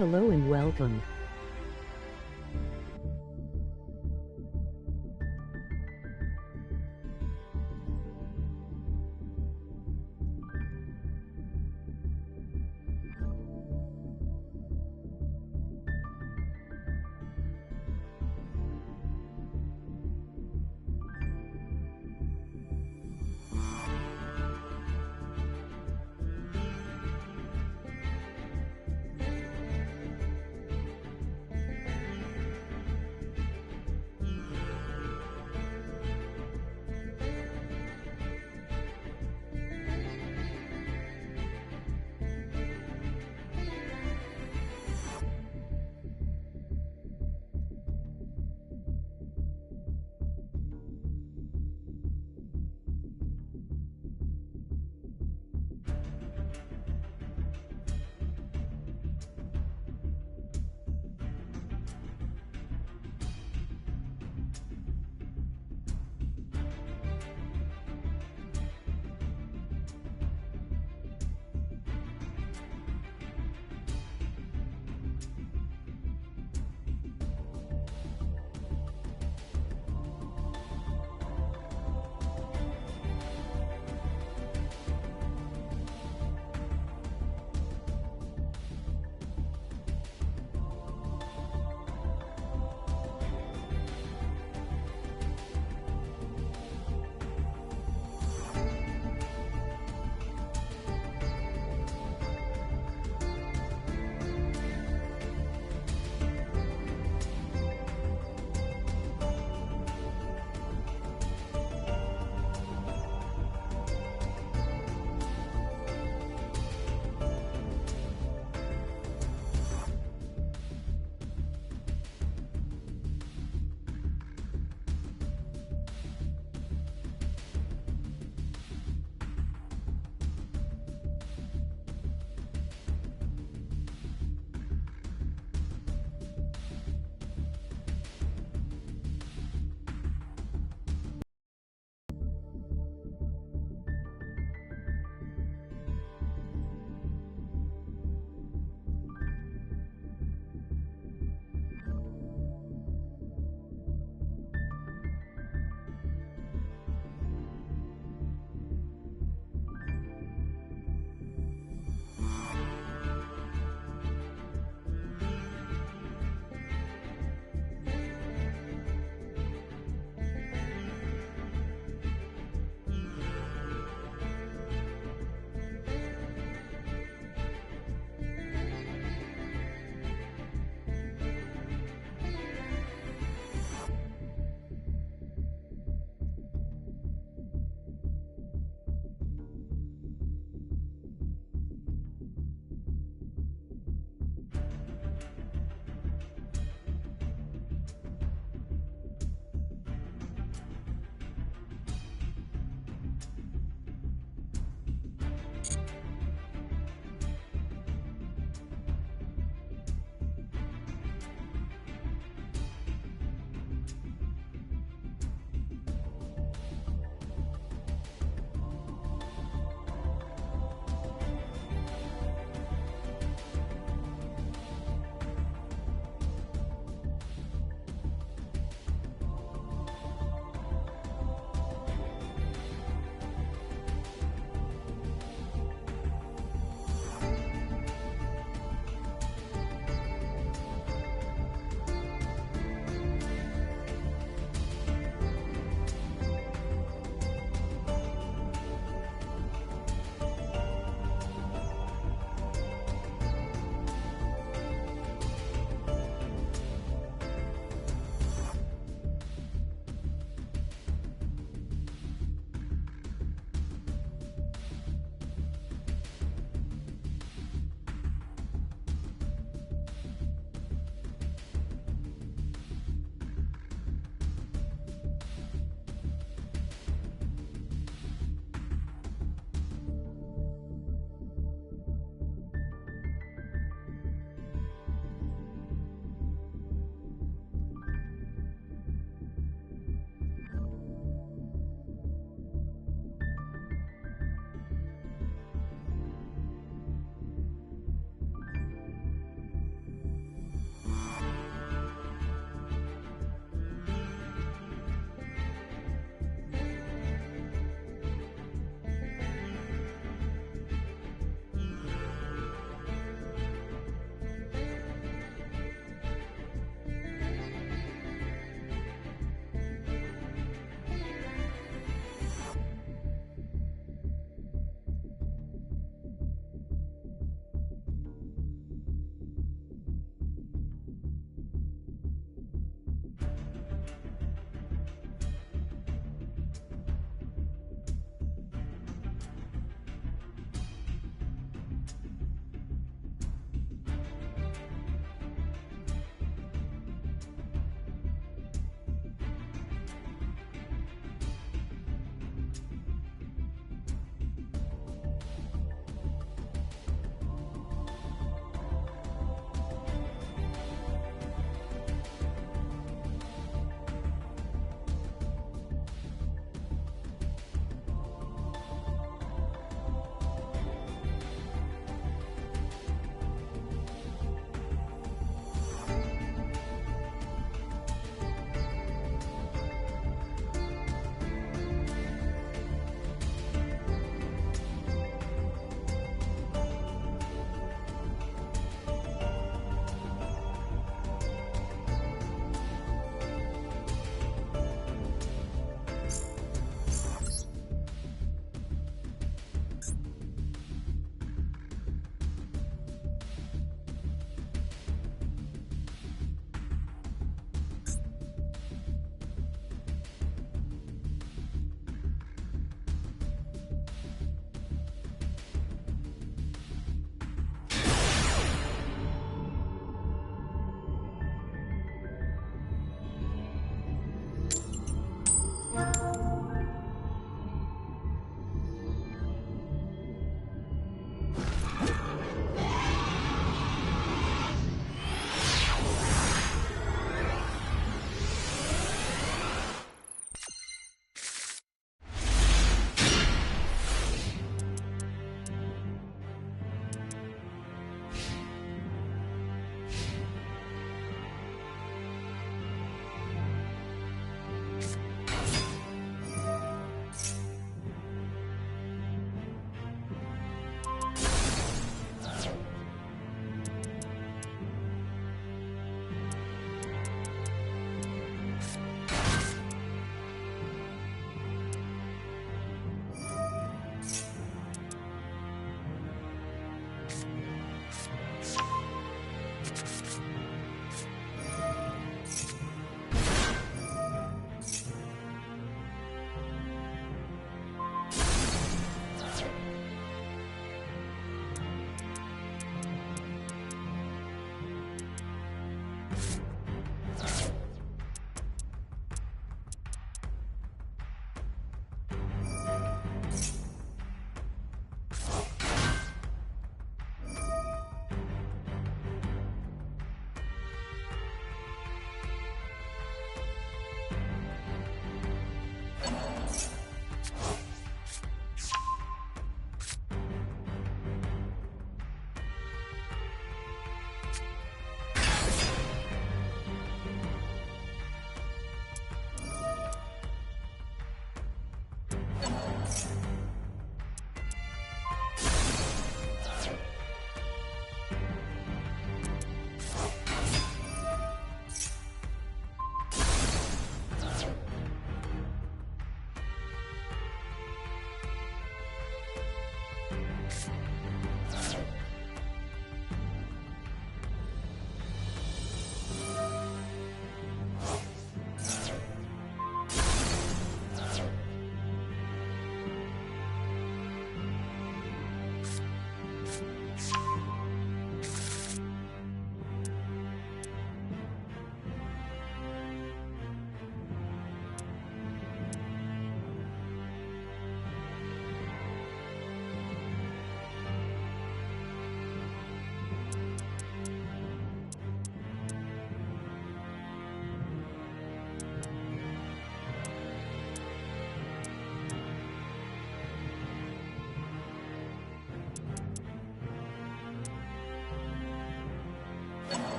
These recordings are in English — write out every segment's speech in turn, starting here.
Hello and welcome.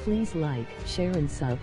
Please like, share and sub.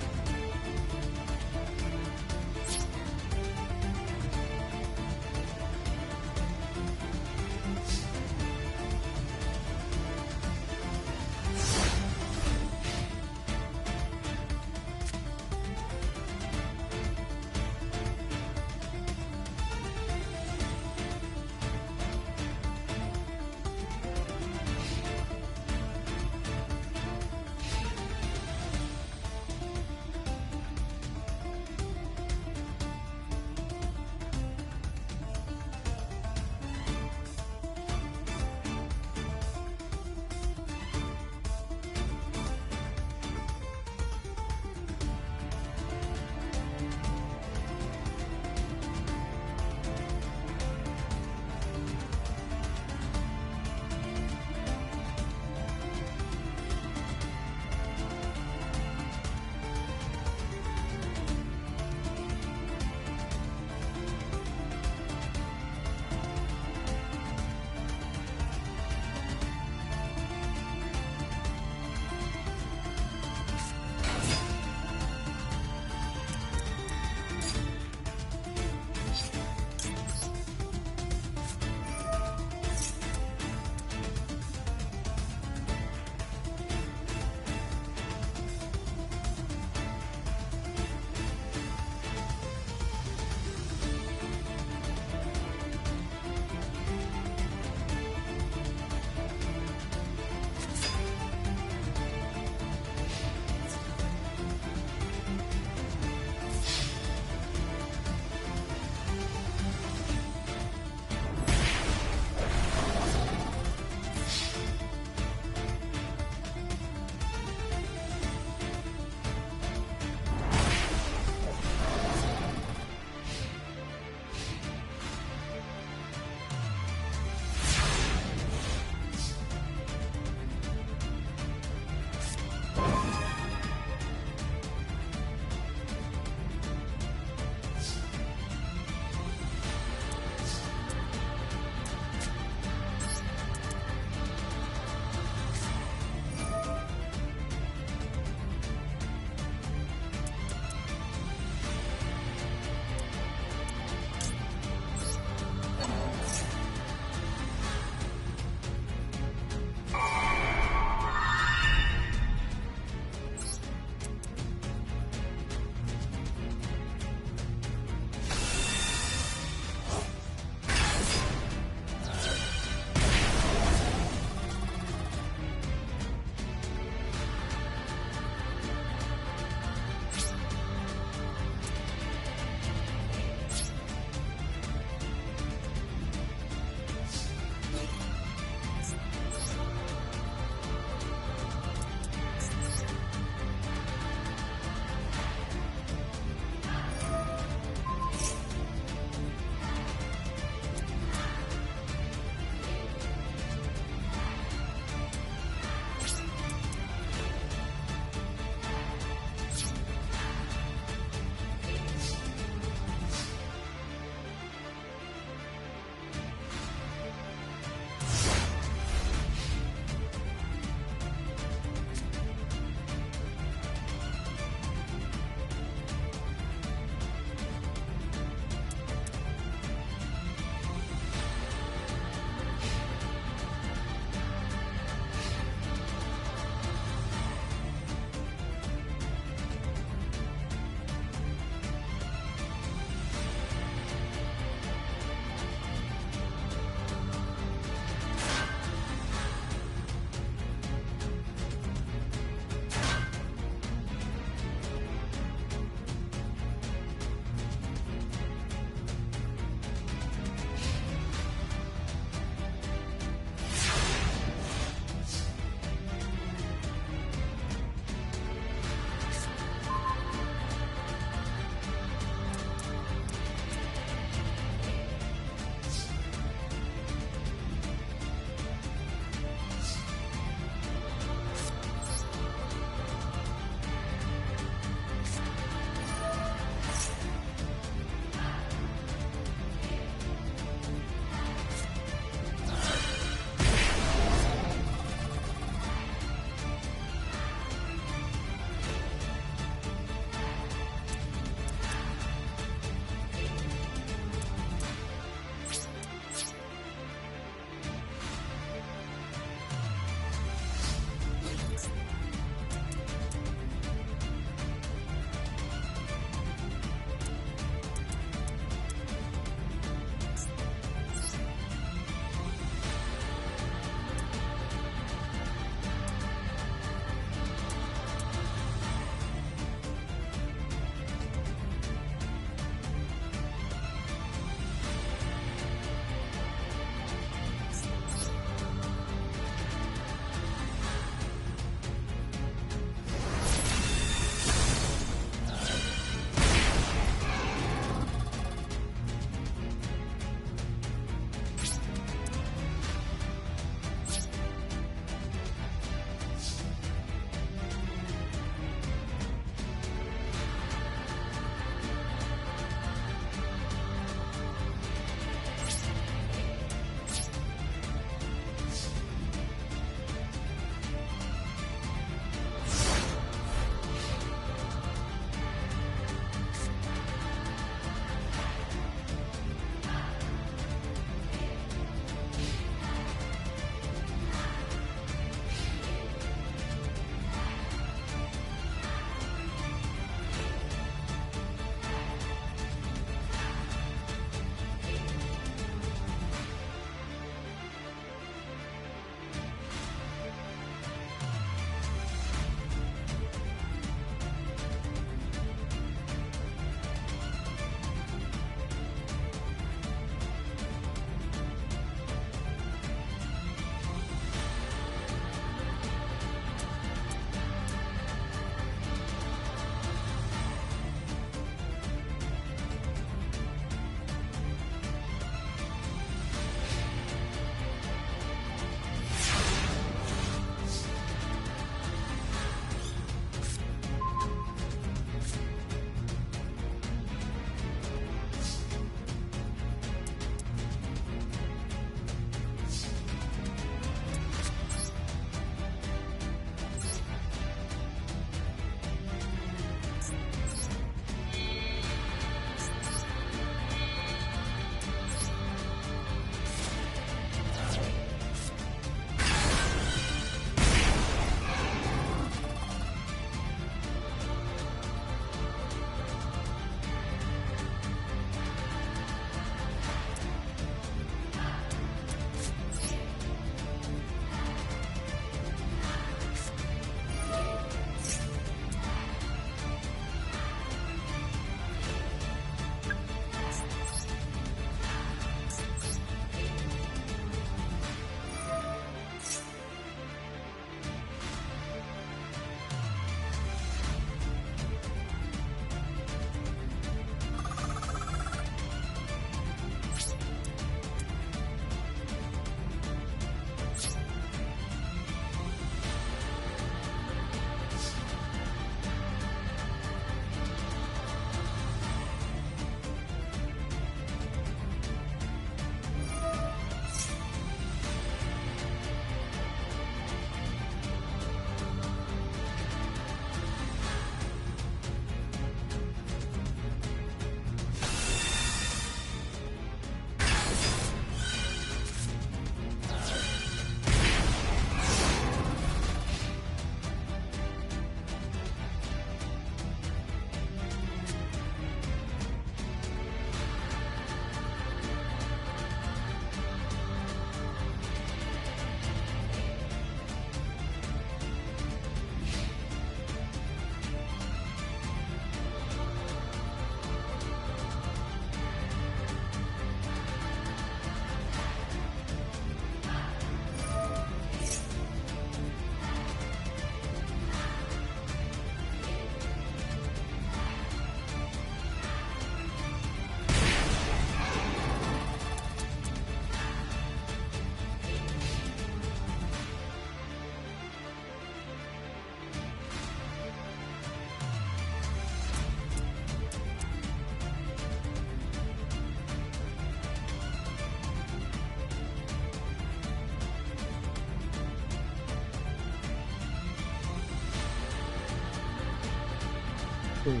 reboot.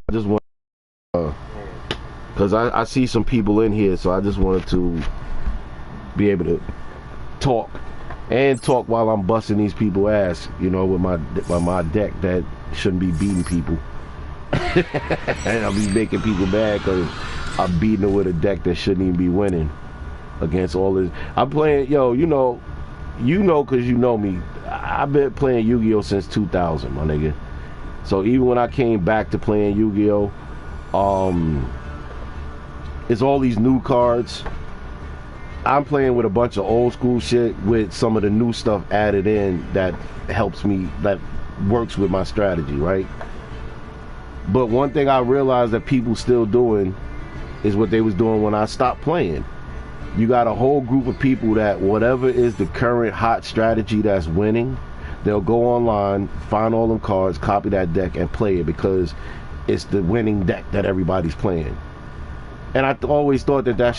I just want, because I see some people in here, so I just wanted to be able to talk while I'm busting these people ass, you know, with my deck that shouldn't be beating people. And I'll be making people mad because I'm beating them with a deck that shouldn't even be winning against all this. I'm playing, yo, you know, because you know me. I've been playing Yu-Gi-Oh since 2000, my nigga. So even when I came back to playing Yu-Gi-Oh, it's all these new cards. I'm playing with a bunch of old school shit with some of the new stuff added in that helps me, that works with my strategy, right? But one thing I realized that people still doing is what they was doing when I stopped playing. You got a whole group of people that whatever is the current hot strategy that's winning, they'll go online, find all them cards, copy that deck, and play it because it's the winning deck that everybody's playing. And I always thought that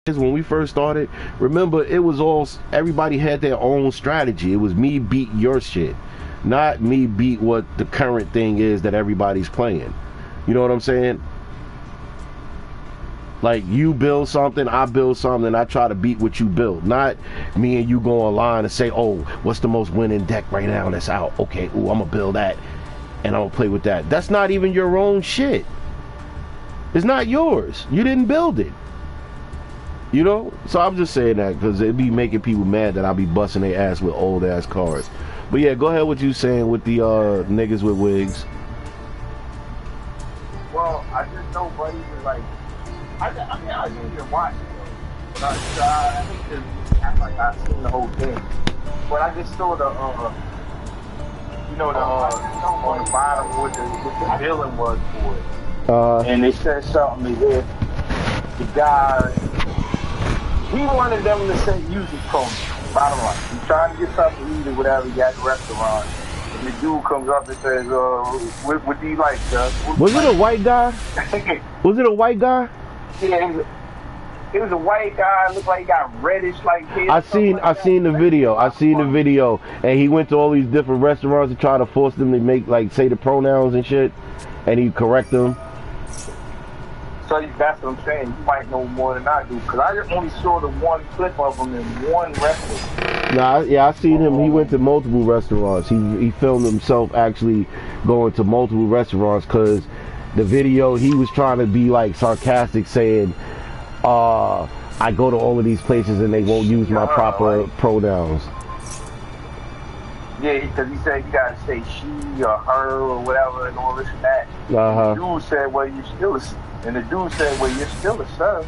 shit, when we first started, remember, it was all, everybody had their own strategy. It was me beat your shit, not me beat what the current thing is that everybody's playing. You know what I'm saying? Like, you build something, I build something, and I try to beat what you build. Not me and you go online and say, oh, what's the most winning deck right now that's out? Okay, ooh, I'm going to build that, and I'm going to play with that. That's not even your own shit. It's not yours. You didn't build it. You know? So I'm just saying that because it be making people mad that I be busting their ass with old-ass cards. But yeah, go ahead what you saying with the niggas with wigs. Well, I just know buddies are like, I didn't even watch it though. But I think to act like I've seen the whole thing. But I just saw the, you know, on the bottom what the villain was for it. And they said something as if the guy, he wanted them to say music from bottom line. He's trying to get something to eat or whatever, he at the restaurant. And the dude comes up and says, what do you like, sir? Was it a white guy? Was it a white guy? Yeah, It was a white guy. Looked like he got reddish like hair. I seen the video. I seen the video, and he went to all these different restaurants to try to force them to make like say the pronouns and shit, and he correct them. So that's what I'm saying. You might know more than I do, because I only saw the one clip of him in one restaurant. Nah, yeah, I seen him. He went to multiple restaurants. He filmed himself actually going to multiple restaurants, because the video he was trying to be like sarcastic, saying, I go to all of these places and they won't use my proper pronouns. Yeah, because he said you gotta say she or her or whatever and all this and that. The dude said, well, you're still a son. And the dude said, well, you're still a son.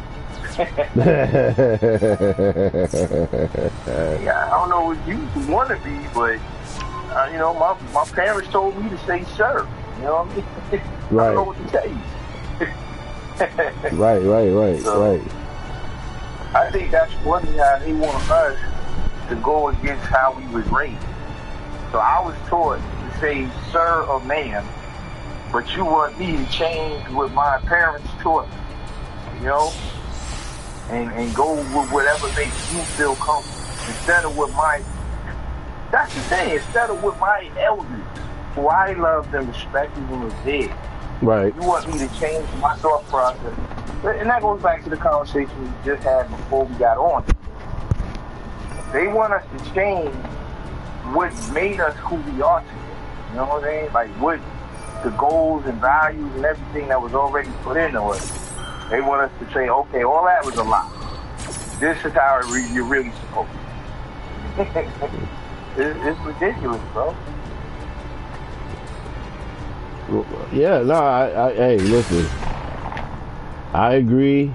Yeah, I don't know what you want to be, but, you know, my parents told me to say sir. You know what I mean? Right. I don't know what to tell you. Right. I think that's funny how they want us to go against how we was raised. So I was taught to say sir or ma'am, but you want me to change what my parents taught me, you know, and go with whatever makes you feel comfortable instead of what that's the thing, instead of what my elders, who I loved and respected and was dead. Right. You want me to change my thought process. And that goes back to the conversation we just had before we got on. They want us to change what made us who we are today. You know what I'm saying? Like what the goals and values and everything that was already put into us. They want us to say, okay, all that was a lie. This is how you're really supposed to be. It's ridiculous, bro. Yeah, no, hey, listen. I agree.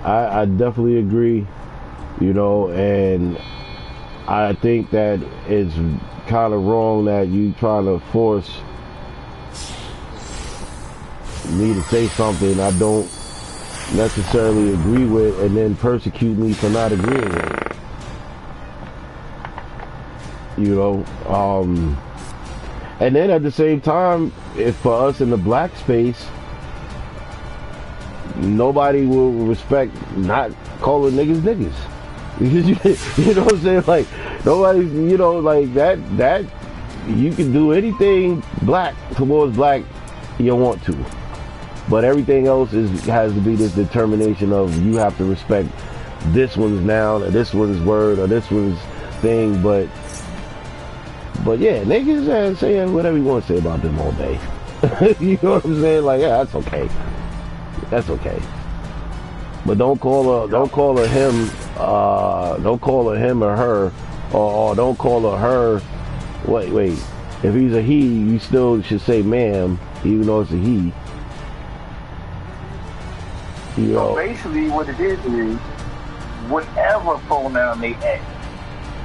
I definitely agree. You know, and I think that it's kind of wrong that you trying to force me to say something I don't necessarily agree with and then persecute me for not agreeing with it. You know, and then at the same time, if for us in the black space, nobody will respect not calling niggas. You know what I'm saying? Like, nobody, you know, like that you can do anything black towards black you want to. But everything else has to be this determination of you have to respect this one's noun or this one's word or this one's thing. But yeah, niggas saying whatever you want to say about them all day. You know what I'm saying? Like, yeah, that's okay. That's okay. But don't call her him or her, or don't call her. Wait. If he's a he, you still should say ma'am, even though it's a he. You know. So basically, what it is whatever pronoun they add,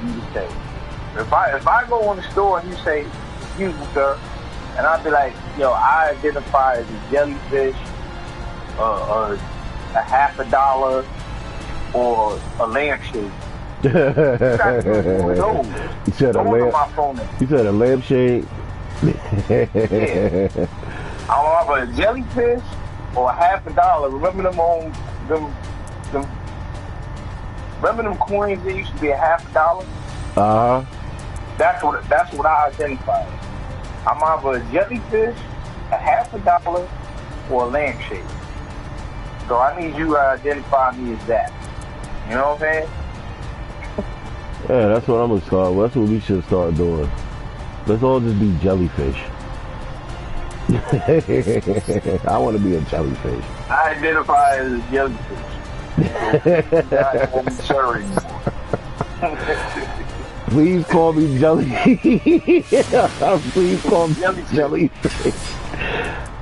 you say. If I go in the store and you say, excuse me, sir, and I'll be like, yo, I identify as a jellyfish, a $50, or a lampshade. You said a lampshade. Yeah. I'm either a jellyfish or a $50. Remember them coins that used to be a $50? That's what I identify as. I'm either a jellyfish, a $50, or a lampshade. So I need you to identify me as that. You know what I'm saying? Yeah, that's what I'm gonna start. That's what we should start doing. Let's all just be jellyfish. I want to be a jellyfish. I identify as a jellyfish. I won't be sure anymore. Please call me jelly. Please call me jellyfish.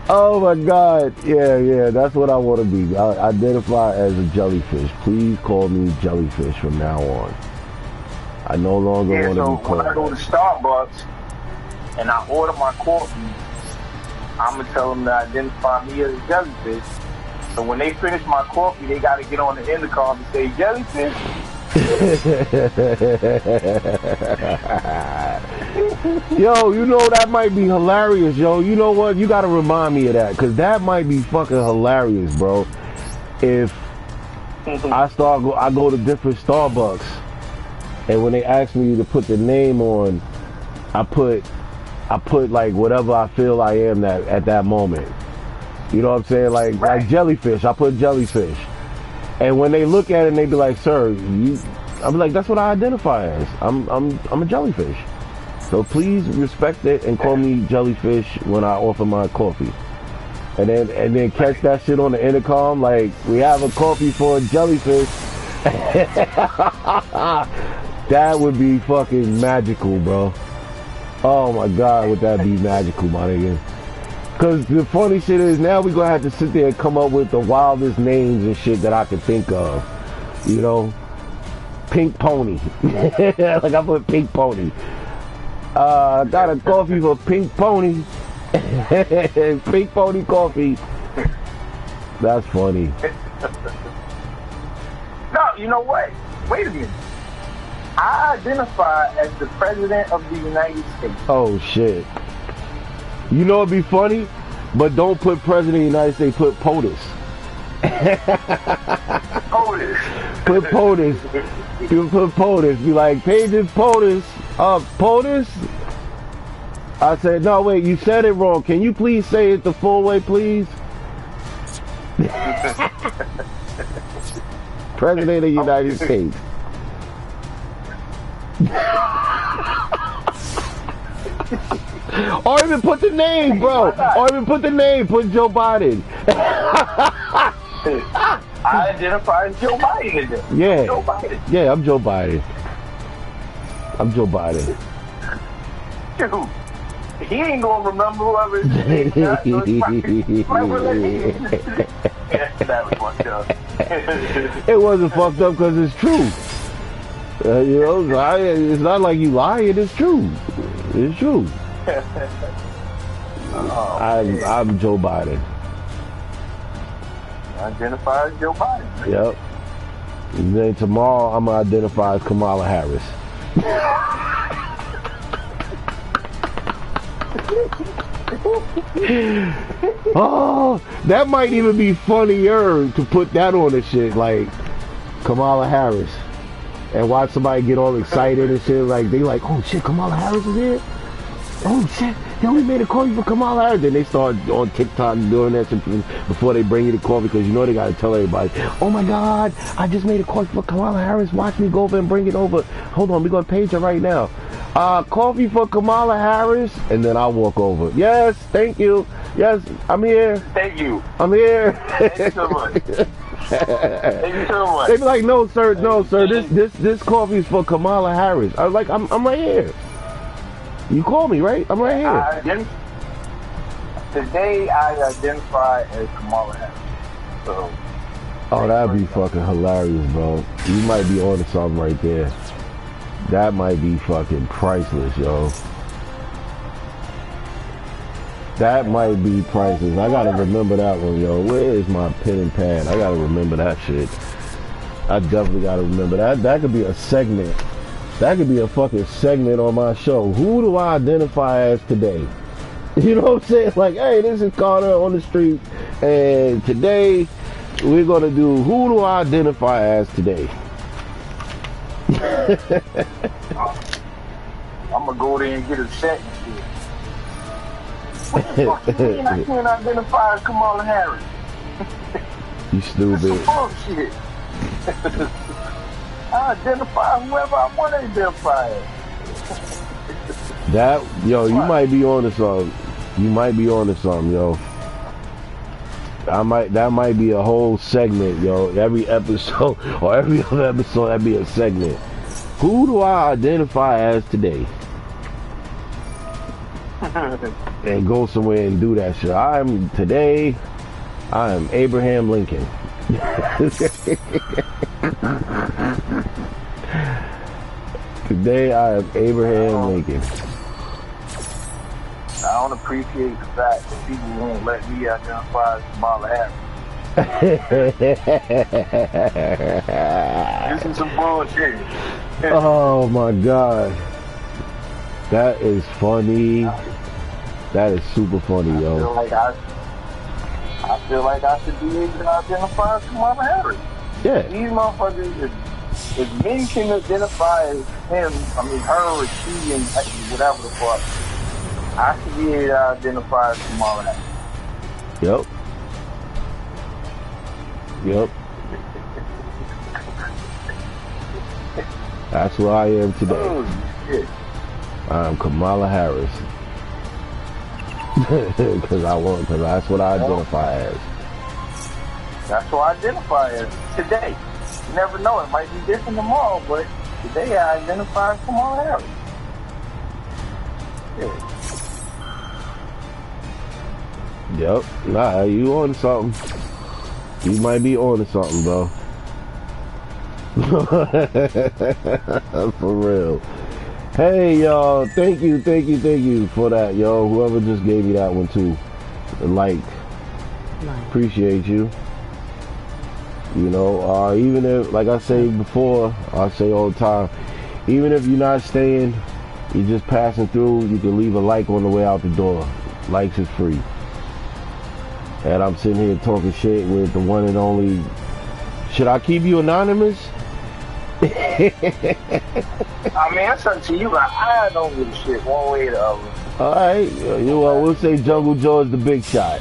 Oh my God. Yeah, that's what I want to be. I identify as a jellyfish. Please call me jellyfish from now on. I no longer want to be called. When I go to Starbucks and I order my coffee, I'm going to tell them to identify me as a jellyfish. So when they finish my coffee, they got to get on the intercom and say, jellyfish. Yo, you know that might be hilarious, yo. You know what? You gotta remind me of that, because that might be fucking hilarious, bro. If I go to different Starbucks, and when they ask me to put the name on, I put like whatever I feel I am that at that moment. You know what I'm saying? Like jellyfish. I put jellyfish. And when they look at it and they be like, "Sir, I'm like, that's what I identify as. I'm a jellyfish. So please respect it and call me jellyfish when I offer my coffee." And then catch that shit on the intercom like, "We have a coffee for a jellyfish." That would be fucking magical, bro. Oh my God, would that be magical, my nigga? Cause the funny shit is now we gonna have to sit there and come up with the wildest names and shit that I can think of. You know? Pink Pony. Like I put Pink Pony. Got a coffee for Pink Pony. Pink Pony coffee. That's funny. No, you know what? Wait a minute. I identify as the President of the United States. Oh shit. You know it'd be funny? But don't put President of the United States, put POTUS. POTUS. Put POTUS. You put POTUS. Be like, Pages POTUS. POTUS? I said, no, wait, you said it wrong. Can you please say it the full way, please? President of the United States. Or even put the name, bro. Or even put the name. Put Joe Biden. I identify as Joe Biden. Yeah. Joe Biden. Yeah, I'm Joe Biden. I'm Joe Biden. Dude, he ain't gonna remember whoever his name is. That was fucked up. It wasn't fucked up because it's true. You know, it's not like you lying. It's true. It's true. I'm Joe Biden. Identify as Joe Biden. Yep. And then tomorrow I'm gonna identify as Kamala Harris. Oh, that might even be funnier to put that on the shit, like Kamala Harris, and watch somebody get all excited and shit, like they like, oh shit, Kamala Harris is here. Oh shit, yo, we made a coffee for Kamala Harris. Then they start on TikTok doing that shit before they bring you the coffee, because you know they gotta tell everybody, oh my God, I just made a coffee for Kamala Harris. Watch me go over and bring it over. Hold on, we're gonna page her right now. Coffee for Kamala Harris, and then I'll walk over. Yes, thank you. Yes, I'm here. Thank you. I'm here. Thank you so much. Thank you so much. They be like, no sir, this coffee is for Kamala Harris. I was like, I'm right here. You call me, right? I'm right here. Today I identify as Kamala Harris. So. Oh, that'd be fucking hilarious, bro. You might be on to something right there. That might be fucking priceless, yo. That might be priceless. I gotta remember that one, yo. Where is my pen and pad? I gotta remember that shit. I definitely gotta remember that. That could be a segment. That could be a fucking segment on my show. Who do I identify as today? You know what I'm saying? Like, hey, this is Carter on the street, and today we're gonna do who do I identify as today? I'm gonna go there and get a set and shit. What the fuck you mean I can't identify as Kamala Harris? You stupid. That's some bullshit. I identify whoever I want to identify as. That, yo, you might be on to something. You might be on to something, yo. That might be a whole segment, yo. Every episode or every other episode, that'd be a segment. Who do I identify as today? And go somewhere and do that shit. Today I am Abraham Lincoln. Today I am Abraham Lincoln. I don't appreciate the fact that people won't let me identify as Kamala Harris. This is some bullshit. Oh my God. That is funny. That is super funny, yo. I feel like I should be able to identify as Kamala Harris. Yeah. These motherfuckers, if men can identify as him, I mean her or she and whatever the fuck, I should be able to identify as Kamala Harris. Yep. Yep. That's where I am today. Oh, shit. I'm Kamala Harris. Because that's what I identify as. That's what I identify as today. You never know, it might be different tomorrow, but today I identify as Kamala Harris. Yeah. Yep. Nah, you on something. You might be on to something, bro. For real. Hey, y'all. Thank you for that, yo. Whoever just gave me that one, too. Like. Appreciate you. You know, even if, like I say before, I say all the time, even if you're not staying, you're just passing through, you can leave a like on the way out the door. Likes is free. And I'm sitting here talking shit with the one and only. Should I keep you anonymous? I mean, that's up to you, but I don't give a shit one way or the other. Alright, we'll say Jungle George the big shot.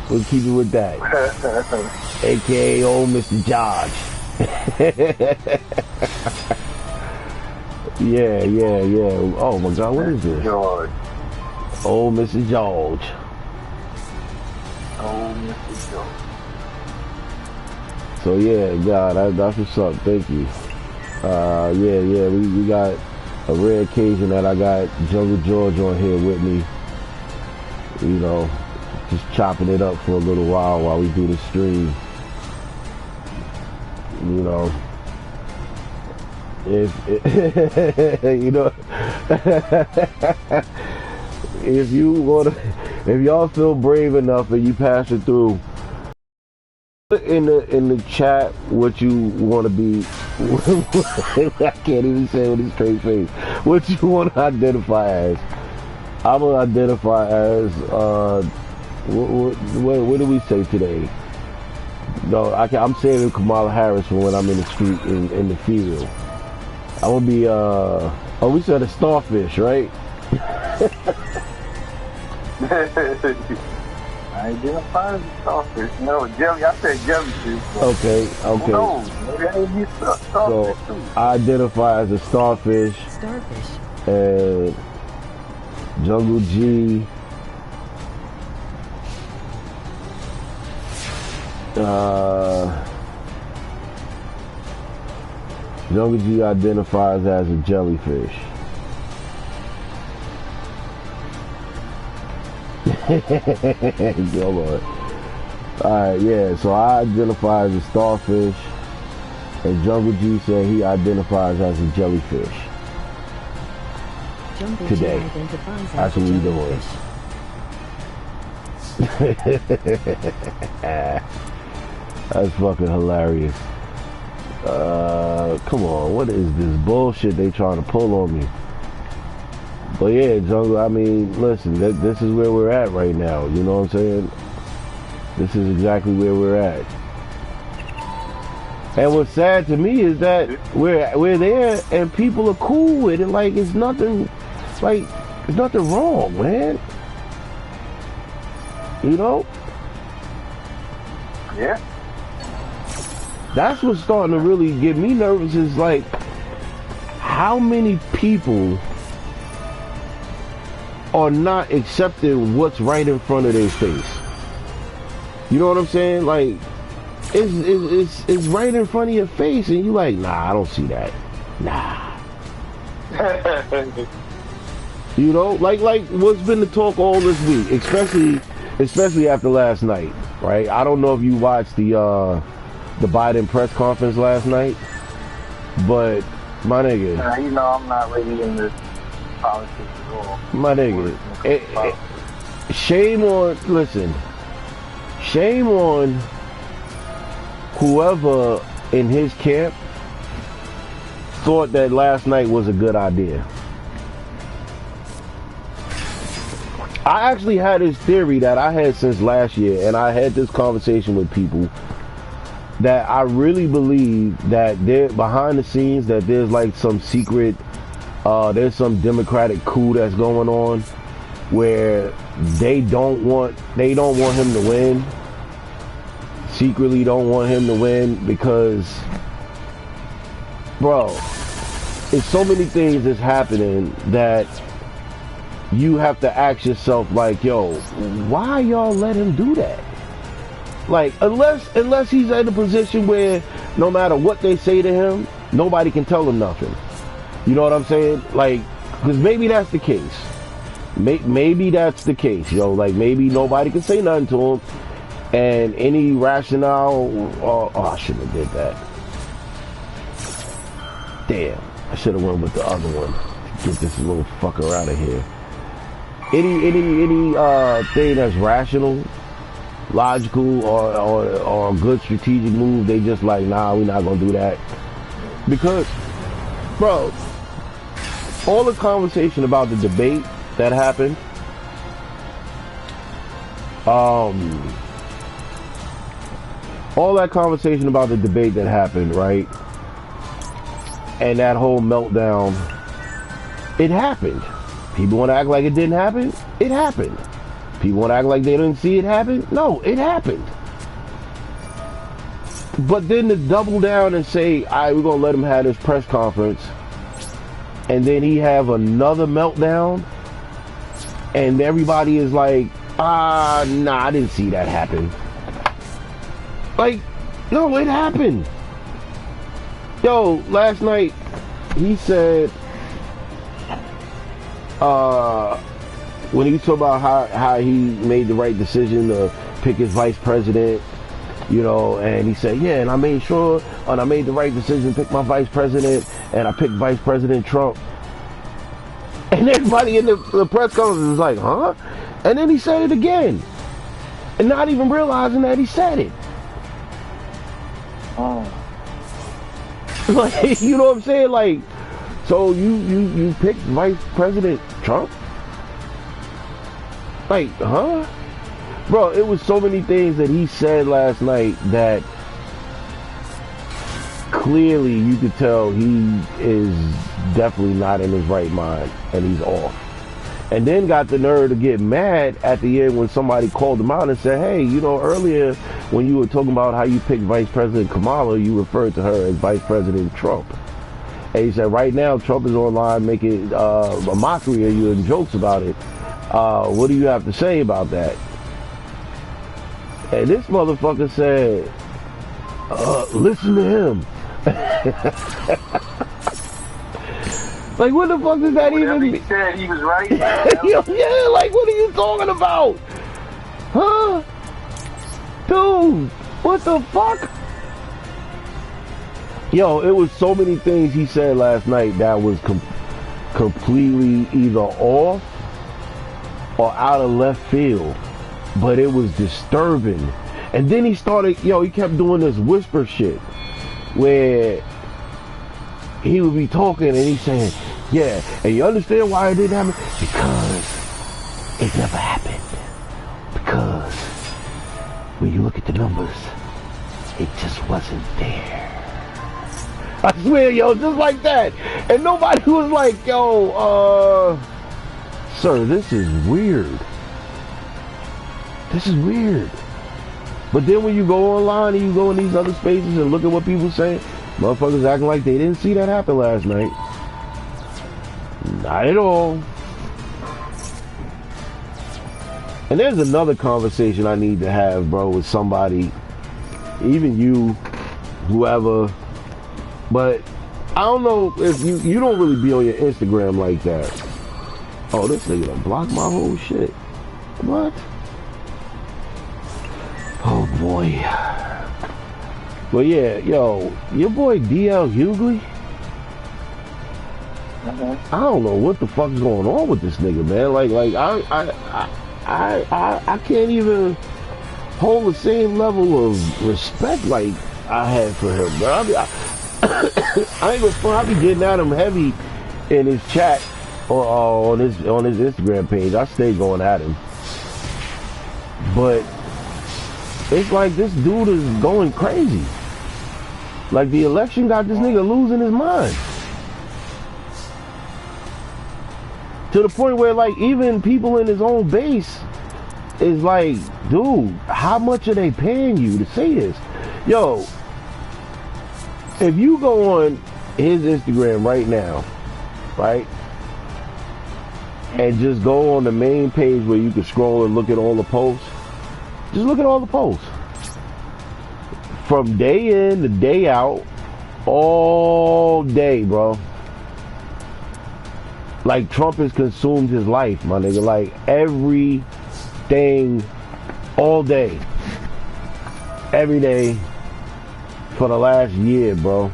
We'll keep it with that. AKA old Mr. George. Yeah. Oh my God, what is this? George. Old Mr. George. Oh, Mr. George. So yeah, God, that's what's up. Thank you. We got a rare occasion that I got Jungle George on here with me. You know, just chopping it up for a little while we do the stream. You know, if y'all feel brave enough and you pass it through, put in the chat what you want to be. I can't even say it with a straight face. What you want to identify as. I'm gonna identify as what do we say today? No, I'm saving Kamala Harris for when I'm in the street in the field. I will be we said a starfish, right? I identify as a starfish. No, jelly. I said jellyfish. Okay. No, maybe be starfish so too. I identify as a starfish. And Jungle G. Jungle G identifies as a jellyfish. Yo, Lord. Alright, yeah, so I identify as a starfish, and Jungle G said he identifies as a jellyfish. Jungle today. That's what we doing. That's fucking hilarious. Come on, what is this bullshit they trying to pull on me? But yeah, Jungle, I mean, listen, this is where we're at right now, you know what I'm saying? This is exactly where we're at. And what's sad to me is that we're there and people are cool with it, like it's nothing wrong, man. You know? Yeah. That's what's starting to really get me nervous is like how many people are not accepting what's right in front of their face. You know what I'm saying? Like it's right in front of your face and you like, nah, I don't see that. Nah. You know, like what's been the talk all this week, especially after last night, right? I don't know if you watched the Biden press conference last night, but my nigga, you know I'm not really in this politics at all. My nigga, shame on whoever in his camp thought that last night was a good idea. I actually had this theory that I had since last year, and I had this conversation with people that I really believe that there behind the scenes that there's like some secret, there's some Democratic coup that's going on where they don't want him to win. Secretly don't want him to win because, bro, it's so many things that's happening that you have to ask yourself, like, yo, why y'all let him do that? Like, unless he's in a position where no matter what they say to him, nobody can tell him nothing. You know what I'm saying? Like, because maybe that's the case. Maybe that's the case, yo. Like, maybe nobody can say nothing to him. And any rationale, oh, I shouldn't have did that. Damn, I should have went with the other one to get this little fucker out of here. Any thing that's rational, logical, or a good strategic move, they just like, nah, we're not gonna do that. Because, bro, all the conversation about the debate that happened, all that conversation about the debate that happened, right? And that whole meltdown, it happened. People want to act like it didn't happen? It happened. People want to act like they didn't see it happen? No, it happened. But then to double down and say, all right, we're going to let him have this press conference, and then he have another meltdown, and everybody is like, nah, I didn't see that happen. Like, no, it happened. Yo, last night, he said, when he talked about how he made the right decision to pick his vice president, you know, and he said, yeah, and I made sure, and I made the right decision to pick my vice president, and I picked Vice President Trump. And everybody in the press conference was like, huh? And then he said it again, and not even realizing that he said it. Oh. Like, you know what I'm saying? Like, so you picked Vice President Trump? Like, huh? Bro, it was so many things that he said last night that clearly you could tell he is definitely not in his right mind and he's off. And then got the nerve to get mad at the end when somebody called him out and said, hey, you know, earlier when you were talking about how you picked Vice President Kamala, you referred to her as Vice President Trump. And he said, right now, Trump is online making a mockery of you and jokes about it. What do you have to say about that? And this motherfucker said, listen to him. Like, what the fuck does that even mean? He said he was right. Yeah, like, what are you talking about? Huh? Dude, what the fuck? Yo, it was so many things he said last night that was completely either off or out of left field. But it was disturbing. And then he started, he kept doing this whisper shit where he would be talking and he's saying, yeah, and you understand why it didn't happen? Because it never happened. Because when you look at the numbers, it just wasn't there. I swear, just like that. And nobody was like, sir, this is weird. This is weird. But then when you go online and you go in these other spaces and look at what people say, motherfuckers acting like they didn't see that happen last night. Not at all. And there's another conversation I need to have, bro, with somebody, even you, whoever. But I don't know if you don't really be on your Instagram like that. Oh, this nigga done blocked my whole shit. What? Oh boy. Well, yeah, your boy DL Hughley. I don't know what the fuck's going on with this nigga, man. Like I can't even hold the same level of respect like I had for him, bro. I ain't gonna front. I be getting at him heavy in his chat or on his Instagram page. I stay going at him, but it's like this dude is going crazy. Like, the election got this nigga losing his mind. To the point where, like, even people in his own base is like, dude, how much are they paying you to say this? Yo, if you go on his Instagram right now, right, and just go on the main page where you can scroll and look at all the posts, just look at all the posts. From day in to day out, all day, bro. Like, Trump has consumed his life, my nigga. Like, everything, all day. Every day for the last year, bro.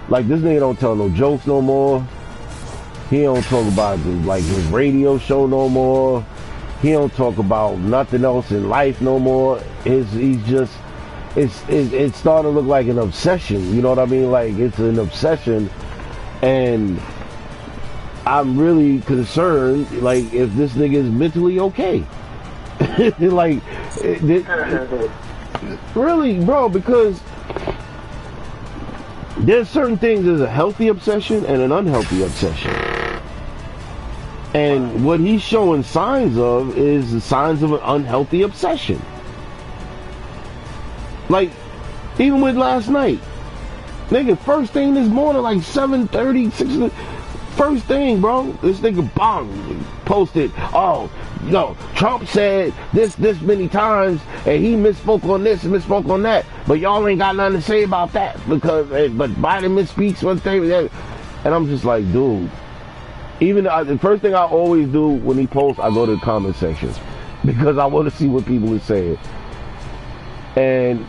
Like, this nigga don't tell no jokes no more. He don't talk about, like, his radio show no more. He don't talk about nothing else in life no more. He's just... It's starting to look like an obsession, you know what I mean? Like, it's an obsession, and I'm really concerned, like, if this nigga is mentally okay. Like, really, bro, because there's certain things as a healthy obsession and an unhealthy obsession. And what he's showing signs of is the signs of an unhealthy obsession. Like, even with last night, nigga, first thing this morning, like 7:30, 6, first thing, bro, this nigga bang posted, oh, no, Trump said this many times, and he misspoke on this and misspoke on that, but y'all ain't got nothing to say about that, because, but Biden misspeaks one thing, and I'm just like, dude, even the first thing I always do when he posts, I go to the comment section, because I want to see what people are saying. And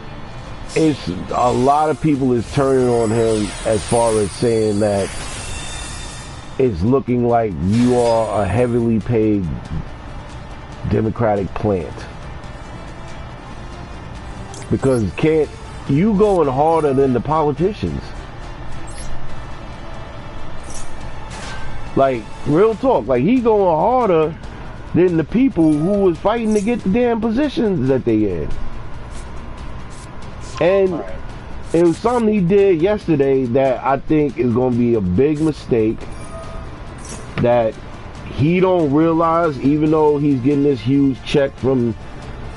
it's a lot of people is turning on him as far as saying that it's looking like you are a heavily paid Democratic plant. Because you going harder than the politicians. Like, real talk, like, he going harder than the people who was fighting to get the damn positions that they in. And it was something he did yesterday that I think is going to be a big mistake, that he don't realize, even though he's getting this huge check from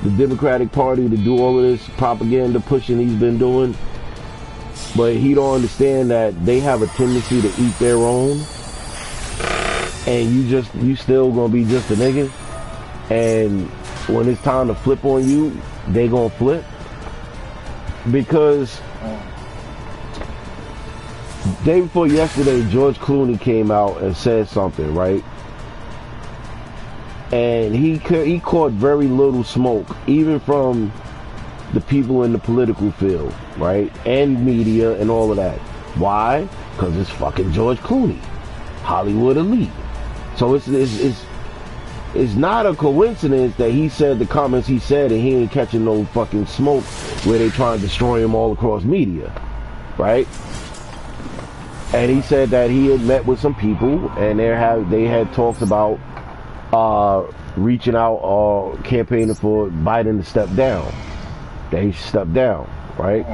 the Democratic Party to do all of this propaganda pushing he's been doing, but he don't understand that they have a tendency to eat their own, and you still going to be just a nigga, and when it's time to flip on you, they going to flip. Because day before yesterday, George Clooney came out and said something, right? And he caught very little smoke, even from the people in the political field, right? And media and all of that. Why? Because it's fucking George Clooney, Hollywood elite. So it's not a coincidence that he said the comments he said and he ain't catching no fucking smoke where they trying to destroy him all across media, right? And he said that he had met with some people and they had talked about reaching out or campaigning for Biden to step down. That he should step down, right?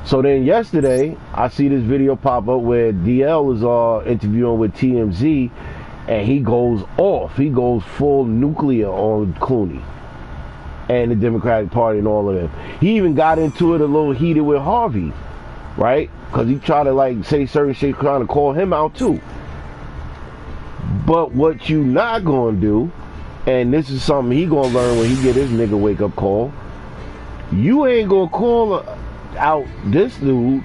So then yesterday, I see this video pop up where DL is interviewing with TMZ, and he goes off. He goes full nuclear on Clooney and the Democratic Party and all of them. He even got into it a little heated with Harvey, right? Because he tried to, like, say certain shit, trying to call him out too. But what you not gonna do, and this is something he gonna learn when he get his nigga wake up call, you ain't gonna call out this dude.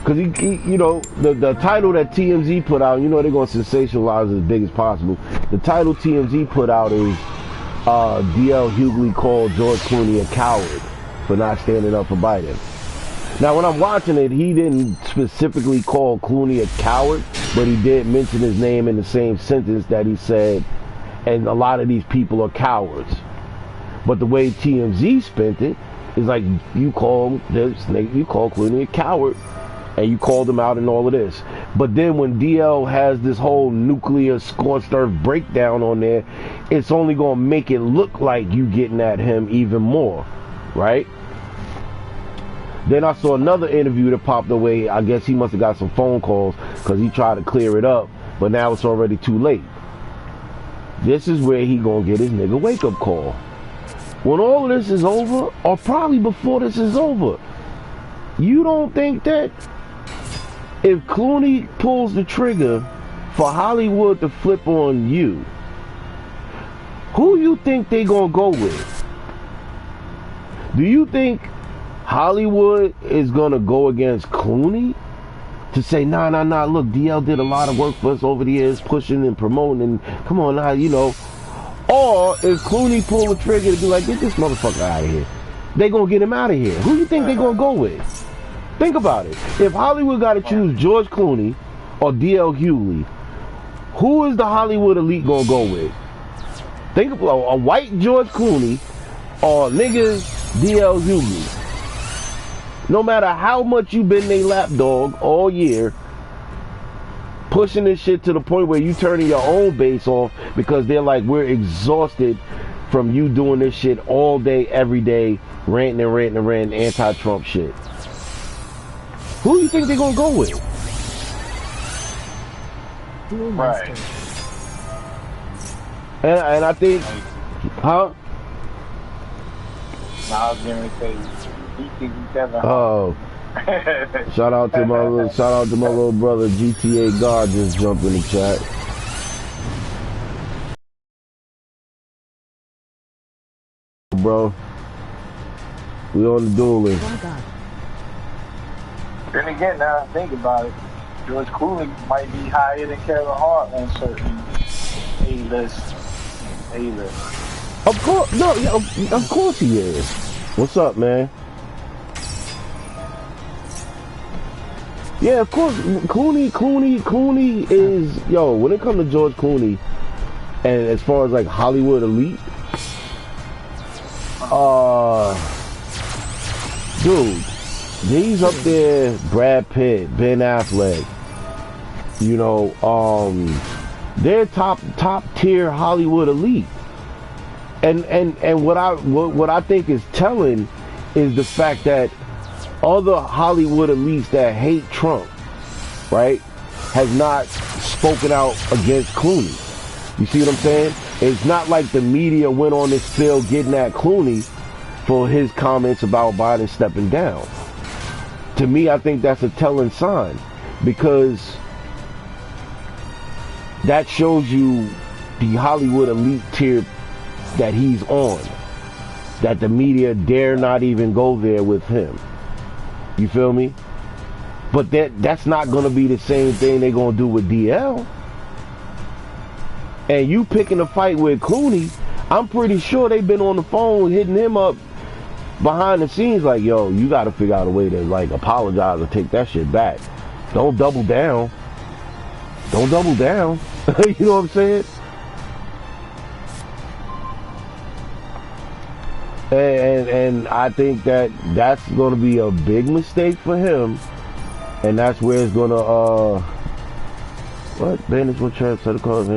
Because he, you know, the title that TMZ put out, you know, they're going to sensationalize as big as possible. The title TMZ put out is DL Hughley called George Clooney a coward for not standing up for Biden. Now, when I'm watching it, he didn't specifically call Clooney a coward, but he did mention his name in the same sentence that he said, and a lot of these people are cowards. But the way TMZ spent it is like, you call Clooney a coward, and you called him out and all of this. But then when DL has this whole nuclear scorched earth breakdown on there, it's only going to make it look like you getting at him even more, right? Then I saw another interview that popped away. I guess he must have got some phone calls because he tried to clear it up, but now it's already too late. This is where he gonna get his nigga wake-up call. When all of this is over, or probably before this is over, you don't think that if Clooney pulls the trigger for Hollywood to flip on you, who you think they gonna go with? Do you think Hollywood is gonna go against Clooney to say, nah, look, DL did a lot of work for us over the years, pushing and promoting, and come on now, you know. Or if Clooney pull the trigger to be like, get this motherfucker out of here, they gonna get him out of here. Who you think they gonna go with? Think about it. If Hollywood gotta choose George Clooney or DL Hughley, who is the Hollywood elite gonna go with? Think about a white George Clooney or niggas DL Hughley. No matter how much you been they lapdog all year, pushing this shit to the point where you turning your own base off because they're like, we're exhausted from you doing this shit all day, every day, ranting, anti-Trump shit. Who do you think they're gonna go with? Duel Right. Master. And I think, huh? Now I was gonna say, he think he Kevin Hart. Oh, shout out to my little brother GTA God just jumped in the chat. Bro, we on the dueling. Oh God. Then again, now I think about it, George Clooney might be higher than Kevin Hart on certain A-list. Of course, no, yeah, of course he is. What's up, man? Yeah, of course, Clooney is, yo, when it comes to George Clooney, and as far as like Hollywood elite, dude, he's up there, Brad Pitt, Ben Affleck, you know, they're top tier Hollywood elite. And what I think is telling is the fact that other Hollywood elites that hate Trump, right, has not spoken out against Clooney. You see what I'm saying? It's not like the media went on this field getting at Clooney for his comments about Biden stepping down. To me, I think that's a telling sign, because that shows you the Hollywood elite tier that he's on, that the media dare not even go there with him. You feel me? But that's not going to be the same thing they're going to do with DL. And you picking a fight with Clooney, I'm pretty sure they've been on the phone hitting him up behind the scenes like, yo, you got to figure out a way to like apologize or take that shit back. Don't double down. You know what I'm saying? And I think that's going to be a big mistake for him, and that's where it's going to what banish what chance set of calls.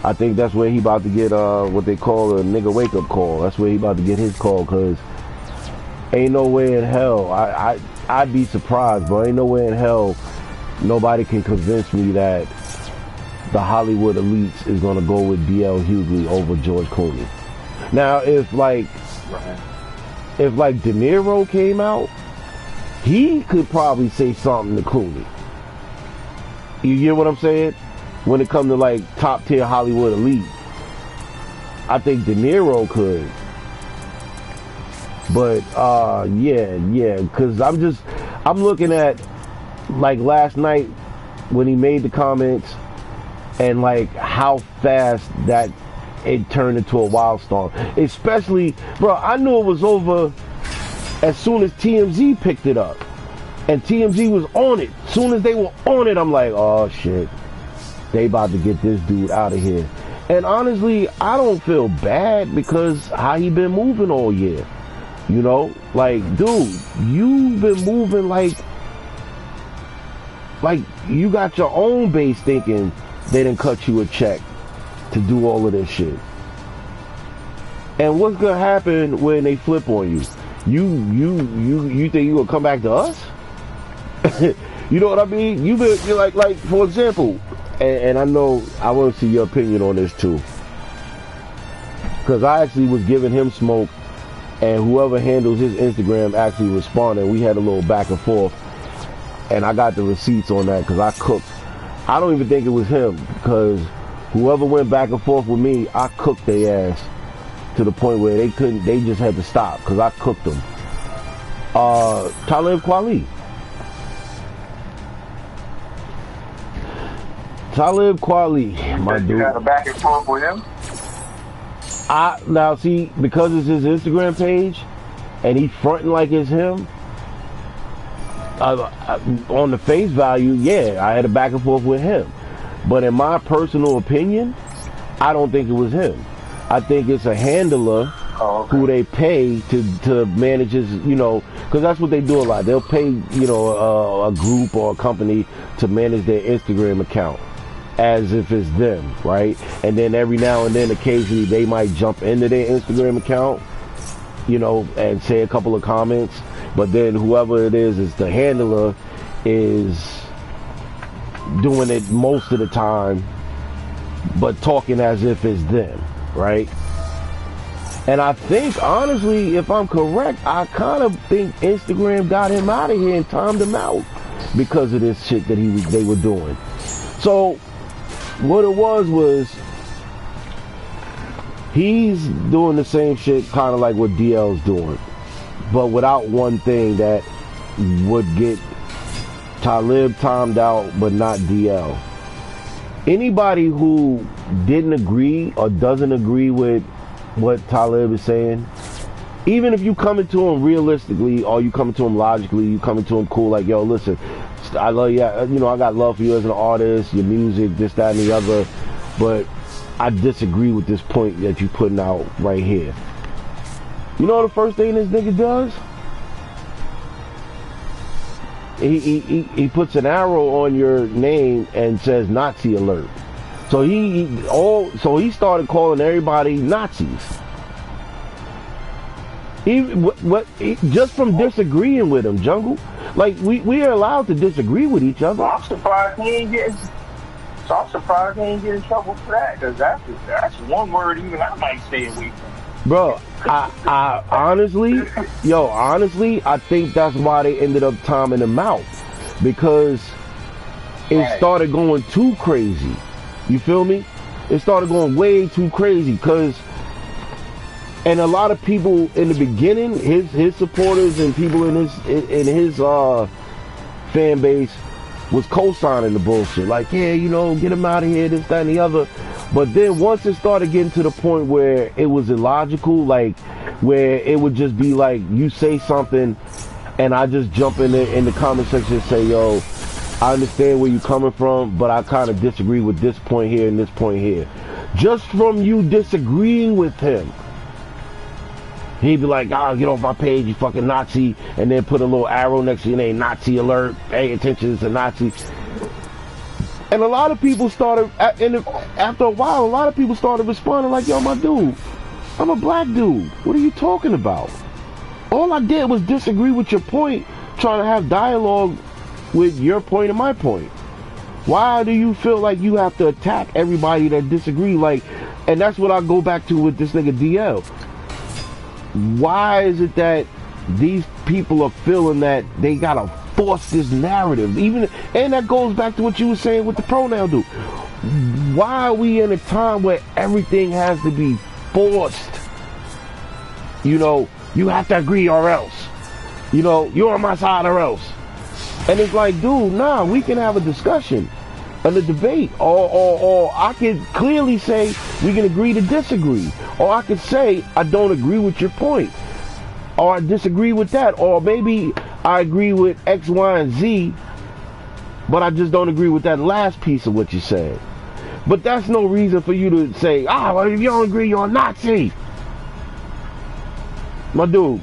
I think that's where he about to get what they call a nigga wake up call. That's where he about to get his call, because ain't no way in hell I'd be surprised, but ain't no way in hell nobody can convince me that the Hollywood elites is going to go with DL Hughley over George Clooney. Now, if like De Niro came out, he could probably say something to Clooney. You get what I'm saying? When it comes to like top tier Hollywood elite, I think De Niro could. But yeah, because I'm looking at like last night when he made the comments, and like how fast that it turned into a wildstorm. Especially, bro, I knew it was over as soon as TMZ picked it up. And TMZ was on it. As soon as they were on it, I'm like, oh shit, they about to get this dude out of here. And honestly, I don't feel bad, because how he been moving all year. You know? Like, dude, you've been moving like you got your own base thinking they didn't cut you a check to do all of this shit. And what's gonna happen when they flip on you? You think you gonna come back to us? You know what I mean? You're like for example, and I know I want to see your opinion on this too, because I actually was giving him smoke, and whoever handles his Instagram actually responded. We had a little back and forth, and I got the receipts on that because I cooked. I don't even think it was him, because whoever went back and forth with me, I cooked their ass to the point where they just had to stop because I cooked them. Talib Kweli. Talib Kweli, my dude. You had a back and forth with him? Now see, because it's his Instagram page, and he fronting like it's him, on the face value, yeah, I had a back and forth with him. But in my personal opinion, I don't think it was him. I think it's a handler who they pay to manage his, because that's what they do a lot. They'll pay, a group or a company to manage their Instagram account as if it's them, right? And then every now and then, occasionally, they might jump into their Instagram account, and say a couple of comments. But then whoever it is the handler, is doing it most of the time, but talking as if it's them, right? And I think, honestly, if I'm correct, I kind of think Instagram got him out of here and timed him out because of this shit that they were doing. So what it was he's doing the same shit kind of like what DL's doing, but without one thing that would get Talib timed out, but not DL. Anybody who didn't agree or doesn't agree with what Talib is saying, even if you coming to him realistically or you coming to him logically, you coming to him cool, like, yo, listen, I love you, I got love for you as an artist, your music, this, that, and the other, but I disagree with this point that you putting out right here. You know the first thing this nigga does? He puts an arrow on your name and says Nazi alert. So he started calling everybody Nazis. Just from disagreeing with him, Jungle. Like we are allowed to disagree with each other. I'm surprised he ain't get in trouble for that, because that's one word even I might stay away from. Bro, I honestly, I think that's why they ended up timing him out, because it started going too crazy. You feel me? It started going way too crazy, and a lot of people in the beginning, his supporters and people in his fan base was co-signing the bullshit. Like, yeah, get him out of here, this, that, and the other. But then once it started getting to the point where it was illogical, like where it would just be like you say something and I just jump in the comment section and say, yo, I understand where you're coming from, but I kind of disagree with this point here and this point here. Just from you disagreeing with him, he'd be like, get off my page, you fucking Nazi, and then put a little arrow next to your name, Nazi alert, pay attention, it's a Nazi. And a lot of people started, after a while, a lot of people started responding like, yo, my dude, I'm a black dude. What are you talking about? All I did was disagree with your point, trying to have dialogue with your point and my point. Why do you feel like you have to attack everybody that disagree? Like, and that's what I go back to with this nigga DL. Why is it that these people are feeling that they gotta force this narrative? And that goes back to what you were saying with the pronoun dude. Why are we in a time where everything has to be forced? You have to agree or else. You're on my side or else. And it's like, dude, nah, we can have a discussion and a debate. Or I can clearly say we can agree to disagree. Or I could say I don't agree with your point. Or I disagree with that. Or maybe I agree with X, Y, and Z, but I just don't agree with that last piece of what you said. But that's no reason for you to say, well, if you don't agree, you're a Nazi. My dude,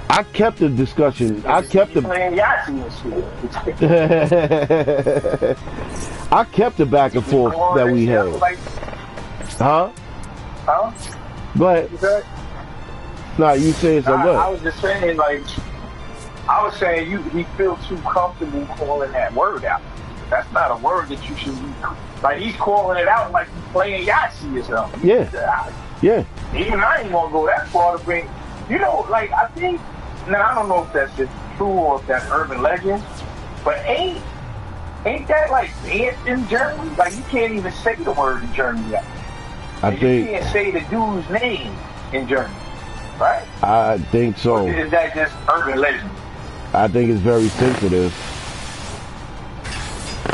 I kept the discussion. I kept the I kept the back and forth that we had. Huh? Huh? Go ahead. Nah, you saying so I what? was just saying, like, I was saying he feels too comfortable calling that word out. That's not a word that you should be. Like, he's calling it out like he's playing Yahtzee or something. Yeah. Yeah. Even I ain't gonna go that far to bring. You know, like, I think. Now, I don't know if that's just true or if that's urban legend, but ain't that like banned in Germany? Like, you can't even say the word in Germany yet. I think you can't say the dude's name in Germany, right? I think so. Or is that just urban legend? I think it's very sensitive.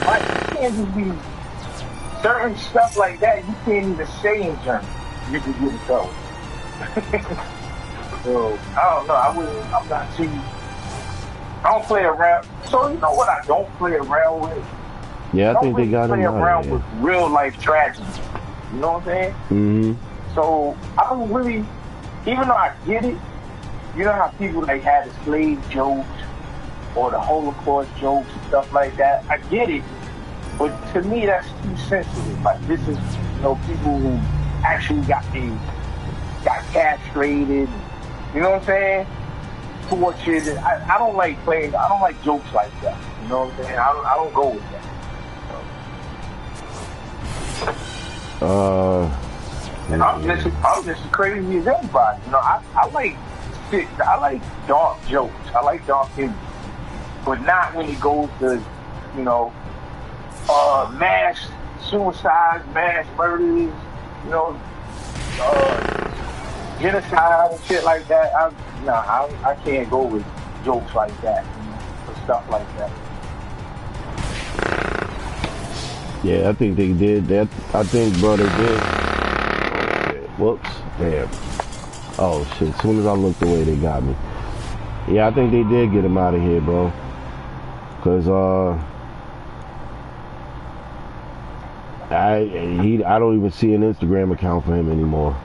Like, you can't just be certain stuff like that. You can't even say in Germany. You can get in trouble. So I don't know. I'm not too. I don't play around. So you know what? I don't play around with. Yeah, I think really they got him play out around of with real life tragedy. You know what I'm saying? Mm-hmm. So I don't really, even though I get it. You know how people like had the slave jokes or the Holocaust jokes and stuff like that. I get it, but to me that's too sensitive. Like, this is, you know, people who actually got castrated. You know what I'm saying? Tortured. I don't like playing. I don't like jokes like that. You know what I'm saying? I don't go with that. And I'm just as crazy as everybody. You know, I like dark jokes. I like dark humor, but not when it goes to, you know, mass suicides, mass murders, you know, genocide and shit like that. I can't go with jokes like that, you know, or stuff like that. Yeah, I think they did that. I think, bro, they did. Whoops. Damn. Oh, shit. As soon as I looked away, they got me. Yeah, I think they did get him out of here, bro. Because, I don't even see an Instagram account for him anymore.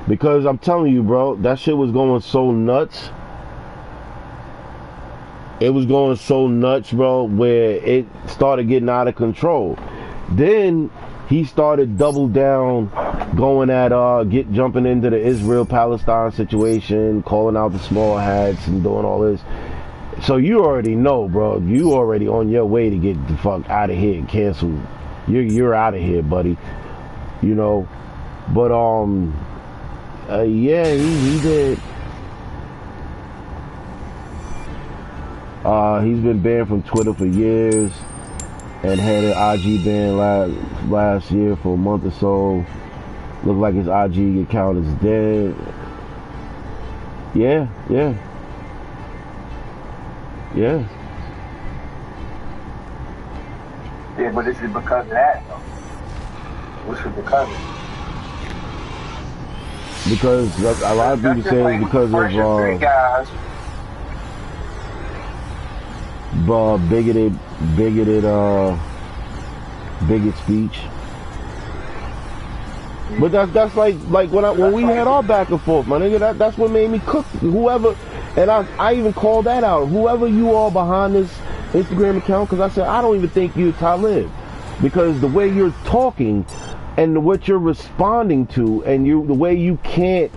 Because I'm telling you, bro, that shit was going so nuts. It was going so nuts, bro, where it started getting out of control. Then he started double down, going at jumping into the Israel-Palestine situation, calling out the small hats and doing all this. So you already know, bro. You already on your way to get the fuck out of here and canceled. You're out of here, buddy. You know. But yeah, he did. He's been banned from Twitter for years and had an IG ban last year for a month or so. Looked like his IG account is dead. Yeah. Yeah, but this is because of that, though. What's it because of? Because a lot of people say it's because of bigot speech. But that's like when we had our back and forth, my nigga. That's what made me cook whoever, and I even called that out. Whoever you are behind this Instagram account, because I said I don't even think you're Talib, because the way you're talking and what you're responding to, and the way you can't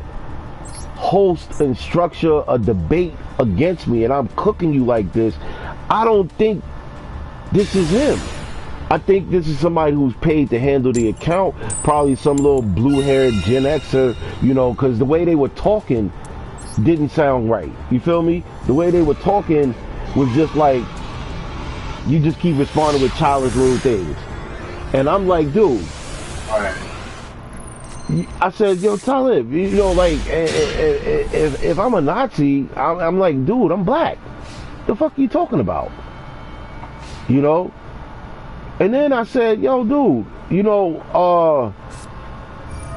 host and structure a debate against me, and I'm cooking you like this. I don't think this is him. I think this is somebody who's paid to handle the account, probably some little blue-haired Gen Xer, you know, because the way they were talking didn't sound right. You feel me? The way they were talking was just like, you just keep responding with childish little things. And I'm like, dude, I said, yo, Talib, you know, like, if I'm a Nazi, I'm like, dude, I'm black. The fuck are you talking about? You know? And then I said, yo, dude, you know,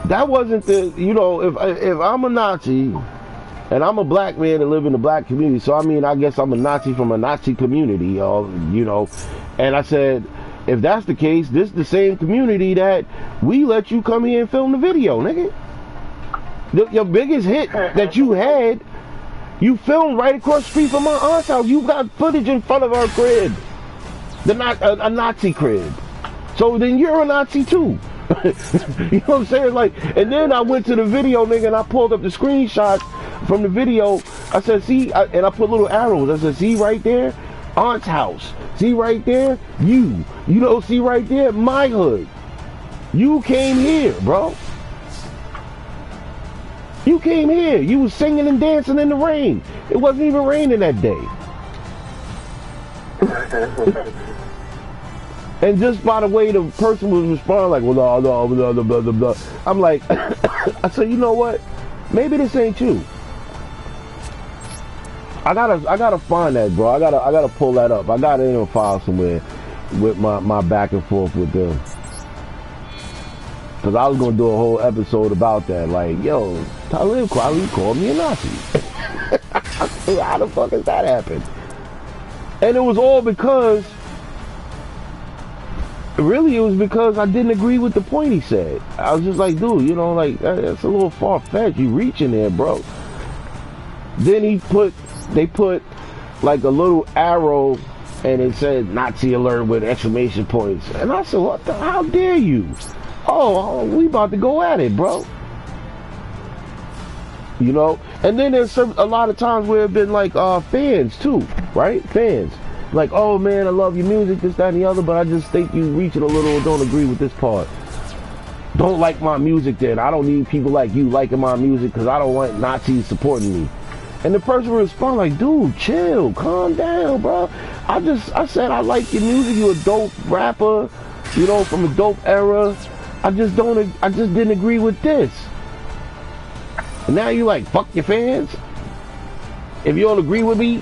that wasn't the, you know, if I'm a Nazi and I'm a black man that live in the black community, so I mean, I guess I'm a Nazi from a Nazi community, you know, and I said, if that's the case, this is the same community that we let you come here and film the video, nigga. Your biggest hit that you had, you filmed right across the street from my aunt's house. You got footage in front of her crib. A Nazi crib. So then you're a Nazi too. You know what I'm saying? Like, and then I went to the video, nigga, and I pulled up the screenshots from the video. I said, see, and I put little arrows. I said, see right there, aunt's house. See right there, you know, see right there, my hood. You came here, bro. You came here. You was singing and dancing in the rain. It wasn't even raining that day. And just by the way the person was responding, like, well, no, blah, blah, blah, blah, blah. I'm like, I said, you know what? Maybe this ain't you. I gotta find that, bro. I gotta pull that up. I got it in a file somewhere with my back and forth with them. Cause I was gonna do a whole episode about that. Like, yo, Talib Kweli called me a Nazi. How the fuck does that happen? And it was all because, really, it was because I didn't agree with the point he said. I was just like, dude, you know, like, that's a little far-fetched. You reaching there, bro. Then they put like a little arrow and it said Nazi alert with exclamation points. And I said, what the, how dare you? Oh, we about to go at it, bro. You know? And then there's a lot of times where it's been like fans too, right? Fans. Like, oh man, I love your music, this, that, and the other, but I just think you reaching a little, don't agree with this part. Don't like my music then. I don't need people like you liking my music because I don't want Nazis supporting me. And the person would respond like, dude, chill, calm down, bro. I said I like your music, you a dope rapper, you know, from a dope era. I just didn't agree with this. And now you like, fuck your fans? If you don't agree with me,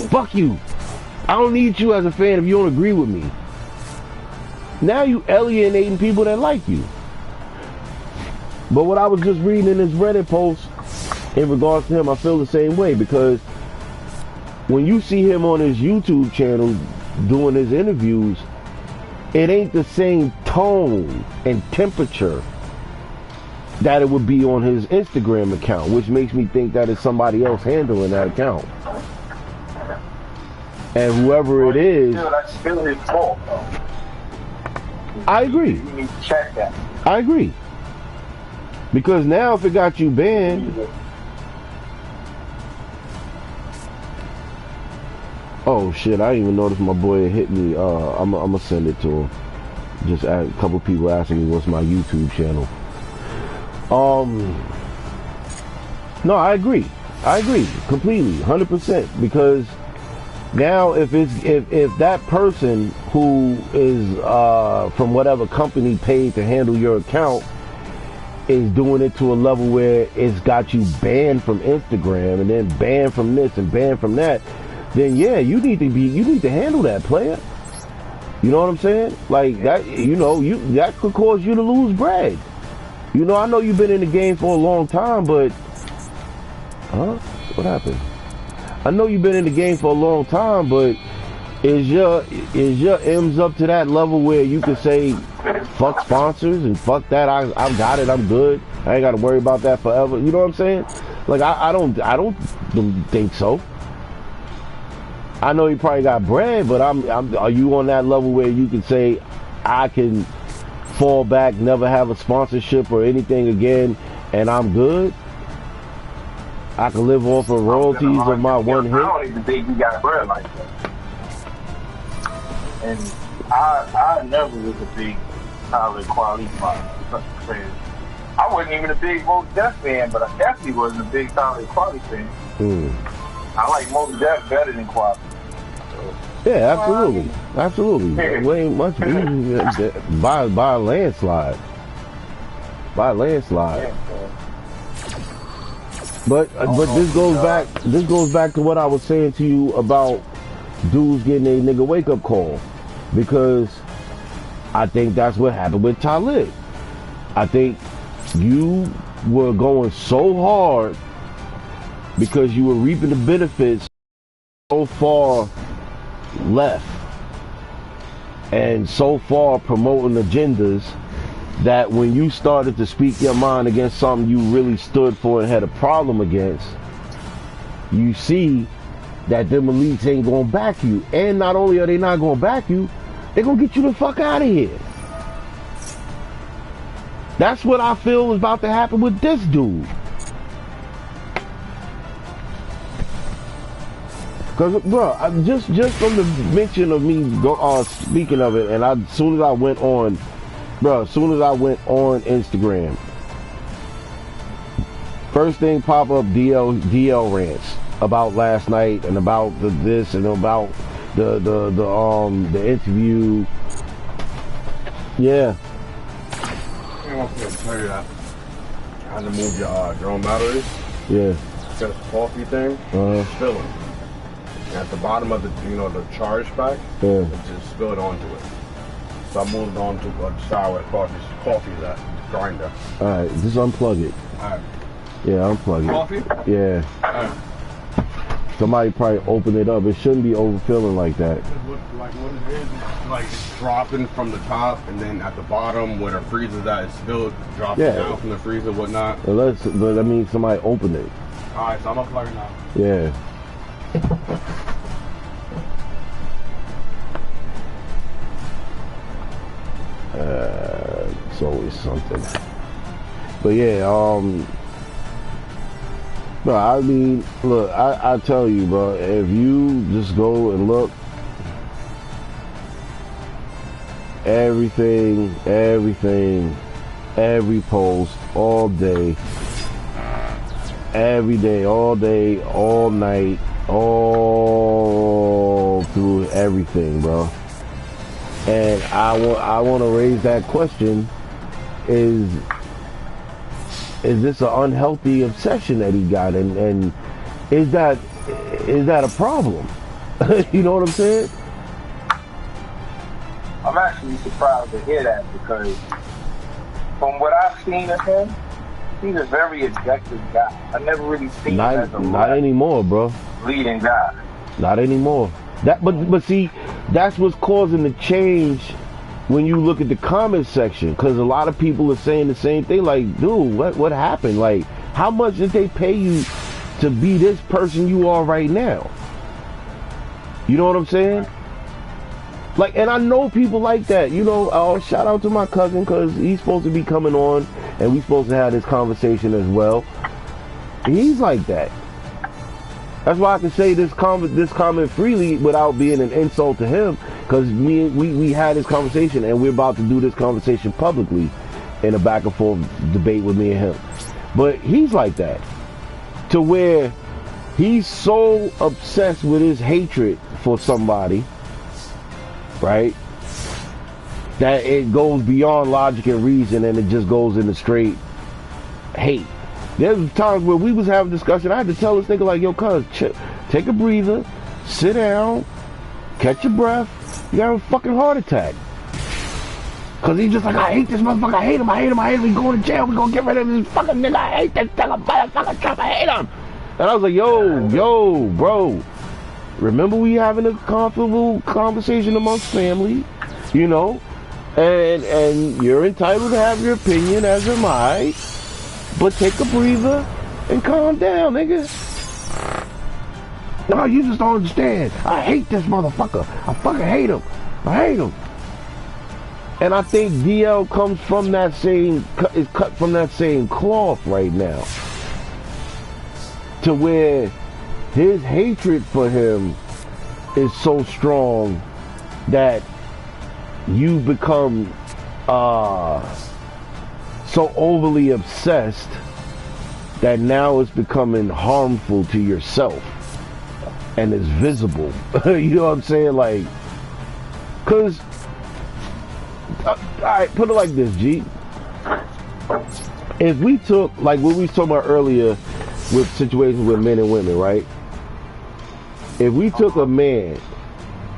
fuck you. I don't need you as a fan if you don't agree with me. Now you alienating people that like you. But what I was just reading in this Reddit post in regards to him, I feel the same way, because when you see him on his YouTube channel doing his interviews, it ain't the same tone and temperature that it would be on his Instagram account, which makes me think that it's somebody else handling that account. And whoever it is, that's still his fault, though. I agree. You need to check that. I agree. Because now if it got you banned, oh shit, I didn't even notice my boy had hit me. I'm gonna send it to him. Just a couple people asking me what's my YouTube channel. No, I agree completely, 100%, because now if that person who is from whatever company paid to handle your account is doing it to a level where it's got you banned from Instagram and then banned from this and banned from that, then yeah, you need to handle that, player. You know what I'm saying? Like that, you know, that could cause you to lose bread. You know, I know you've been in the game for a long time, but what happened? I know you've been in the game for a long time, but is your M's up to that level where you can say fuck sponsors and fuck that, I've got it, I'm good, I ain't got to worry about that forever? You know what I'm saying? Like I don't think so. I know you probably got bread, but are you on that level where you can say I can fall back, never have a sponsorship or anything again, and I'm good? I can live off of royalties of my one hit. I don't even think you got bread like that. And I never was a big Talib Kweli fan. I wasn't even a big Mos Def fan, but I definitely wasn't a big Talib Kweli fan. I like Mos Def better than Kweli. Yeah, absolutely. Way much by a landslide. Yeah. But this goes back to what I was saying to you about dudes getting a nigga wake up call, because I think that's what happened with Talib. I think you were going so hard because you were reaping the benefits so far left and so far promoting agendas that when you started to speak your mind against something you really stood for and had a problem against, you see that them elites ain't gonna back you. And not only are they not gonna back you, they're gonna get you the fuck out of here. That's what I feel is about to happen with this dude. Cause, bro, just from the mention of me speaking of it, and as soon as I went on Instagram, first thing pop up DL rants about last night and about this and about the interview. Yeah. I want to tell you that. How to move your own batteries. Yeah. Got a coffee thing. Spill it. And at the bottom of the the charge pack, just spill it onto it. So I moved on to a sour coffee that grinder. Alright, just unplug it. Alright. Yeah, unplug it. Coffee? Yeah. Alright. Somebody probably open it up. It shouldn't be overfilling like that. What it is, it's dropping from the top, and then at the bottom where the freezer's at, it's still dropping down from the freezer, whatnot. But I mean, somebody open it. Alright, so I'm gonna plug it now. Yeah. It's always something. But yeah, bro, I mean, look, I tell you, bro, if you just go and look, everything, every post, all day, every day, all night, all through everything, bro. And I want to raise that question: is this an unhealthy obsession that he got, and is that a problem? You know what I'm saying? I'm actually surprised to hear that, because from what I've seen of him, he's a very objective guy. I never really seen him as a not anymore, bro. Leading guy. Not anymore. But see, that's what's causing the change when you look at the comment section, because a lot of people are saying the same thing. Like, dude, what happened? Like, how much did they pay you to be this person you are right now? You know what I'm saying? Like, and I know people like that. You know, shout out to my cousin, because he's supposed to be coming on, and we supposed to have this conversation as well. He's like that. That's why I can say this comment freely without being an insult to him, because we had this conversation, and we're about to do this conversation publicly in a back and forth debate with me and him. But he's like that, to where he's so obsessed with his hatred for somebody, right, that it goes beyond logic and reason, and it just goes into straight hate. There's times where we was having a discussion, I had to tell this nigga, like, yo, cuz, take a breather, sit down, catch your breath, you got a fucking heart attack. Cause he's just like, I hate this motherfucker, I hate him, we going to jail, we gonna get rid of this fucking nigga, I hate this motherfucker, Trump, I hate him. And I was like, yo, bro, remember we having a comfortable conversation amongst family, you know, and you're entitled to have your opinion, as am I. But take a breather and calm down, nigga. No, you just don't understand. I hate this motherfucker. I fucking hate him. I hate him. And I think DL comes from that same, is cut from that same cloth right now. To where his hatred for him is so strong that you become, so overly obsessed that now it's becoming harmful to yourself and it's visible. You know what I'm saying? Like, cause, alright, put it like this, G. If we took, like what we was talking about earlier with situations with men and women, right? If we took a man,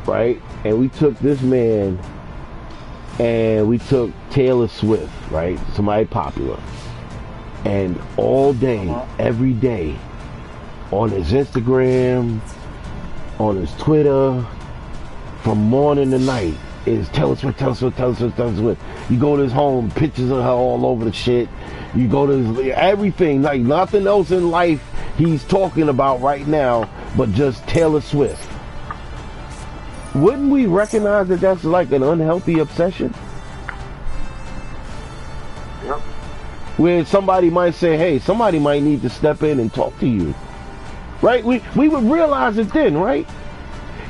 right, and we took this man and we took Taylor Swift, right? Somebody popular. And all day, every day, on his Instagram, on his Twitter, from morning to night, is Taylor Swift, Taylor Swift, Taylor Swift, Taylor Swift. You go to his home, pictures of her all over the shit. You go to his, everything, like nothing else in life he's talking about right now, but just Taylor Swift. Wouldn't we recognize that that's like an unhealthy obsession? Yep. where somebody might say, hey, somebody might need to step in and talk to you. Right? We would realize it then, right?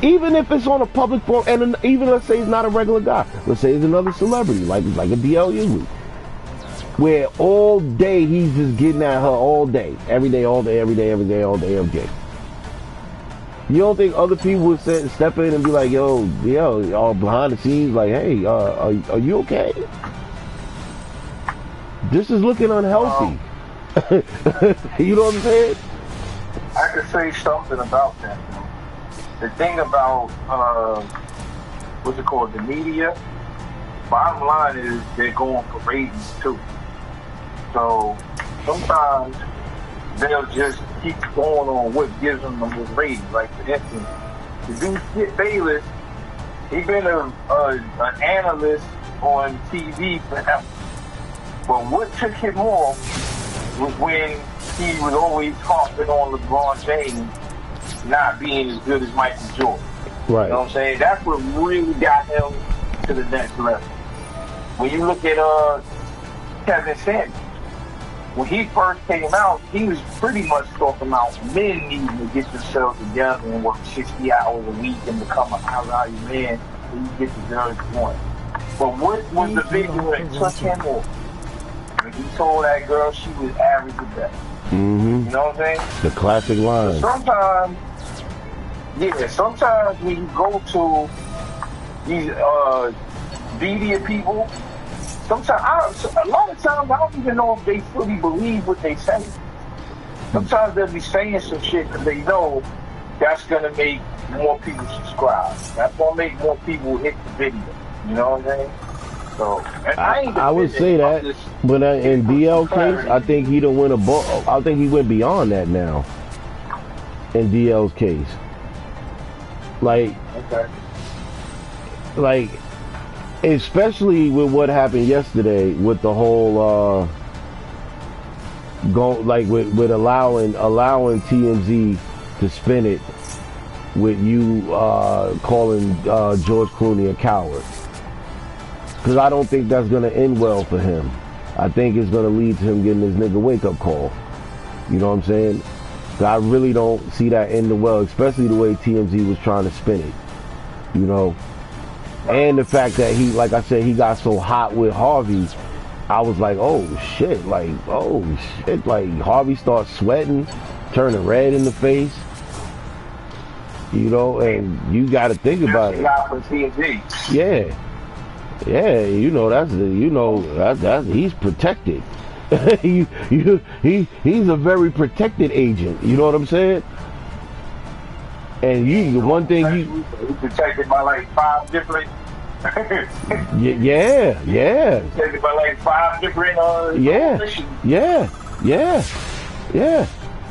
Even if it's on a public forum, and even let's say he's not a regular guy. Let's say he's another celebrity, like a DL Hughley. Where all day he's just getting at her all day. Every day, all day, every day, every day, all day, every day. You don't think other people would step in and be like, yo, all behind the scenes, like, hey, are you okay? This is looking unhealthy. You know what I'm saying? I could say something about that. The thing about, what's it called, the media, bottom line is they're going for ratings too. So sometimes they'll just keep going on what gives them the most ratings. Like, for instance, the dude Skip Bayless, he been an analyst on TV forever. But what took him off was when he was always harping on LeBron James not being as good as Michael Jordan. Right. You know what I'm saying? That's what really got him to the next level. When you look at Kevin Samuels, when he first came out, he was pretty much talking about men needing to get themselves together and work 60 hours a week and become a high-value man so you get the girls you want. But what was the video that took him off? When he told that girl she was average at best. Mm-hmm. You know what I'm saying? The classic line. Sometimes when you go to these media people, a lot of times I don't even know if they fully believe what they say. Sometimes they'll be saying some shit that they know that's gonna make more people subscribe. That's gonna make more people hit the video. You know what I'm saying? So I would say that, but in DL case, I think he don't win a ball. I think he went beyond that now. In DL's case, like, especially with what happened yesterday with the whole with allowing TMZ to spin it with you calling George Clooney a coward. Because I don't think that's going to end well for him. I think it's going to lead to him getting his nigga wake-up call. You know what I'm saying? I really don't see that ending well, especially the way TMZ was trying to spin it. You know? And the fact that he, like I said, he got so hot with Harvey, I was like, oh shit, like Harvey starts sweating, turning red in the face. You know, and you got to think about it. Yeah. Yeah, you know that's he's protected. He's a very protected agent. You know what I'm saying? And one thing he's protected by like 5 different. yeah. Protected by like 5 different. Yeah.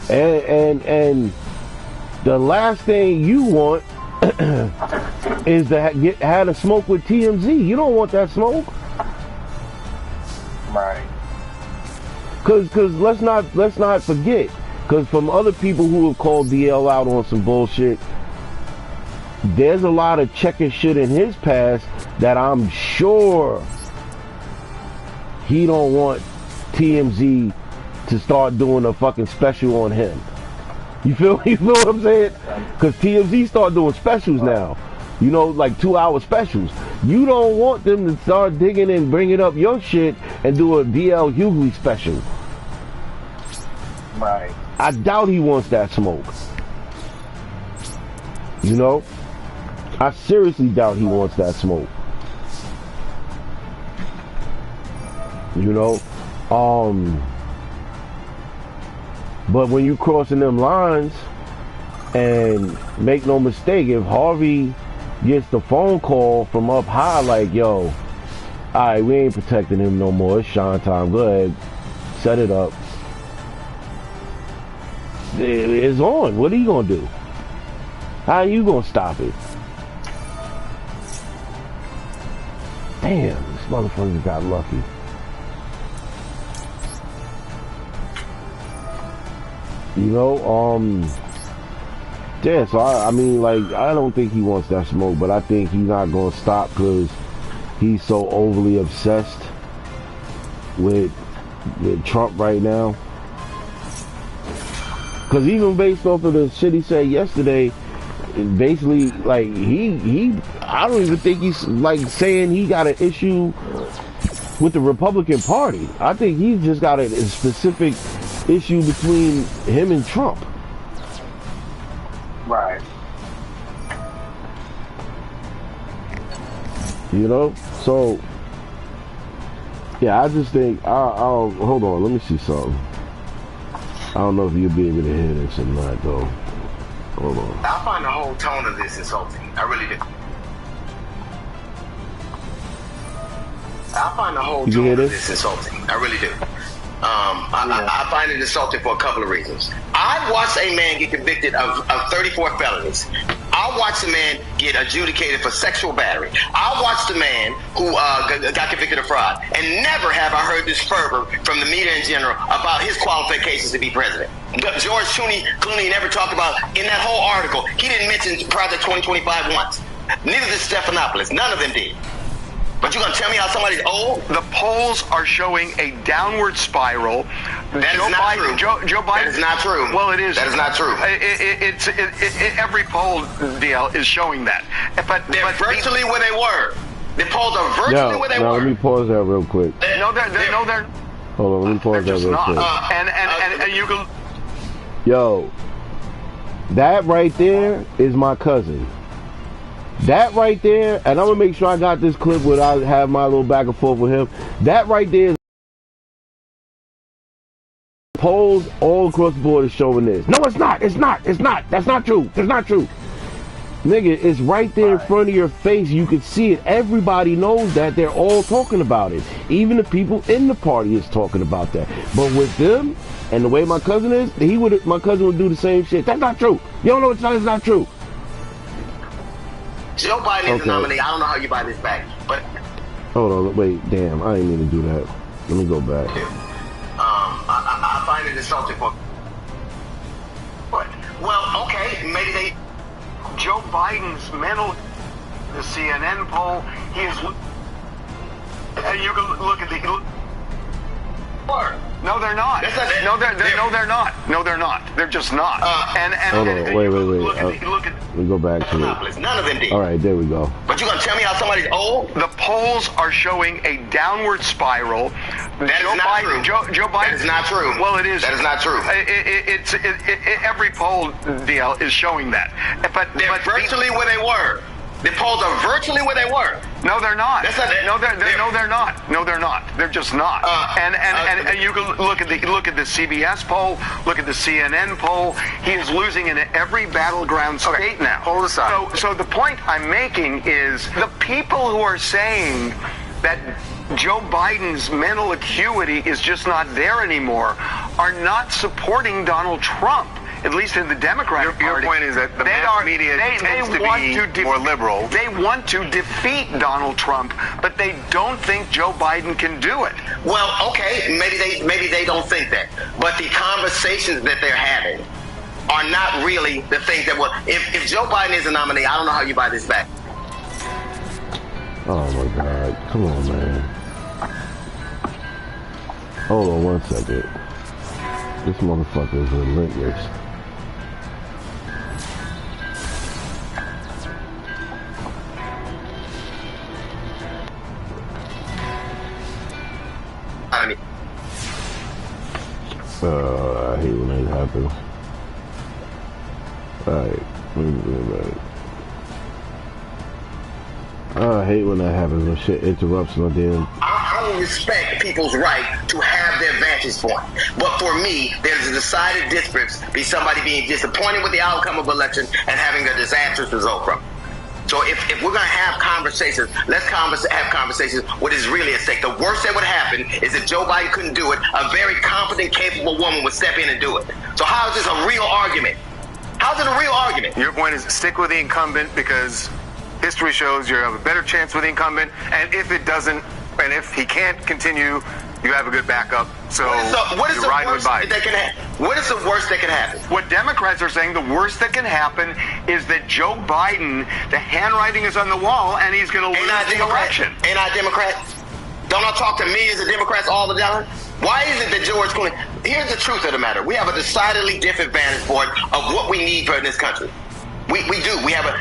And the last thing you want is to have a smoke with TMZ. You don't want that smoke, right? Cause let's not forget. Cause from other people who have called DL out on some bullshit, there's a lot of checking shit in his past that I'm sure he don't want TMZ to start doing a fucking special on him. You feel what I'm saying? Because TMZ start doing specials now. You know, like 2-hour specials. You don't want them to start digging and bringing up your shit and do a DL Hughley special. Right. I doubt he wants that smoke. You know? I seriously doubt he wants that smoke. You know? But when you crossing them lines, and make no mistake, if Harvey gets the phone call from up high like, yo, alright, we ain't protecting him no more, it's shine time, go ahead, set it up. It's on. What are you gonna do? How are you gonna stop it? Damn, this motherfucker got lucky. You know, yeah, so I mean, like, I don't think he wants that smoke, but I think he's not going to stop because he's so overly obsessed with with Trump right now. Because even based off of the shit he said yesterday, basically, like, I don't even think he's, like, saying he got an issue with the Republican Party. I think he's just got a specific issue between him and Trump. Right. You know? So, yeah, I just think, I'll hold on, let me see something. I don't know if you'll be able to hear this or not, though. Hold on. I find the whole tone of this insulting. I really do. I find the whole tone of this insulting. I really do. I find it insulting for a couple of reasons. I watched a man get convicted of 34 felonies. I watched a man get adjudicated for sexual battery. I watched a man who got convicted of fraud. And never have I heard this fervor from the media in general about his qualifications to be president. George Clooney never talked about, in that whole article, he didn't mention Project 2025 once. Neither did Stephanopoulos. None of them did. But you're going to tell me how somebody's old? The polls are showing a downward spiral. That is not true. Joe Biden. That is not true. Well, it is. That is not true. Every poll, DL, is showing that. But virtually where they were. The polls are virtually where they were. Let me pause that real quick. No, they're. Hold on, let me pause that real quick. And you can. Yo, that right there is my cousin. That right there, and I'm gonna make sure I got this clip where I have my little back and forth with him. That right there, polls all across the board is showing this. No, it's not. It's not. It's not. That's not true. That's not true. Nigga, it's right there in front of your face. You can see it. Everybody knows that. They're all talking about it. Even the people in the party is talking about that. But with them and the way my cousin is, my cousin would do the same shit. That's not true. You don't know it's not true. Joe Biden is the nominee. I don't know how you buy this back, but hold on, wait, damn, I didn't mean to do that. Let me go back. I find it insulting for. But well, okay, maybe Joe Biden's mental. The CNN poll. He is. And you can look at the. No, they're not. No, they're not. No, they're not. They're just not. Hold on, wait. Let me go back to it. None of them did. All right, there we go. But you're gonna tell me how somebody's old? The polls are showing a downward spiral. That is not true. Joe Biden. That is not true. Well, it is. That is not true. Every poll, DL, is showing that. But virtually where they were. The polls are virtually where they were. No, they're not. No, they're not. No, they're not. They're just not. And you can look at the CBS poll, look at the CNN poll. He is losing in every battleground state now. Hold aside. So the point I'm making is the people who are saying that Joe Biden's mental acuity is just not there anymore are not supporting Donald Trump. At least in the Democratic Party. Your point is that the mass media tends to be more liberal. They want to defeat Donald Trump, but they don't think Joe Biden can do it. Well, okay, maybe they don't think that. But the conversations that they're having are not really the things that will. If Joe Biden is a nominee, I don't know how you buy this back. Oh my God. Come on, man. Hold on 1 second. This motherfucker is relentless. I hate when that happens. Alright, let me do that. I hate when that happens, when shit interrupts my damn. I respect people's right to have their vantage point. But for me, there's a decided difference between somebody being disappointed with the outcome of an election and having a disastrous result from it. So if we're going to have conversations, let's have conversations what is really at stake. The worst that would happen is if Joe Biden couldn't do it, a very competent, capable woman would step in and do it. So how is this a real argument? How's it a real argument? Your point is stick with the incumbent because history shows you have a better chance with the incumbent, and if it doesn't, and if he can't continue, you have a good backup. So what is the worst that can happen? What is the worst that can happen? What Democrats are saying, the worst that can happen is that Joe Biden, the handwriting is on the wall, and he's going to lose the election. Ain't I Democrat? Don't I talk to millions of Democrats all the time? Why is it that George Clooney? Here's the truth of the matter. We have a decidedly different vantage point of what we need for this country. We do. We have a.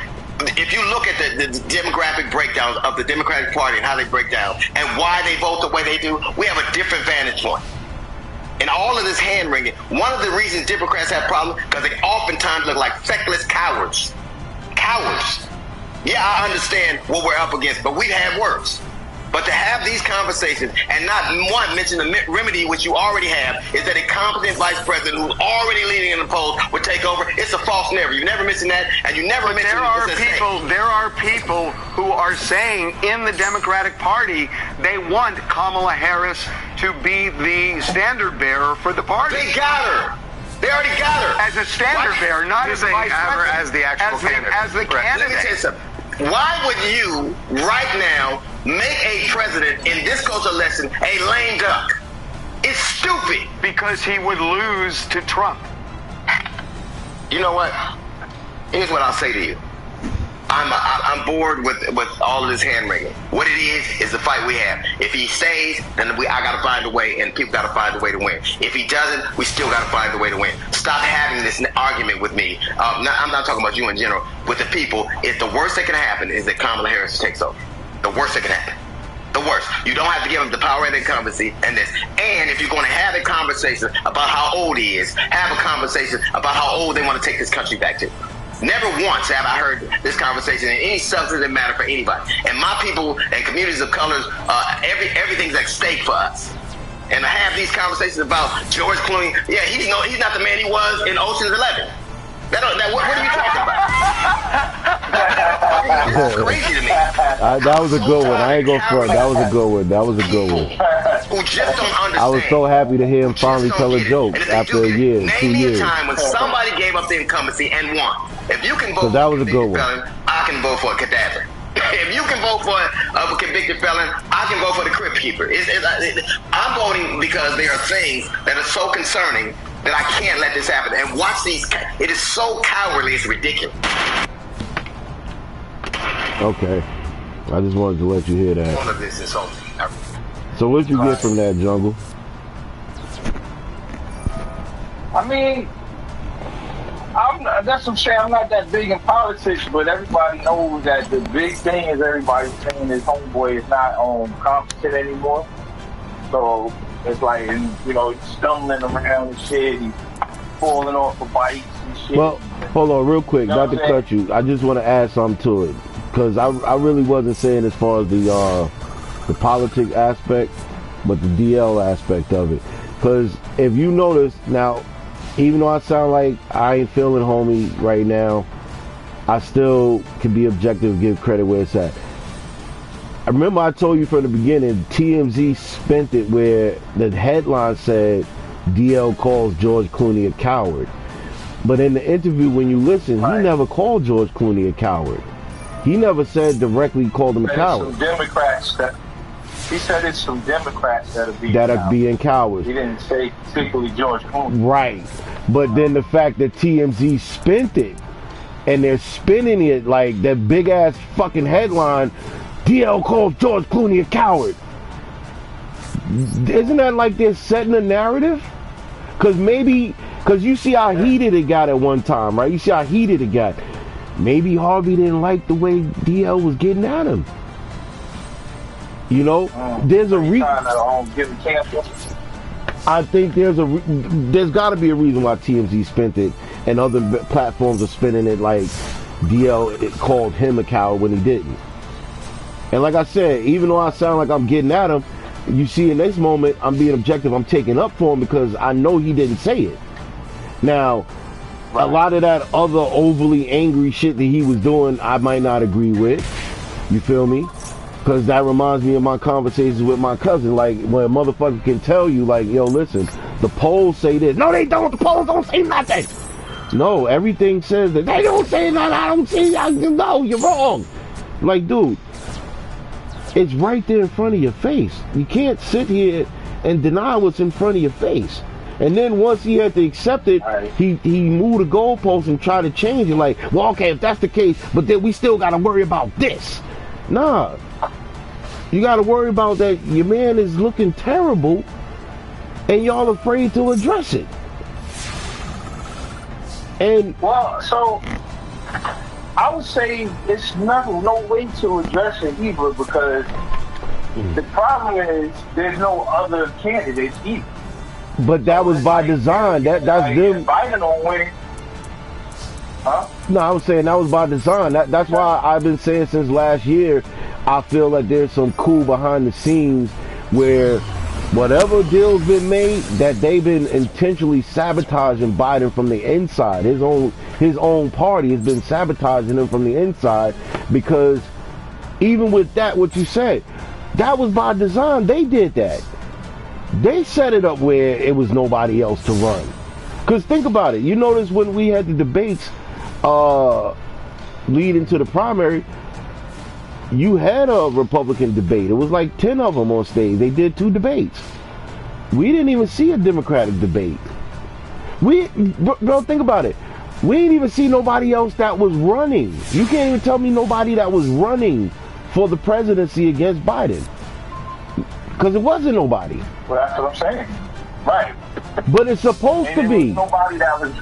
If you look at the demographic breakdowns of the Democratic Party and how they break down and why they vote the way they do, we have a different vantage point. And all of this hand wringing, one of the reasons Democrats have problems because they oftentimes look like feckless cowards. Cowards. Yeah, I understand what we're up against, but we've had worse. But to have these conversations and not one mention the remedy, which you already have, is that a competent vice president who's already leading in the polls would take over. It's a false narrative. You never mention that, and you never mention there are people who are saying in the Democratic Party they want Kamala Harris to be the standard bearer for the party. They got her. They already got her as a standard bearer, not as a vice president, as the actual candidate. As the candidate. Let me tell you something. Why would you right now make a president in this culture lesson a lame duck? It's stupid. Because he would lose to Trump. You know what? Here's what I'll say to you. I'm bored with all of this hand wringing. What it is the fight we have. If he stays, then I got to find a way, and people got to find a way to win. If he doesn't, we still got to find a way to win. Stop having this argument with me. I'm not talking about you in general. With the people, if the worst that can happen is that Kamala Harris takes over. The worst that can happen. The worst. You don't have to give him the power and incumbency and this. And if you're going to have a conversation about how old he is, have a conversation about how old they want to take this country back to. Never once have I heard this conversation in any substantive matter for anybody. And my people and communities of colors, everything's at stake for us. And to have these conversations about George Clooney, yeah, he's not the man he was in Ocean's 11. What are you talking about? That's crazy to me. That was a good one. I ain't gonna front. That was a good one. That was a good one. Who just don't understand. I was so happy to hear him finally tell a joke after a year, 2 years. Name me a time when somebody gave up the incumbency and won. If you can vote that was for a good one. felon, I can vote for a cadaver. If you can vote for a convicted felon, I can vote for the crypt keeper. I'm voting because there are things that are so concerning that I can't let this happen. And watch these. It is so cowardly, it's ridiculous. Okay. I just wanted to let you hear that. All of this insulting. So what you get from that, Jungle? I mean, that's what I'm saying. I'm not that big in politics, but everybody knows that the big thing is everybody saying his homeboy is not competent anymore. So it's like, you know, he's stumbling around and shit. He's falling off of bikes and shit. Well, hold on real quick, not to cut you. I just want to add something to it. Because I really wasn't saying as far as the politics aspect, but the DL aspect of it. Because if you notice, now, even though I sound like I ain't feeling homie right now, I still can be objective and give credit where it's at. I remember I told you from the beginning, TMZ spent it where the headline said, DL calls George Clooney a coward. But in the interview, when you listen, he never called George Clooney a coward. He never said directly called him a coward. Some Democrats he said it's some Democrats that are being cowards. He didn't say particularly George Clooney. Right. But then the fact that TMZ spent it, and they're spinning it like that big ass fucking headline, DL calls George Clooney a coward. Isn't that like they're setting a narrative? Because you see how heated it got at one time, right? You see how heated it got. Maybe Harvey didn't like the way DL was getting at him. You know, there's a reason. I think there's got to be a reason why TMZ spent it, and other platforms are spinning it like DL called him a coward when he didn't. And like I said, even though I sound like I'm getting at him, you see in this moment I'm being objective. I'm taking up for him because I know he didn't say it. Now, a lot of that other overly angry shit that he was doing, I might not agree with. You feel me? Because that reminds me of my conversations with my cousin. Like, when a motherfucker can tell you, like, yo, listen, the polls say this. No, they don't. The polls don't say nothing. No, everything says that. They don't say nothing. I don't see. No, you're wrong. Like, dude, it's right there in front of your face. You can't sit here and deny what's in front of your face. And then once he had to accept it, he moved the goalpost and tried to change it. Like, well, okay, if that's the case, but then we still got to worry about this. Nah. You got to worry about that your man is looking terrible, and y'all afraid to address it. And well, so I would say it's no way to address it either, because the problem is there's no other candidates either. But that was by design. That's them. Biden on winning. Huh? No, I was saying that was by design. That's why I've been saying since last year, I feel like there's some coup behind the scenes where whatever deal's been made, that they've been intentionally sabotaging Biden from the inside. His own party has been sabotaging him from the inside, because even with that, what you said, that was by design. They did that. They set it up where it was nobody else to run. Because think about it. You notice when we had the debates leading to the primary, you had a Republican debate. It was like 10 of them on stage. They did 2 debates. We didn't even see a Democratic debate. Bro, think about it. We didn't even see nobody else that was running. You can't even tell me nobody that was running for the presidency against Biden. Because it wasn't nobody. Well, that's what I'm saying. Right. But it's supposed to be. Nobody that was.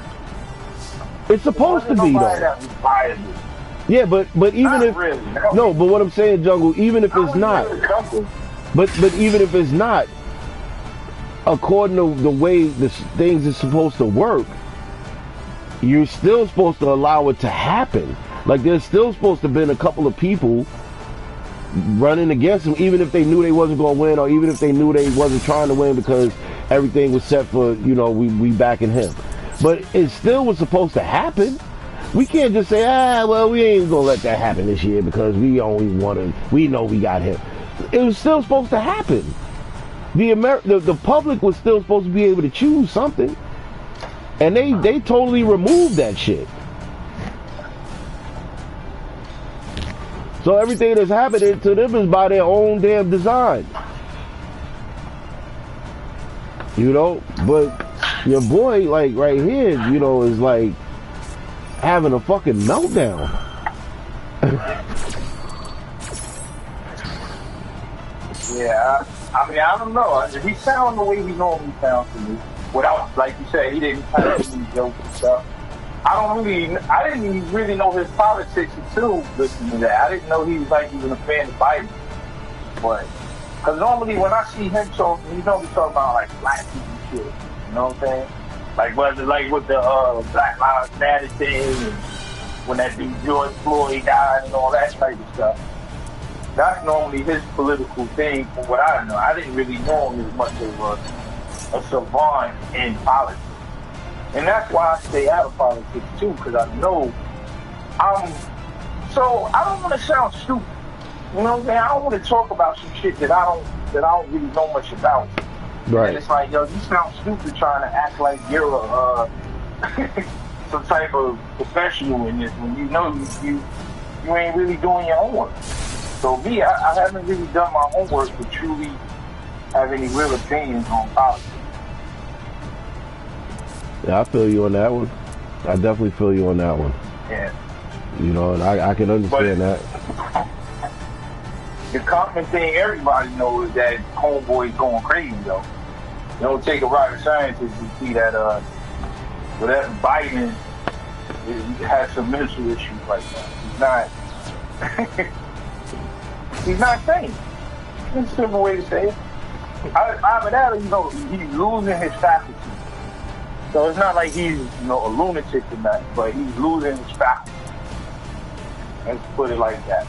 It's supposed to be, though. That was biased. Yeah, but even not if really, no, but what I'm saying, Jungle, even if it's not, but even if it's not, according to the way the things are supposed to work, you're still supposed to allow it to happen. Like, there's still supposed to have been a couple of people running against him, even if they knew they wasn't going to win, or even if they knew they wasn't trying to win, because everything was set for, we backing him. But it still was supposed to happen. We can't just say, well, we ain't gonna let that happen this year because we only we know we got him. It was still supposed to happen. The public was still supposed to be able to choose something. And they totally removed that shit. So everything that's happening to them is by their own damn design. But your boy, like, right here, is like having a fucking meltdown. Yeah, I mean, I don't know. He sound the way he normally sounds to me. Without, like you said, he didn't kind of any jokes and stuff. I didn't really know his politics until listening to that. I didn't know he was like even a fan of Biden. But, because normally when I see him talk, he normally talk about like black people and shit. You know what I'm saying? Like whether with the Black Lives Matter thing, and when that dude George Floyd died and all that type of stuff. That's normally his political thing from what I know. I didn't really know him as much of a savant in politics. And that's why I stay out of politics too, because I know so I don't want to sound stupid. You know what I'm saying? I don't want to talk about some shit that I don't really know much about. Right. And it's like, yo, you sound stupid trying to act like you're some type of professional in this when you know you ain't really doing your homework. So me, I haven't really done my homework to truly have any real opinions on politics. Yeah, I feel you on that one. I definitely feel you on that one. Yeah. And I can understand that. The common thing everybody knows is that homeboy's going crazy, though. You don't take a rocket scientist to see that whatever Biden has some mental issues like that. He's not sane. It's a simple way to say it. Either that or, he's losing his faculty. So it's not like he's, a lunatic or nothing, but he's losing his faculty. Let's put it like that.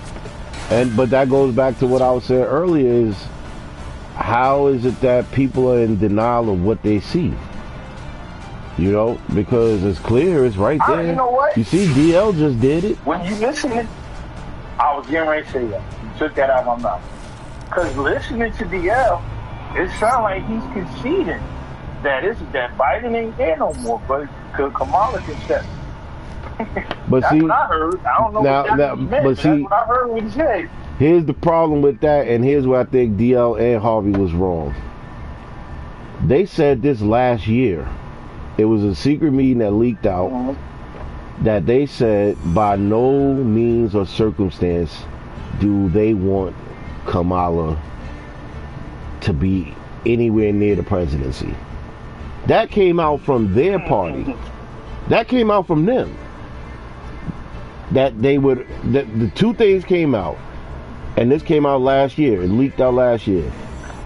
But that goes back to what I was saying earlier, is how is it that people are in denial of what they see? Because it's clear, it's right there. You know what? You see, DL just did it. When you listen, I was getting ready to say that. You took that out of my mouth. Because listening to DL, it sounds like he's conceding that Biden ain't there no more, but Kamala can step. But that's what I heard. I don't know what that meant, but that's what I heard what he said. Here's the problem with that, and here's where I think DL and Harvey was wrong. They said this last year. It was a secret meeting that leaked out that they said by no means or circumstance do they want Kamala to be anywhere near the presidency. That came out from their party. That came out from them. That they would, the two things came out, and this came out last year, it leaked out last year,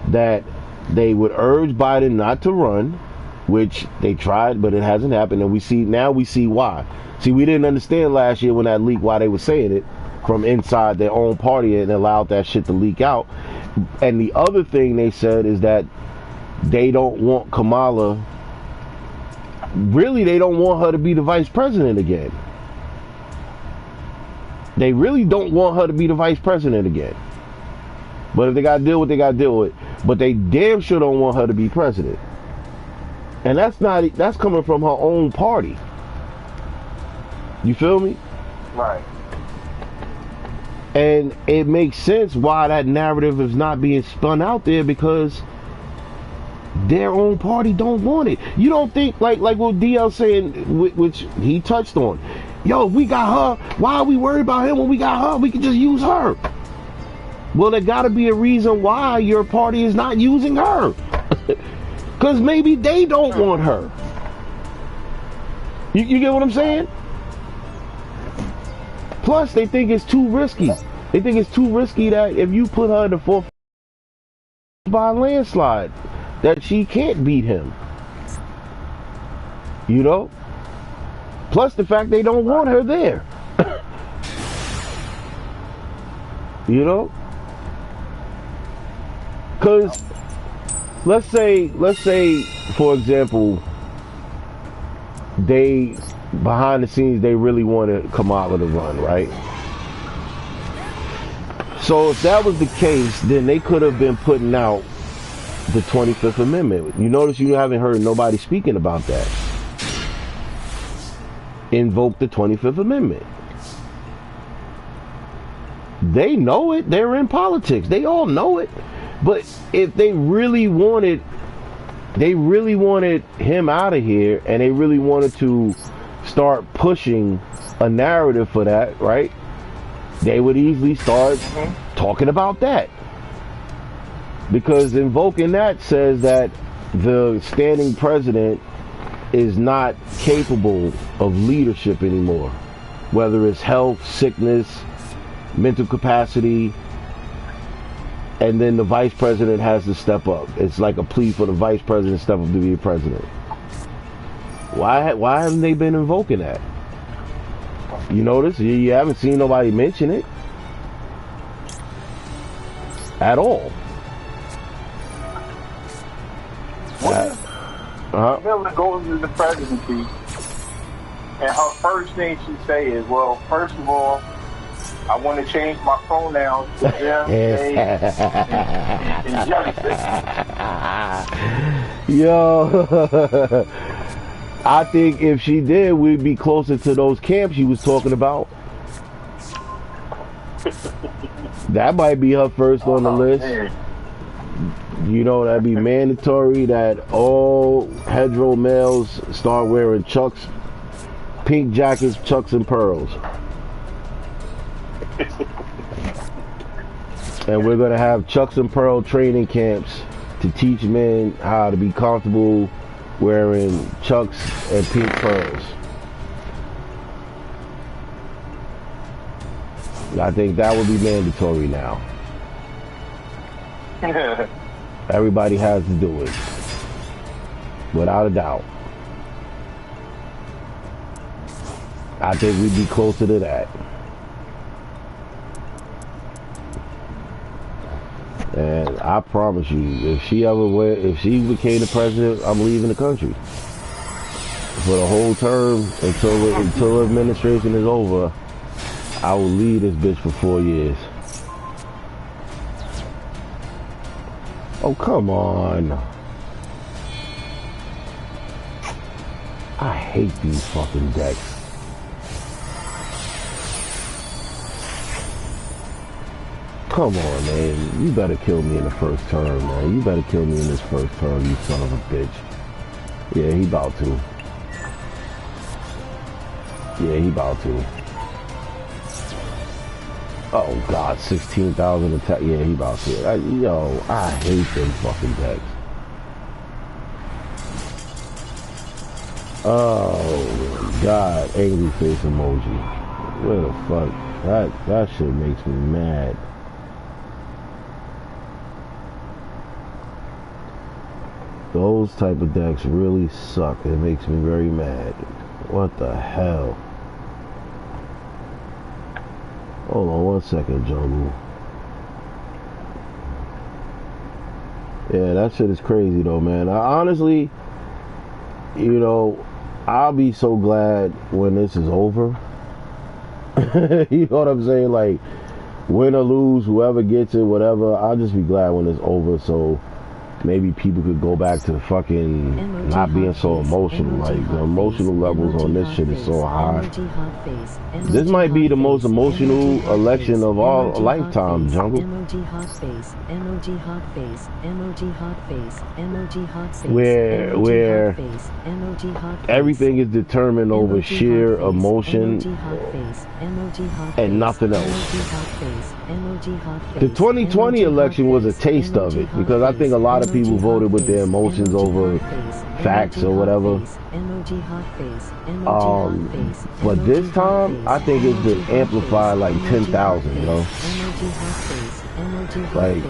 that they would urge Biden not to run, which they tried, but it hasn't happened, and we see why. See, we didn't understand last year when that leaked why they were saying it from inside their own party and allowed that shit to leak out. And the other thing they said is that they don't want Kamala, really they don't want her to be the vice president again. They really don't want her to be the vice president again. But if they got to deal with it, they got to deal with it. But they damn sure don't want her to be president. And that's coming from her own party. You feel me? Right. And it makes sense why that narrative is not being spun out there, because their own party don't want it. You don't think, like what DL saying, which he touched on. Yo, if we got her, why are we worried about him when we got her? We can just use her. Well, there got to be a reason why your party is not using her. Because maybe they don't want her. You get what I'm saying? Plus, they think it's too risky. They think it's too risky that if you put her in the fourth by a landslide, that she can't beat him. You know? Plus the fact they don't want her there. You know? Because let's say, for example, they, behind the scenes, they really wanted Kamala to run, right? So if that was the case, then they could have been putting out the 25th Amendment. You notice you haven't heard nobody speaking about that. Invoke the 25th Amendment. They know it. They're in politics. They all know it. But if they really wanted him out of here, and they really wanted to start pushing a narrative for that, right? They would easily start talking about that. Because invoking that says that the standing president is not capable of leadership anymore. Whether it's health, sickness, mental capacity, and then the vice president has to step up. It's like a plea for the vice president to step up to be the president. Why haven't they been invoking that? You notice? You haven't seen nobody mention it at all. Miller goes into the presidency, and her first thing she say is, well, first of all, I want to change my pronouns to them, they, and Yo, I think if she did, we'd be closer to those camps she was talking about. That might be her first on the list. Man. You know, that'd be mandatory that all hetero males start wearing Chucks, pink jackets, Chucks and pearls. And we're gonna have Chucks and Pearl training camps to teach men how to be comfortable wearing Chucks and pink pearls. I think that would be mandatory now. Everybody has to do it, without a doubt. I think we'd be closer to that. And I promise you, if she became the president, I'm leaving the country for the whole term until the administration is over. I will lead this bitch for 4 years. Oh, come on. I hate these fucking decks. Come on, man. You better kill me in the first term, man. You better kill me in this first term, you son of a bitch. Yeah, he about to. Yeah, he about to. Oh, God, 16,000 attack. Yeah, he about to. Yo, I hate them fucking decks. Oh my god, angry face emoji. Where the fuck? That shit makes me mad. Those type of decks really suck. It makes me very mad. What the hell? Hold on 1 second, Jungle. Yeah, that shit is crazy though, man. Honestly, you know, I'll be so glad when this is over. You know what I'm saying? Like, win or lose, whoever gets it, whatever, I'll just be glad when it's over, so maybe people could go back to fucking not being so emotional. Like, the emotional levels on this shit is so high. This might be the most emotional election of all lifetime, Jungle. Where everything is determined over sheer emotion and nothing else. The 2020 election was a taste of it, because I think a lot of people voted with their emotions over facts or whatever. But this time, I think it's been amplified like 10,000, you know? Like,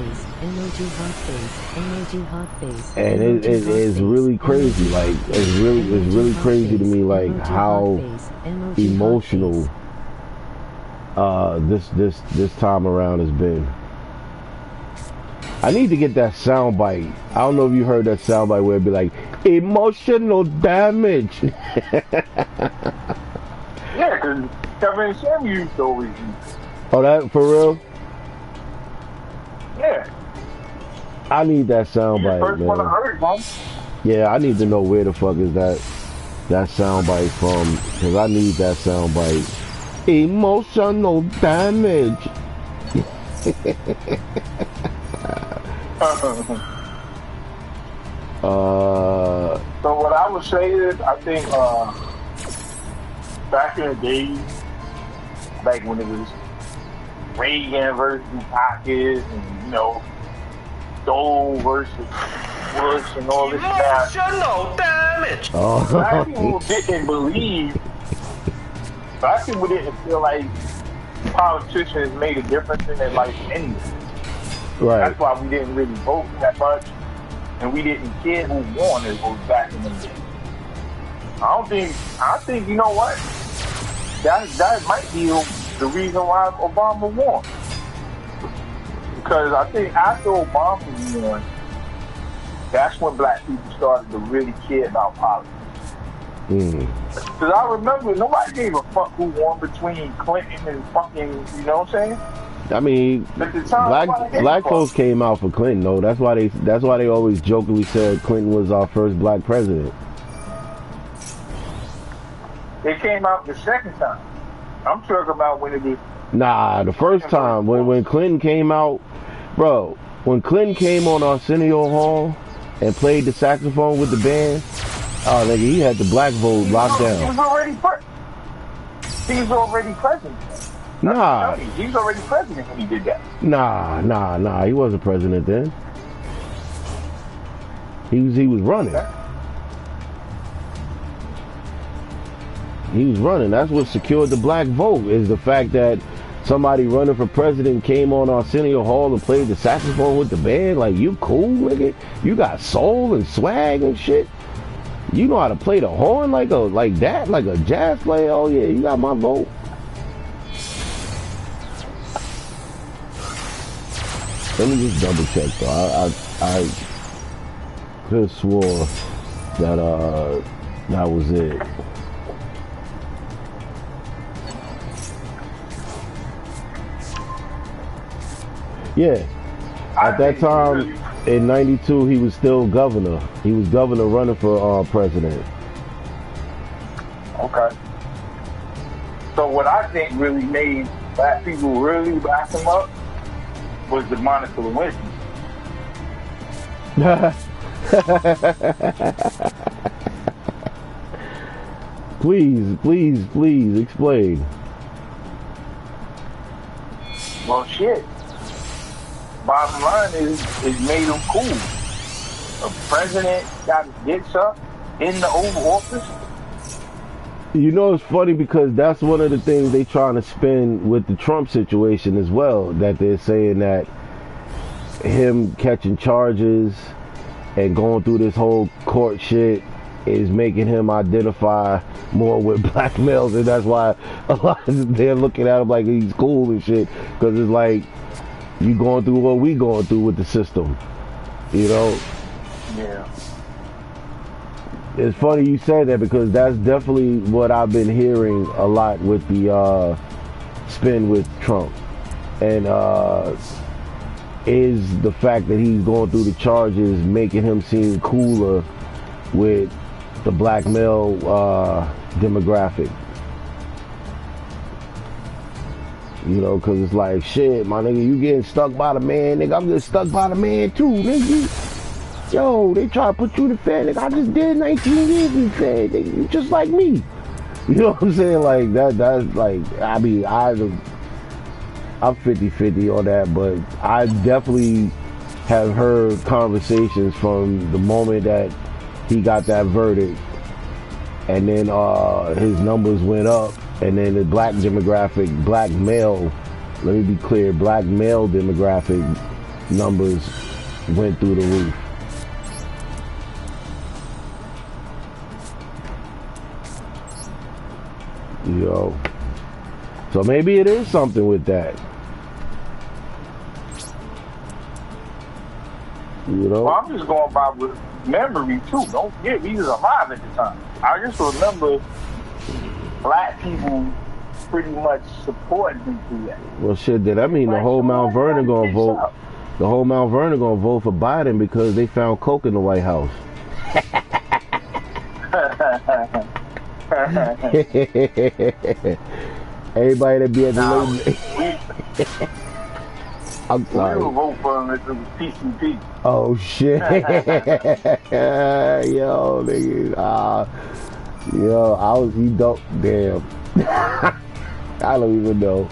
and it is really crazy. Like, it's really crazy to me, like, how emotional this time around has been. I need to get that sound bite. I don't know if you heard that sound bite where it'd be like, emotional damage. Yeah, because Kevin and Sam used to always use. Oh, that for real? Yeah. I need that sound bite, first one I man. heard, man. Yeah, I need to know where the fuck is that sound bite from, because I need that sound bite. Emotional damage. So what I would say is, I think back in the days, like when it was Reagan versus Dukakis, and you know, Dole versus Bush and all this stuff. Emotional damage. Oh. Black people didn't believe. Black people didn't feel like politicians made a difference in their life anyway. Right. That's why we didn't really vote that much, and we didn't care who won it was back in the day. I think you know what? That might be the reason why Obama won. Because I think after Obama won, that's when black people started to really care about politics. Because I remember nobody gave a fuck who won between Clinton and fucking, you know what I'm saying? I mean, At the time, black folks came out for Clinton, though. That's why they always jokingly said Clinton was our first black president. They came out the second time. I'm talking about when it was. Nah, the first time when Clinton came out, bro. When Clinton came on Arsenio Hall and played the saxophone with the band, oh nigga, he had the black vote locked down. He was already president. Nah, he was already president when he did that. Nah. He wasn't president then. He was running. He was running. That's what secured the black vote, is the fact that somebody running for president came on Arsenio Hall and played the saxophone with the band. Like, you cool, nigga? You got soul and swag and shit. You know how to play the horn like that, like a jazz player. Oh yeah, you got my vote. Let me just double check though. I could have swore that that was it. Yeah. At that time, in '92, he was still governor. He was governor running for president. Okay. So what I think really made black people really back him up was the Monica Lewinsky. Please explain. Well, shit. Bottom line is it made him cool. A president got his dicks up in the Oval Office You know, it's funny because that's one of the things they trying to spin with the Trump situation as well. That they're saying that him catching charges and going through this whole court shit is making him identify more with black males, and that's why a lot of they're looking at him like he's cool and shit. Because it's like you going through what we going through with the system, you know? Yeah. It's funny you say that because that's definitely what I've been hearing a lot with the spin with Trump, and is the fact that he's going through the charges making him seem cooler with the black male demographic. You know, because it's like, shit, my nigga, you getting stuck by the man, nigga, I'm getting stuck by the man too, nigga. Yo, they try to put you in the Fed, nigga, I just did 19 years in the Fed, nigga, you just like me. You know what I'm saying? Like, that's like, I mean, I'm 50-50 on that, but I definitely have heard conversations from the moment that he got that verdict, and then his numbers went up, and then the black demographic, black male, let me be clear, black male demographic numbers went through the roof. You know, so maybe it is something with that. You know, well, I'm just going by with memory too. Don't forget, he was alive at the time. I just remember black people pretty much supporting him through that. Well, shit, did that mean the whole Mount Vernon gonna vote? The whole Mount Vernon gonna vote for Biden because they found coke in the White House. Everybody that be at the I'm sorry. We would vote for him if it was PCP. Oh shit. Yo, nigga. Yo, you don't, damn. I don't even know.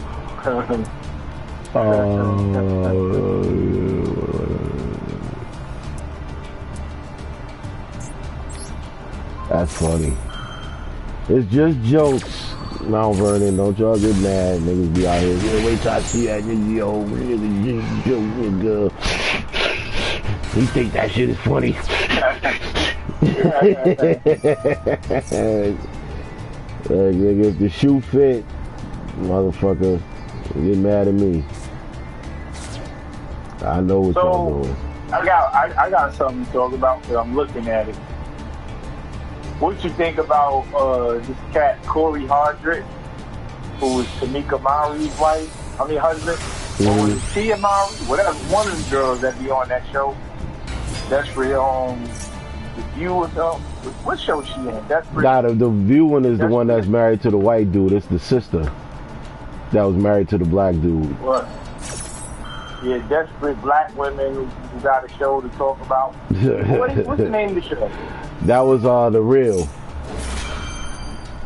That's funny. It's just jokes, Mount Vernon. Don't y'all get mad. Niggas be out here. Yeah, wait till I see that nigga. Yo, nigga. He think that shit is funny. Nigga, if the shoe fit, motherfucker, get mad at me. I know what y'all doing. I got something to talk about because I'm looking at it. What you think about this cat Corey Hardrick, who was Tamika Mowry's wife? I mean husband. Or was it Tia Mowry? Whatever. One of the girls that be on that show. That's for The View or something. What show she in? That's the View one is the one that's married to the white dude. It's the sister that was married to the black dude. What? Yeah, desperate black women who got a show to talk about. What's the name of the show? That was The Real.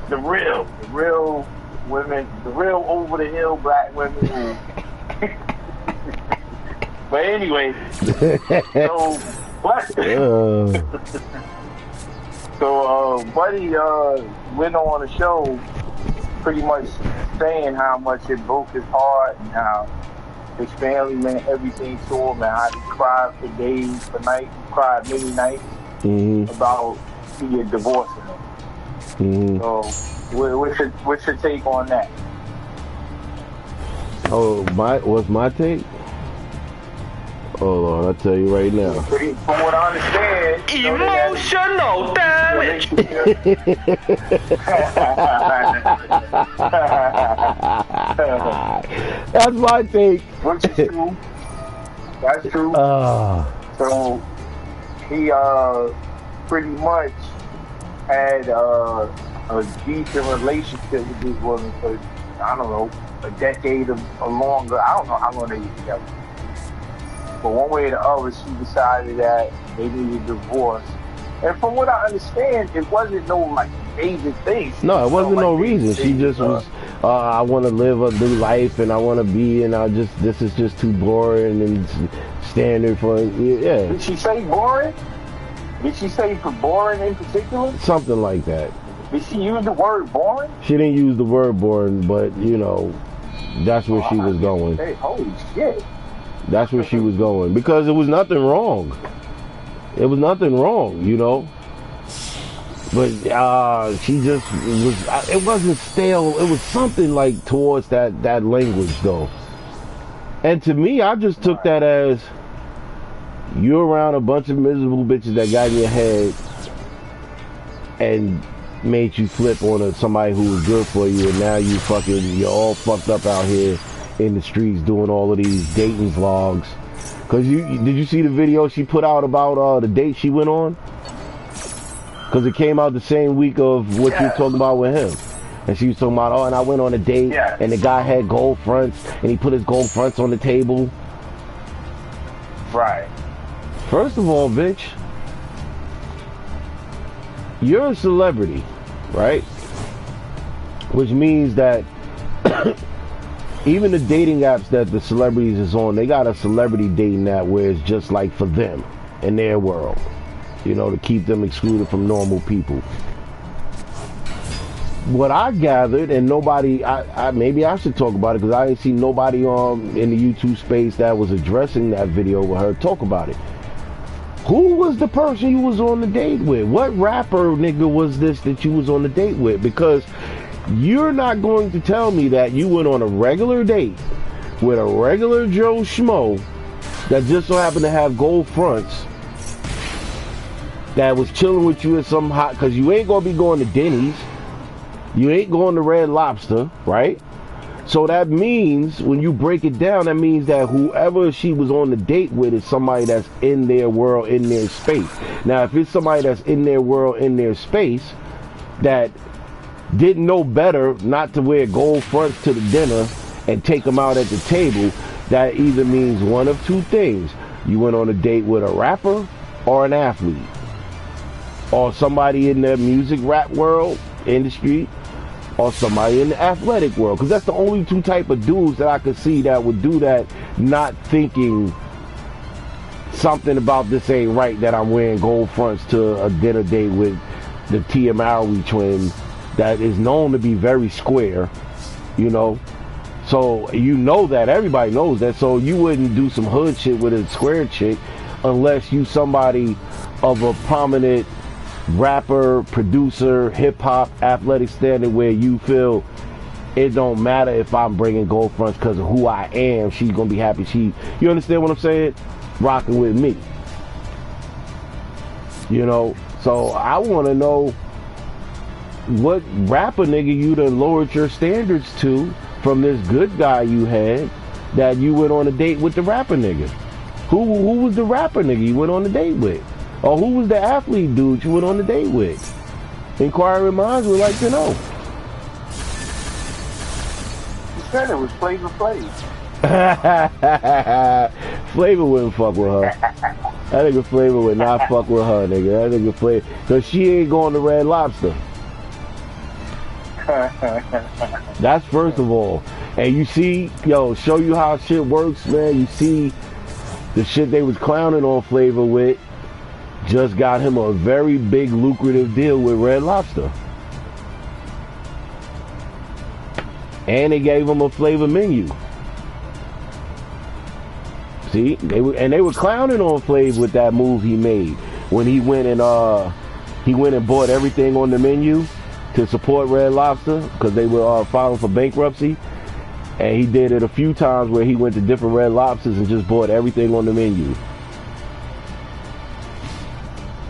The Real women, the real over the hill black women who. But anyway, Buddy went on a show pretty much saying how much it broke his heart and how his family meant everything to him and how he cried for days, for nights, cried many nights about divorcing him. So what's your take on that? Oh, what's my take? Hold on, I'll tell you right now. From what I understand, emotional damage. That's my take. Which is true. That's true. So he pretty much had a decent relationship with this woman for, I don't know, a decade or longer. I don't know how long they were together. But one way or the other, she decided that they needed a divorce. And from what I understand, it wasn't no like major thing. No, it wasn't no reason. She just was, I want to live a new life and I want to be, and this is just too boring and standard for, yeah. Did she say boring? Did she say for boring in particular? Something like that. Did she use the word boring? She didn't use the word boring, but you know, that's where she was going. Hey, holy shit. That's where she was going. Because it was nothing wrong. It was nothing wrong, you know. But she just was, it wasn't stale. It was something like towards that language though. And to me, I just took that as you're around a bunch of miserable bitches that got in your head and made you flip on somebody who was good for you, and now you're all fucked up out here in the streets doing all of these dating vlogs. Cause did you see the video she put out about the date she went on? Cause it came out the same week of what you were talking about with him. And she was talking about, and I went on a date, and the guy had gold fronts, and he put his gold fronts on the table. Right. First of all, bitch, you're a celebrity, right? Which means that even the dating apps that the celebrities is on, they got a celebrity dating app where it's just like for them in their world, you know, to keep them excluded from normal people. What I gathered, and nobody, maybe I should talk about it because I ain't seen nobody in the YouTube space that was addressing that video with her talk about it. Who was the person you was on the date with? What rapper nigga was this that you was on the date with? Because you're not going to tell me that you went on a regular date with a regular Joe Schmo that just so happened to have gold fronts that was chilling with you at some hot, because you ain't going to be going to Denny's. You ain't going to Red Lobster, right? So that means, when you break it down, that means that whoever she was on the date with is somebody that's in their world, in their space. Now, if it's somebody that's in their world, in their space, that didn't know better not to wear gold fronts to the dinner and take them out at the table, that either means one of two things. You went on a date with a rapper or an athlete, or somebody in the music rap world, industry, or somebody in the athletic world, because that's the only two type of dudes that I could see that would do that, not thinking something about this ain't right that I'm wearing gold fronts to a dinner date with the Tia Mowry twin that is known to be very square, you know. So you know that, everybody knows that, so you wouldn't do some hood shit with a square chick unless you somebody of a prominent rapper, producer, hip-hop, athletic standard where you feel it don't matter if I'm bringing gold fronts because of who I am, she's gonna be happy. You understand what I'm saying? Rocking with me, you know. So I want to know what rapper nigga you done lowered your standards to from this good guy you had that you went on a date with the rapper nigga. Who was the rapper nigga you went on a date with? Or who was the athlete dude you went on the date with? Inquiring minds would like to know. You said it was Flavor Flav. Flavor wouldn't fuck with her. That nigga Flavor would not fuck with her, nigga. That nigga Flavor, because she ain't going to Red Lobster. That's first of all. And you see, show you how shit works, man. You see the shit they was clowning on Flavor with just got him a very big lucrative deal with Red Lobster. And they gave him a flavor menu. See, they were clowning on Flav with that move he made when he went and bought everything on the menu to support Red Lobster because they were filing for bankruptcy. And he did it a few times where he went to different Red Lobsters and just bought everything on the menu.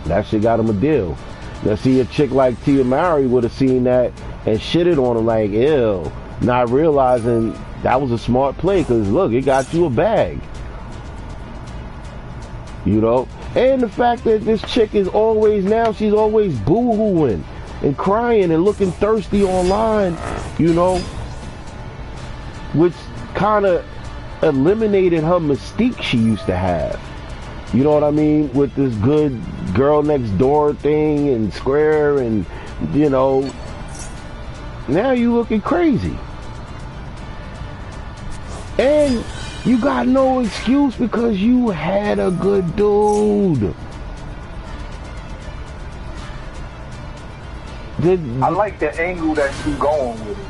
That shit got him a deal. Now see, a chick like Tia Mowry would have seen that and shitted on him like, ew, not realizing that was a smart play because look, it got you a bag. You know? And the fact that this chick is always, now she's always boo-hooing and crying and looking thirsty online, you know, which kind of eliminated her mystique she used to have. You know what I mean? With this good girl next door thing and square and, you know, now you looking crazy. And you got no excuse because you had a good dude. I like the angle that you going with it.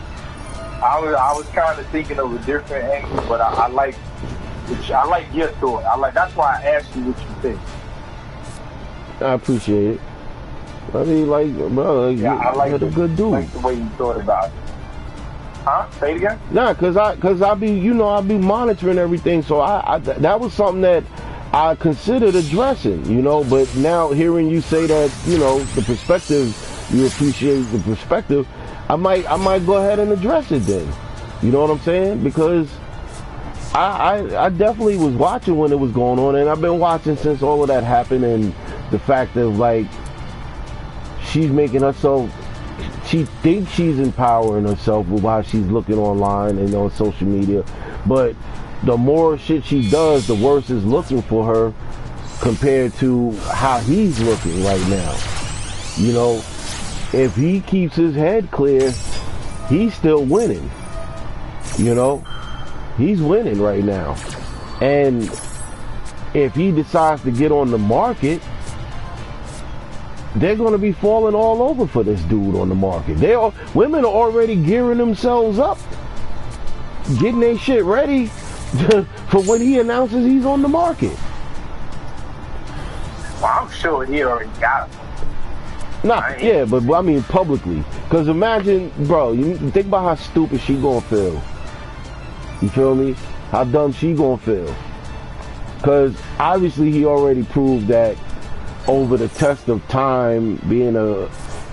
I was kind of thinking of a different angle, but I like your thought. That's why I asked you what you think. I appreciate it. I mean, like, bro, yeah, I like a good dude. I like the way you thought about it. Huh? Say it again? Nah, cause I be monitoring everything. So that was something that I considered addressing, but now hearing you say that, the perspective, you appreciate the perspective, I might go ahead and address it then. You know what I'm saying? Because I definitely was watching when it was going on, and I've been watching since all of that happened, and the fact of, like, she's making herself, she thinks she's empowering herself while she's looking online and on social media, but the more shit she does, the worse it's looking for her compared to how he's looking right now. If he keeps his head clear, he's still winning. He's winning right now. And if he decides to get on the market, they're going to be falling all over for this dude on the market. Women are already gearing themselves up, getting their shit ready for when he announces he's on the market. Well, I'm sure he already got it. Yeah, but I mean publicly. Because imagine, bro, you think about how stupid she gonna feel. You feel me? How dumb she gonna feel. Because obviously he already proved that over the test of time, being a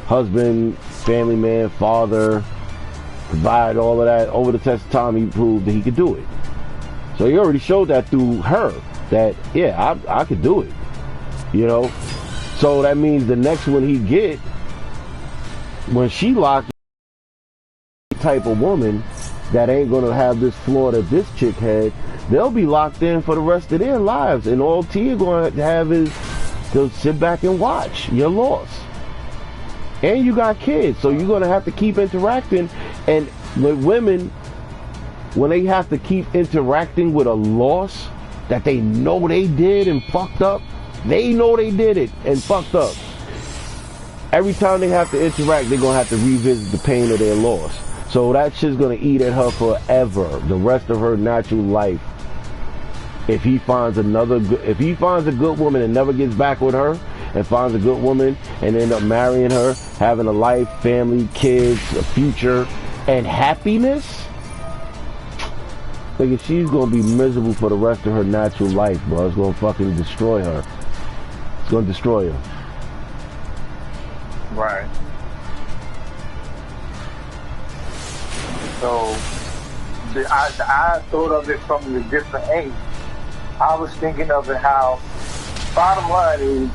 husband, family man, father, provide all of that, over the test of time he proved that he could do it. So he already showed that through her, that, yeah, I could do it. So that means the next one he get, when she locked, type of woman that ain't gonna have this flaw that this chick had, they'll be locked in for the rest of their lives, and all Tia gonna have is to sit back and watch your loss. And you got kids, so you're gonna have to keep interacting. And with women, when they have to keep interacting with a loss that they know they did and fucked up, they know they did it and fucked up. Every time they have to interact, they're going to have to revisit the pain of their loss. So that shit's going to eat at her forever, the rest of her natural life. If he finds a good woman and never gets back with her, and finds a good woman and end up marrying her, having a life, family, kids, a future, and happiness, like, she's going to be miserable for the rest of her natural life, bro. It's going to fucking destroy her. It's going to destroy her. Right. So, I thought of it from a different angle. I was thinking of it how, bottom line is,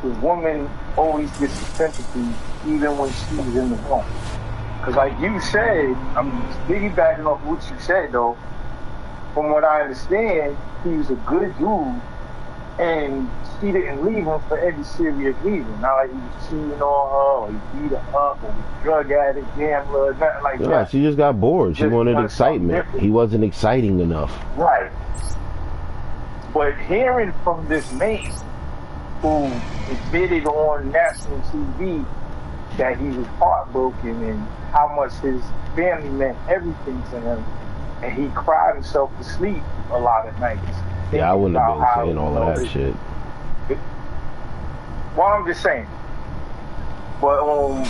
the woman always gets the sympathy even when she's in the wrong. Because like you said, I'm piggybacking off what you said though, from what I understand, he was a good dude, and she didn't leave him for any serious reason. Not like he was cheating on her, or he beat her up, or he was drug addict, gambler, nothing like that. She just got bored. She wanted excitement. He wasn't exciting enough. Right. But hearing from this man who admitted on national TV that he was heartbroken and how much his family meant everything to him, and he cried himself to sleep a lot of nights. Yeah, I wouldn't have been saying all of that shit. Well, I'm just saying. But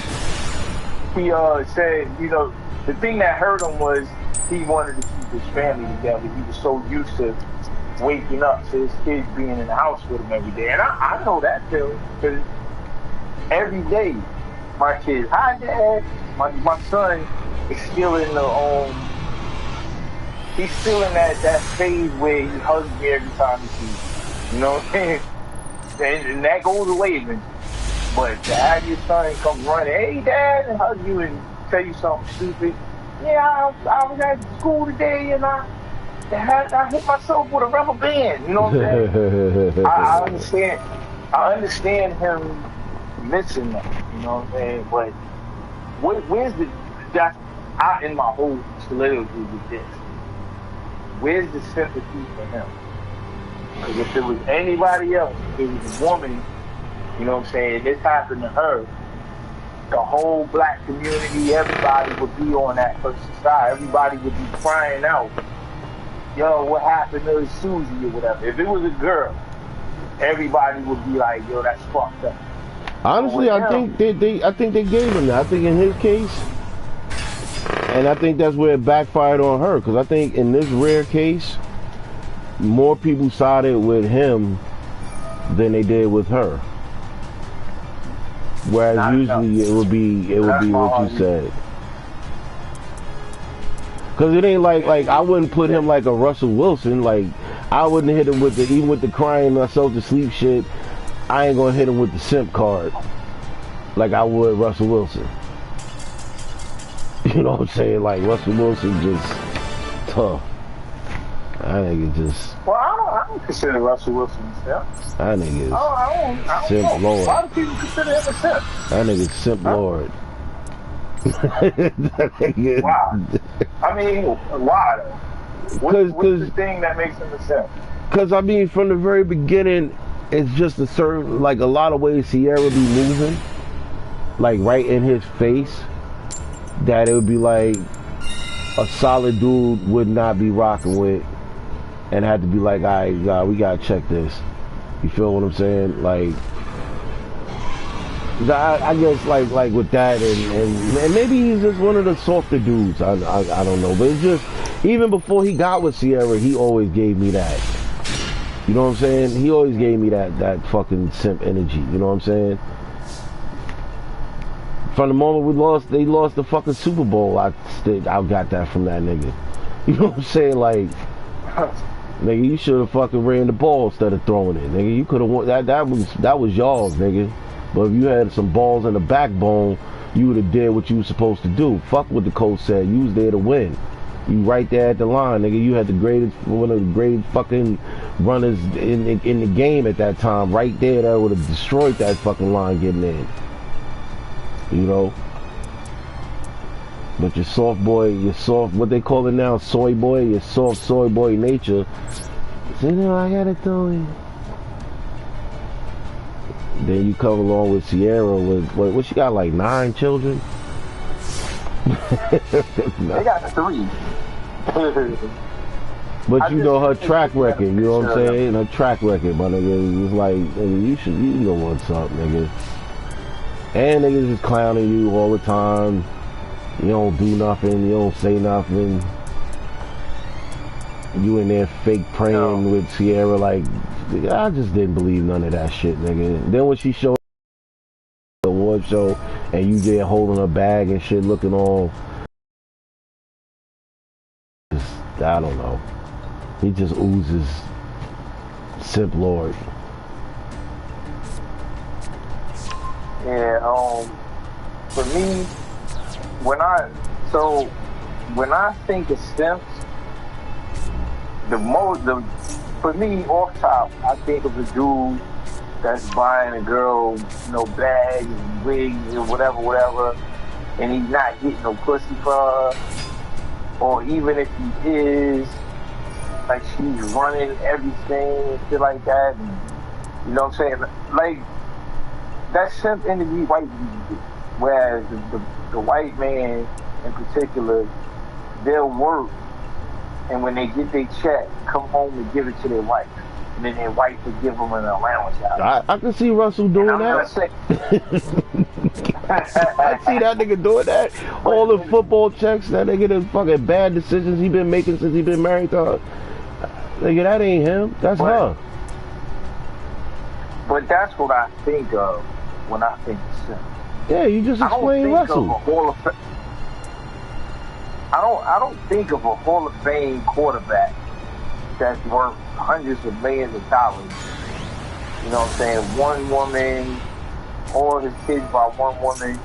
he said, the thing that hurt him was he wanted to keep his family together. He was so used to waking up to his kids being in the house with him every day. And I know that feeling, because every day my kids, hi Dad, my son is still in the he's still in that phase where he hugs me every time he sees me. You know what I'm saying? And that goes away eventually. But to have your son come running, hey Dad, and hug you and tell you something stupid. Yeah, I was at school today and I hit myself with a rubber band. You know what I'm saying? I understand him missing that. You know what I'm saying? But where's in my whole soliloquy with this, where's the sympathy for him? Because if it was anybody else, if it was a woman, you know what I'm saying, this happened to her, the whole black community, everybody would be on that person's side. Everybody would be crying out, yo, what happened to Susie or whatever. If it was a girl, everybody would be like, yo, that's fucked up. Honestly, I think they gave him that. I think in his case, and I think that's where it backfired on her, because I think in this rare case, more people sided with him than they did with her. Whereas usually it would be what you said. Cause it ain't like I wouldn't put him like a Russell Wilson. Like I wouldn't hit him with even with the crying myself to sleep shit. I ain't gonna hit him with the simp card like I would Russell Wilson. You know what I'm saying? Like Russell Wilson just tough. I think it just. Well, I don't consider Russell Wilson a simp. I think it's I don't simp know. lord. Why do people consider him a simp? I think it's simp lord. Why? I mean, why though? What's the thing that makes him a simp? Because I mean, from the very beginning, it's just a certain, like a lot of ways Sierra be moving, like right in his face, that it would be like a solid dude would not be rocking with, and had to be like, all right, God, we gotta check this. You feel what I'm saying? Like, I guess like with that, and maybe he's just one of the softer dudes. I don't know, but it's just even before he got with Sierra, he always gave me that. You know what I'm saying? He always gave me that fucking simp energy. You know what I'm saying? From the moment they lost the fucking Super Bowl, I got that from that nigga. You know what I'm saying? Like, nigga, you should have fucking ran the ball instead of throwing it, nigga. You could have won that was y'all's, nigga. But if you had some balls and a backbone, you would have did what you were supposed to do. Fuck what the coach said. You was there to win. You right there at the line, nigga. You had one of the greatest fucking runners in the game at that time. Right there, that would have destroyed that fucking line getting in. You know? But your soft boy, what they call it now, soy boy, your soft soy boy nature. So, you know, I gotta throw it. Then you come along with Sierra with what she got, like 9 children? They got 3. But you know her track record, you know what I'm saying? Her track record, my nigga, it's like, nigga, you know what's up, nigga. And niggas just clowning you all the time. You don't do nothing, you don't say nothing. You in there fake praying with Sierra, like, I just didn't believe none of that shit, nigga. Then when she showed the award show and you there holding her bag and shit, looking all, I don't know. He just oozes simp lord. Yeah, for me, when I think of simps, for me, off top, I think of a dude that's buying a girl, bags and wigs or whatever, and he's not getting no pussy for her, or even if he is, like she's running everything and shit like that, and, you know what I'm saying? Like, that simp energy white people do. Whereas the white man in particular, they'll work, and when they get their check, come home and give it to their wife. And then their wife will give them an allowance out. I can see Russell doing that. I see that nigga doing that. All the football checks, that nigga, the fucking bad decisions he been making since he been married to her. Nigga, that ain't him. That's her. But that's what I think of when I think of simp. Yeah, you just explained Russell. I don't think of a Hall of Fame quarterback that's worth hundreds of millions of dollars. You know what I'm saying? One woman, all his kids by one woman.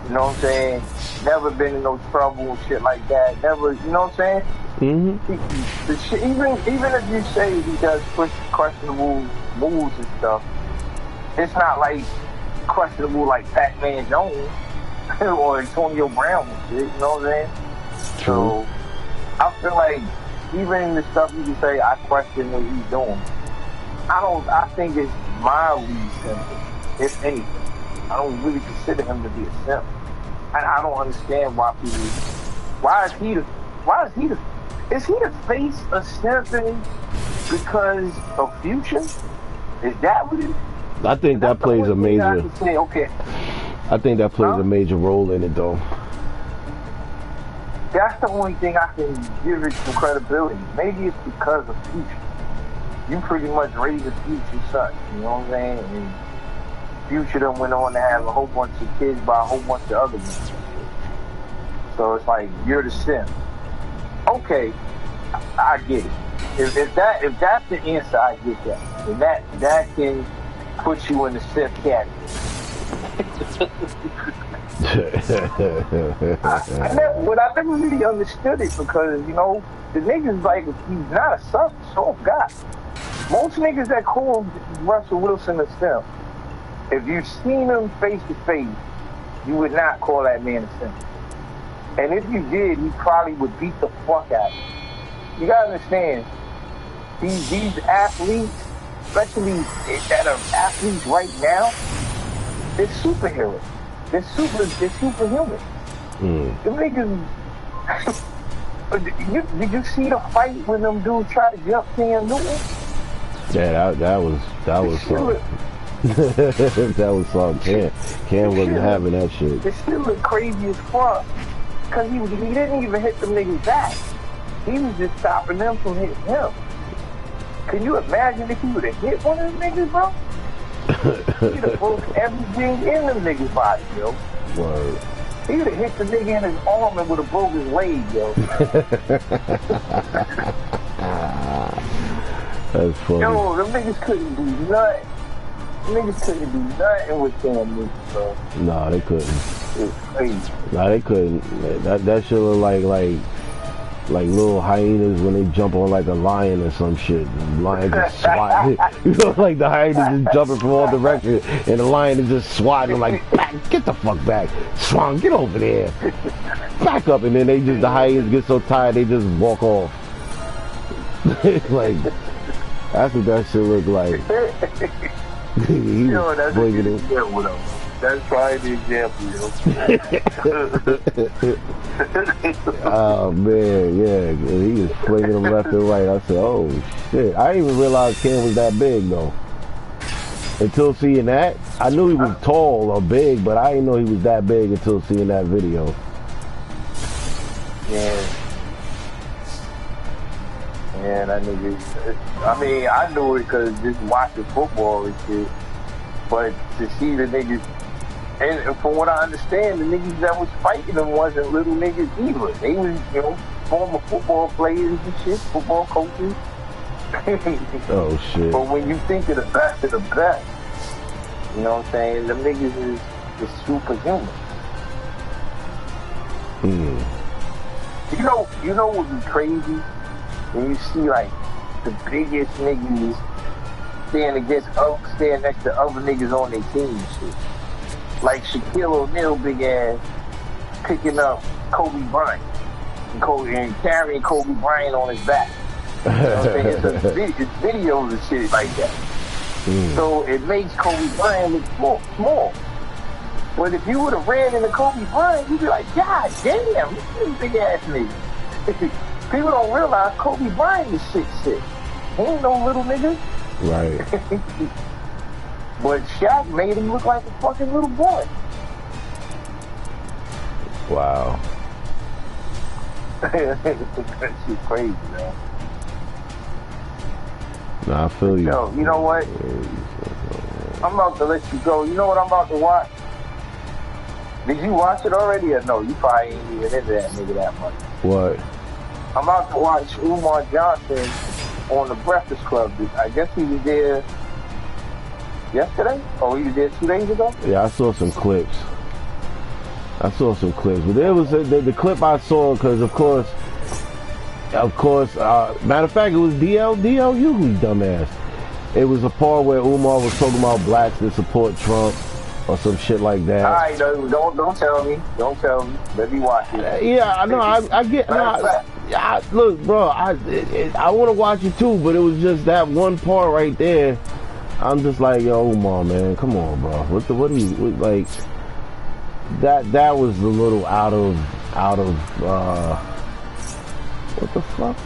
You know what I'm saying? Never been in no trouble, shit like that. Never, you know what I'm saying? Mm-hmm. Even if you say he does questionable moves and stuff, it's not like questionable like Pac-Man Jones or Antonio Brown and shit, you know what I'm saying? True. So I feel like even in the stuff you can say, I question what he's doing. I think it's mildly simple, if anything. I don't really consider him to be a simp. And I don't understand why people. Why is he the face of simping because of Future? Is that what it is? I think that plays a major. I can say, okay. I think that plays a major role in it, though. That's the only thing I can give it some credibility. Maybe it's because of Future. You pretty much raised a Future son, you know what I'm saying? And Future done went on to have a whole bunch of kids by a whole bunch of other men. So it's like, you're the simp. Okay, I get it. If that's the answer, I get that. And that can put you in the simp category. I never really understood it because, you know, the niggas like, he's not a soft guy. Most niggas that call Russell Wilson a simp, if you've seen him face to face, you would not call that man a simp. And if you did, he probably would beat the fuck out of you. You gotta understand, these athletes, especially that are athletes right now, they're superheroes. They're superhuman. Them niggas. Did you see the fight when them dudes tried to jump Cam Newton? Yeah, that was something. That was something. Cam wasn't having that shit. It still looked crazy as fuck. Cause he didn't even hit them niggas back. He was just stopping them from hitting him. Can you imagine if he would have hit one of them niggas, bro? He'd have broke everything in them niggas' body, yo. Word. He would have hit the nigga in his arm and would have broke his leg, yo. That's funny. Yo, them niggas couldn't do nothing. Niggas couldn't do nothing with Cam Newton, bro. Nah, they couldn't. It's crazy. Nah, they couldn't. That shit look like little hyenas when they jump on like a lion or some shit. The lion just swatting. You know, like the hyena just jumping from all directions, and the lion is just swatting like, back, get the fuck back, Swan, get over there, back up, and then the hyenas get so tired they just walk off. Like that's what that shit look like. Yo, that's a good example though. That's probably the example, yo. Oh man, yeah, he was flinging them left and right. I said, oh shit, I didn't even realize Cam was that big though. Until seeing that, I knew he was tall or big, but I didn't know he was that big until seeing that video. Yeah. Man, I knew I mean, I knew it because just watching football and shit. But to see the niggas, and from what I understand, the niggas that was fighting them wasn't little niggas either. They was, you know, former football players and shit, football coaches. Oh shit. But when you think of the best, you know what I'm saying? The niggas is superhuman. You know what would be crazy? When you see like the biggest niggas stand next to other niggas on their team and shit. Like Shaquille O'Neal big ass picking up Kobe Bryant and carrying Kobe Bryant on his back. You know what I'm saying? It's videos and shit like that. So it makes Kobe Bryant look small. But if you would have ran into Kobe Bryant, you'd be like, God damn, this big ass nigga. People don't realize Kobe Bryant is 6'6". He ain't no little nigga. Right. But Shaq made him look like a fucking little boy. Wow. That shit crazy, man. Nah, I feel you. Yo, you know what? I'm about to let you go. You know what I'm about to watch? Did you watch it already or no? You probably ain't even into that nigga that much. What? I'm about to watch Umar Johnson on the Breakfast Club. I guess he was there yesterday? Or he was there 2 days ago? Yeah, I saw some clips. But there was the clip I saw because, of course, matter of fact, it was DLU who's dumbass. It was a part where Umar was talking about blacks that support Trump or some shit like that. All right, don't tell me. Don't tell me. Let me watch it. Yeah, I know. I get. Look, bro, I want to watch it too, but it was just that one part right there. I'm just like, yo, Omar, man, come on, bro. What are you like? That was a little out of what the fuck?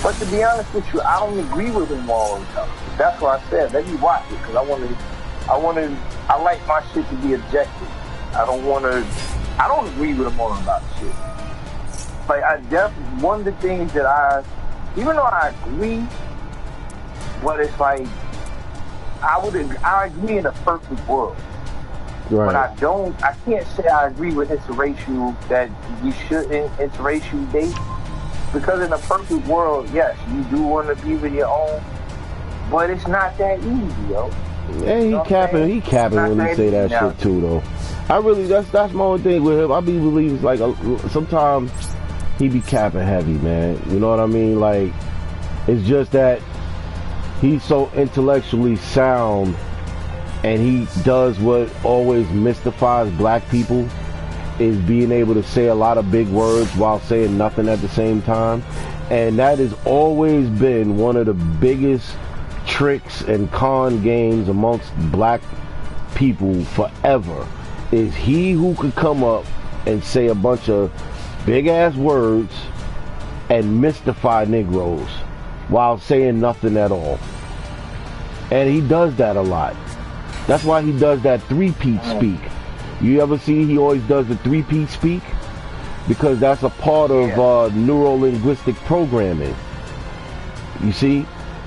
But to be honest with you, I don't agree with him all the time. That's why I said, let me watch it, because I like my shit to be objective. I don't agree with him on about shit. Like, one of the things that even though I agree, but it's like, I agree in a perfect world. Right. But I can't say I agree with interracial, that we shouldn't interracial date. Because in a perfect world, yes, you do want to be with your own, but it's not that easy, yo. Yeah, he capping when he say that shit too, though. That's my only thing with him. I be believing, like, sometimes he be capping heavy, man. You know what I mean? Like, it's just that he's so intellectually sound, and he does what always mystifies black people, is being able to say a lot of big words while saying nothing at the same time. And that has always been one of the biggest tricks and con games amongst black people forever, is he who could come up and say a bunch of big ass words and mystify Negroes while saying nothing at all. And he does that a lot. That's why he does that three-peat speak. You ever see he always does the three-peat speak? Because that's a part of neuro-linguistic programming. You see?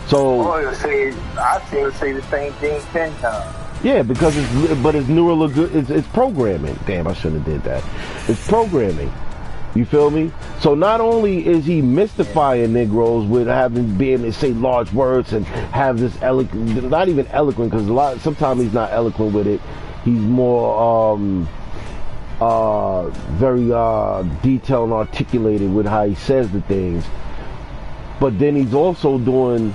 So I've seen him say the same thing 10 times. Yeah, because it's programming. Damn, I shouldn't have did that. It's programming. You feel me? So not only is he mystifying Negroes with being able to say large words and have this eloquent, not even eloquent, because sometimes he's not eloquent with it. He's more very detailed and articulated with how he says the things. But then he's also doing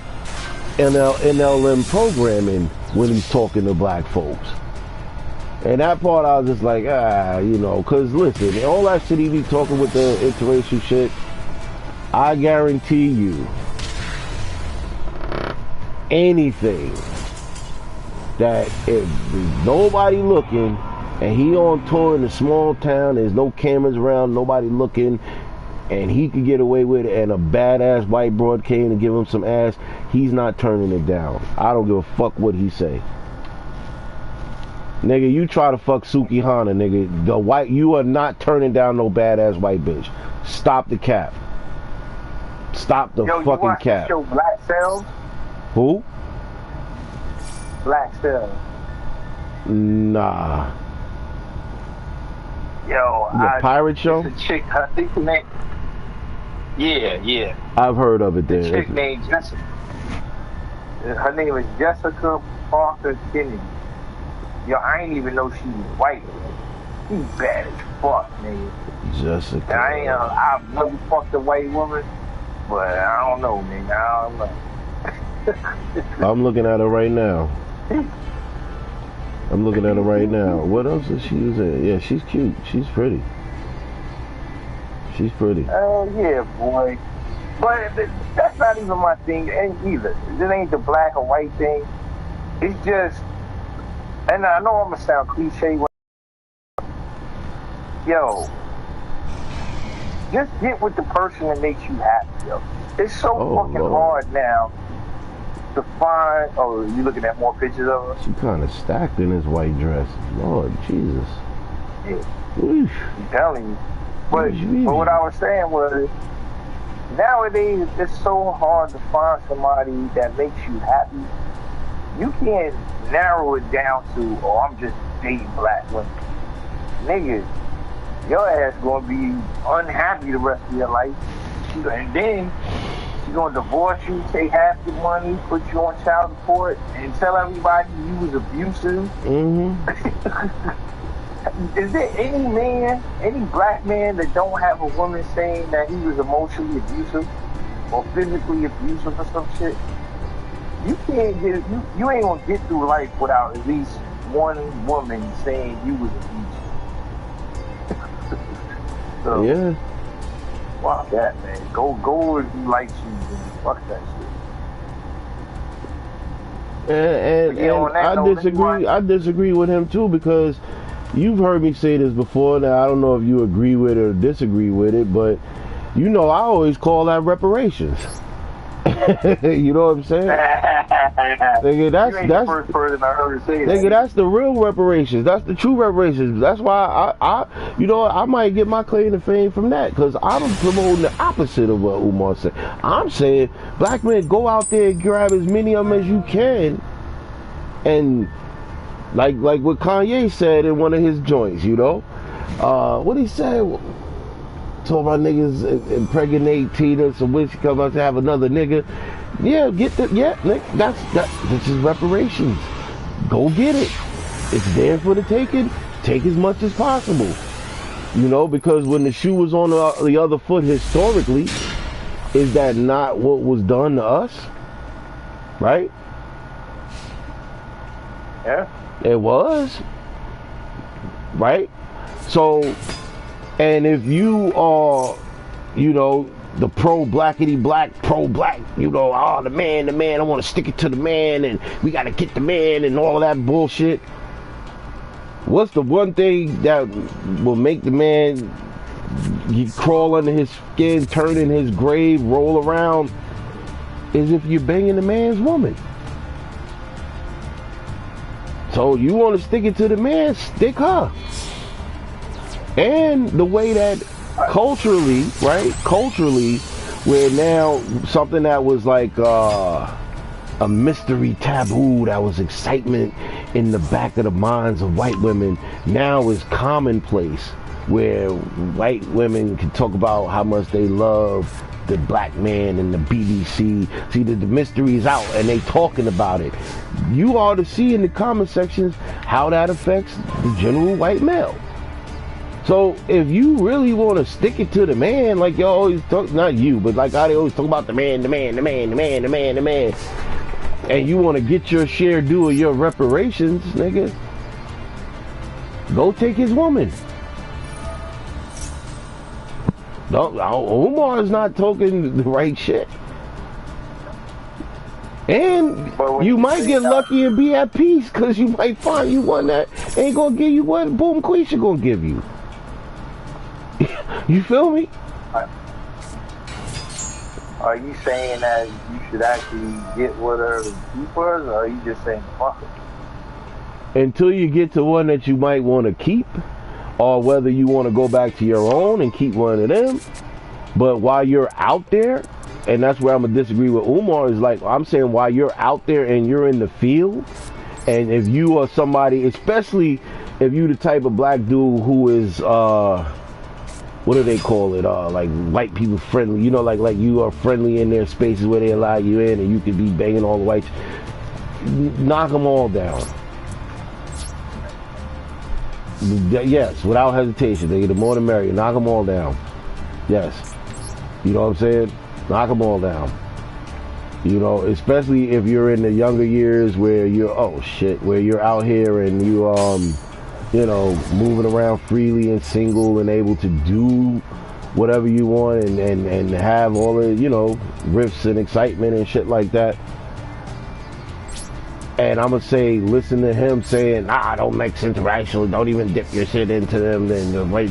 NLM programming when he's talking to black folks. And that part I was just like, because listen, all that shit he be talking with the interracial shit, I guarantee you, anything that if there's nobody looking and he on tour in a small town, there's no cameras around, nobody looking, and he could get away with it, and a badass white broad came to give him some ass, he's not turning it down. I don't give a fuck what he say. Nigga, you try to fuck Suki Hana, nigga. You are not turning down no badass white bitch. Stop the cap. Stop the fucking cap. You watch the show Black Cells? Who? Black Cells. Nah. Yo, the pirate show? It's a chick, I think her name. Yeah. I've heard of it. The chick named Jessica. Her name is Jessica Parker Kennedy. Yo, I ain't even know she was white. She's bad as fuck, nigga. Jessica. And I've never fucked a white woman, but I don't know, nigga. I don't know. I'm looking at her right now. What else is she in? Yeah, she's cute. She's pretty. Oh, yeah, boy. But that's not even my thing either. This ain't the black or white thing. It's just, and I know I'm going to sound cliche. Yo, just get with the person that makes you happy, yo. It's so fucking hard now to find. Oh, you looking at more pictures of her? She kind of stacked in this white dress. Lord Jesus. Yeah. Oof. I'm telling you. But what I was saying was, nowadays it's so hard to find somebody that makes you happy. You can't narrow it down to, I'm just dating black women. Nigga, your ass gonna be unhappy the rest of your life. And then she's gonna divorce you, take half your money, put you on child support, and tell everybody you was abusive. Mm-hmm. Is there any black man that don't have a woman saying that he was emotionally abusive or physically abusive or some shit? You can't you ain't gonna get through life without at least one woman saying you was abusive. So, yeah. Fuck that, man. Go if you like you, man. Fuck that shit. And I disagree with him too, because you've heard me say this before. Now I don't know if you agree with it or disagree with it, but you know I always call that reparations. You know what I'm saying? Nigga, that's the first person I heard say that. Nigga, that's the real reparations. That's the true reparations. That's why I might get my claim to fame from that, because I'm promoting the opposite of what Umar said. I'm saying black men, go out there and grab as many of them as you can, and like what Kanye said in one of his joints, you know, what he said. Told my niggas impregnate Tina, so when she comes out to have another nigga, nigga, this is reparations. Go get it. It's there for the taking. Take as much as possible. You know, because when the shoe was on the other foot historically, is that not what was done to us? Right? Yeah. It was. Right? So, and if you are, you know, the pro-blackity black, pro-black, you know, the man, I want to stick it to the man, and we got to get the man, and all that bullshit. What's the one thing that will make the man crawl under his skin, turn in his grave, roll around, is if you're banging the man's woman. So you want to stick it to the man, stick her. And the way that culturally, right? Culturally, where now something that was like a mystery taboo, that was excitement in the back of the minds of white women, now is commonplace, where white women can talk about how much they love the black man and the BBC. See, the mystery is out and they talking about it. You ought to see in the comment sections how that affects the general white male. So if you really want to stick it to the man, like you always talk, not you, but like how they always talk about the man, and you want to get your share due of your reparations, nigga, go take his woman. No, Omar is not talking the right shit. And you might get lucky and be at peace, because you might find you one that ain't gonna give you what Boom Quisha gonna give you. You feel me? Are you saying that you should actually get with her and keep her, or are you just saying fuck it? Until you get to one that you might want to keep, or whether you want to go back to your own and keep one of them. But while you're out there, and that's where I'm going to disagree with Umar, is like, I'm saying while you're out there and you're in the field, and if you are somebody, especially if you the type of black dude who is, what do they call it? Like white people friendly. You know, like you are friendly in their spaces where they allow you in, and you could be banging all the whites. Knock them all down. Yes, without hesitation. Nigga, the more the merrier. Knock them all down. Yes. You know what I'm saying? Knock them all down. You know, especially if you're in the younger years where you're, where you're out here and you, you know, moving around freely and single and able to do whatever you want and have all the, you know, riffs and excitement and shit like that. And I'm going to say, listen to him saying, don't mix interracial, don't even dip your shit into them, then the white,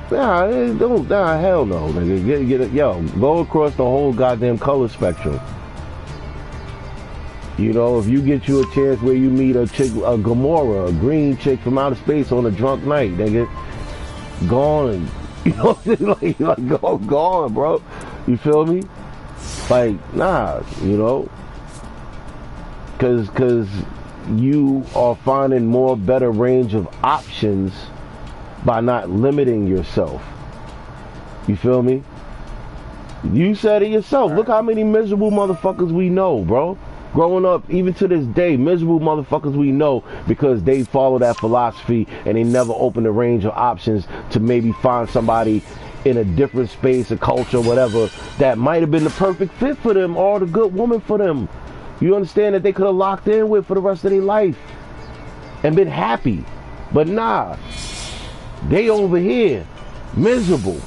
hell no, nigga. Go across the whole goddamn color spectrum. You know, if you get you a chance where you meet a chick, a Gamora, a green chick from outer space on a drunk night, nigga, gone. You know what I'm saying? Like gone, bro. You feel me? Like, nah, you know? Cause you are finding more better range of options by not limiting yourself. You feel me? You said it yourself. Look how many miserable motherfuckers we know, bro. Growing up, even to this day, miserable motherfuckers we know because they follow that philosophy and they never open the range of options to maybe find somebody in a different space, a culture, whatever, that might have been the perfect fit for them or the good woman for them. You understand, that they could have locked in with for the rest of their life and been happy. But nah, they over here, miserable.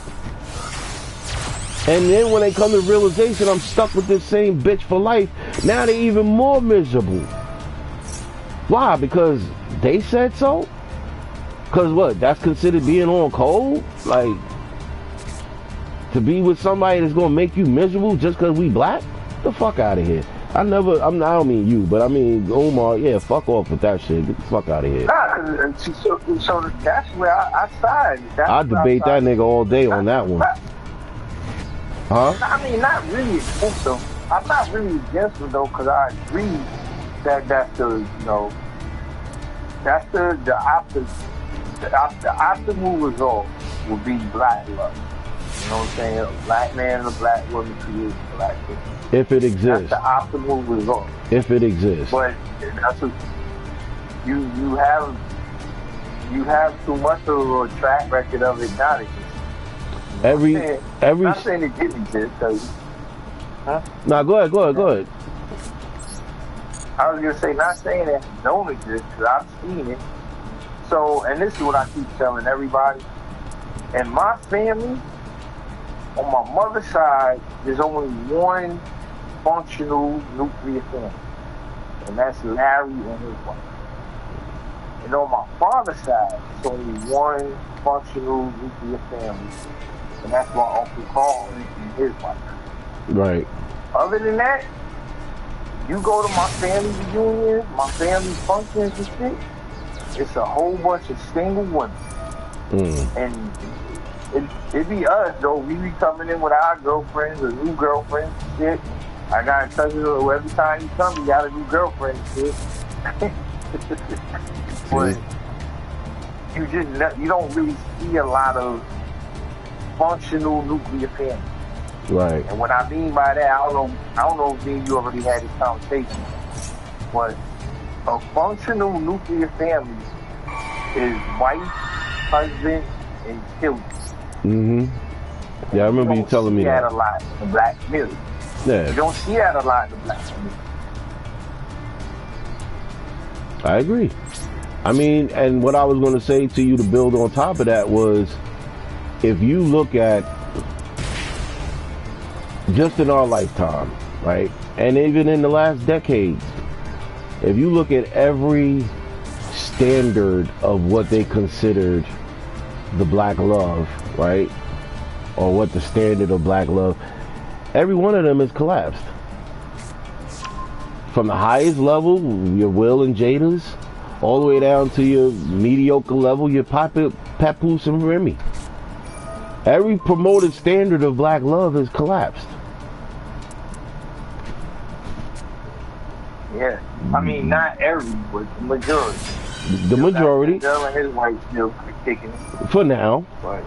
And then when they come to realization, I'm stuck with this same bitch for life, Now they're even more miserable. Why? Because they said so? Because what? That's considered being on cold? Like, to be with somebody that's going to make you miserable just because we black? Get the fuck out of here. I don't mean you, but I mean Omar. Yeah, fuck off with that shit. Get the fuck out of here. Nah, so that's where I side. I debate that nigga all day on that one. Huh? I mean, not really against them. I'm not really against them though, because I agree that that's the optimal result would be black love. You know what I'm saying? A black man and a black woman create a black person. If it exists. That's the optimal result. If it exists. But that's what you have too much of a track record of it not existing. I'm not saying it didn't exist, cause, huh? Nah, go ahead. I was gonna say, not saying that it don't exist, because I've seen it. So, and this is what I keep telling everybody. In my family, on my mother's side, there's only one functional nuclear family, and that's Larry and his wife. And on my father's side, there's only one functional nuclear family, and that's my Uncle Carl and his wife. Right. Other than that, you go to my family reunions, my family functions and shit, it's a whole bunch of single women. And it be us, though. We be coming in with our girlfriends or new girlfriends and shit. I got in touch with her every time you come, you got a new girlfriend and shit. But you don't really see a lot of functional nuclear families. Right. And what I mean by that, I don't know if me and you already had this conversation, but a functional nuclear family is wife, husband, and children. Mm-hmm. Yeah, I remember you telling me that. You don't see that a lot in the black community. Yeah. You don't see that a lot in the black community. I agree. I mean, and what I was going to say to you to build on top of that was, if you look at just in our lifetime, right, and even in the last decades, if you look at every standard of what they considered the black love, right, or what the standard of black love, every one of them has collapsed. From the highest level, your Will and Jada's, all the way down to your mediocre level, your Papoose and Remy. Every promoted standard of black love has collapsed. Yeah, I mean, not every, but the majority. The majority. Girl and his wife still kicking it. For now. But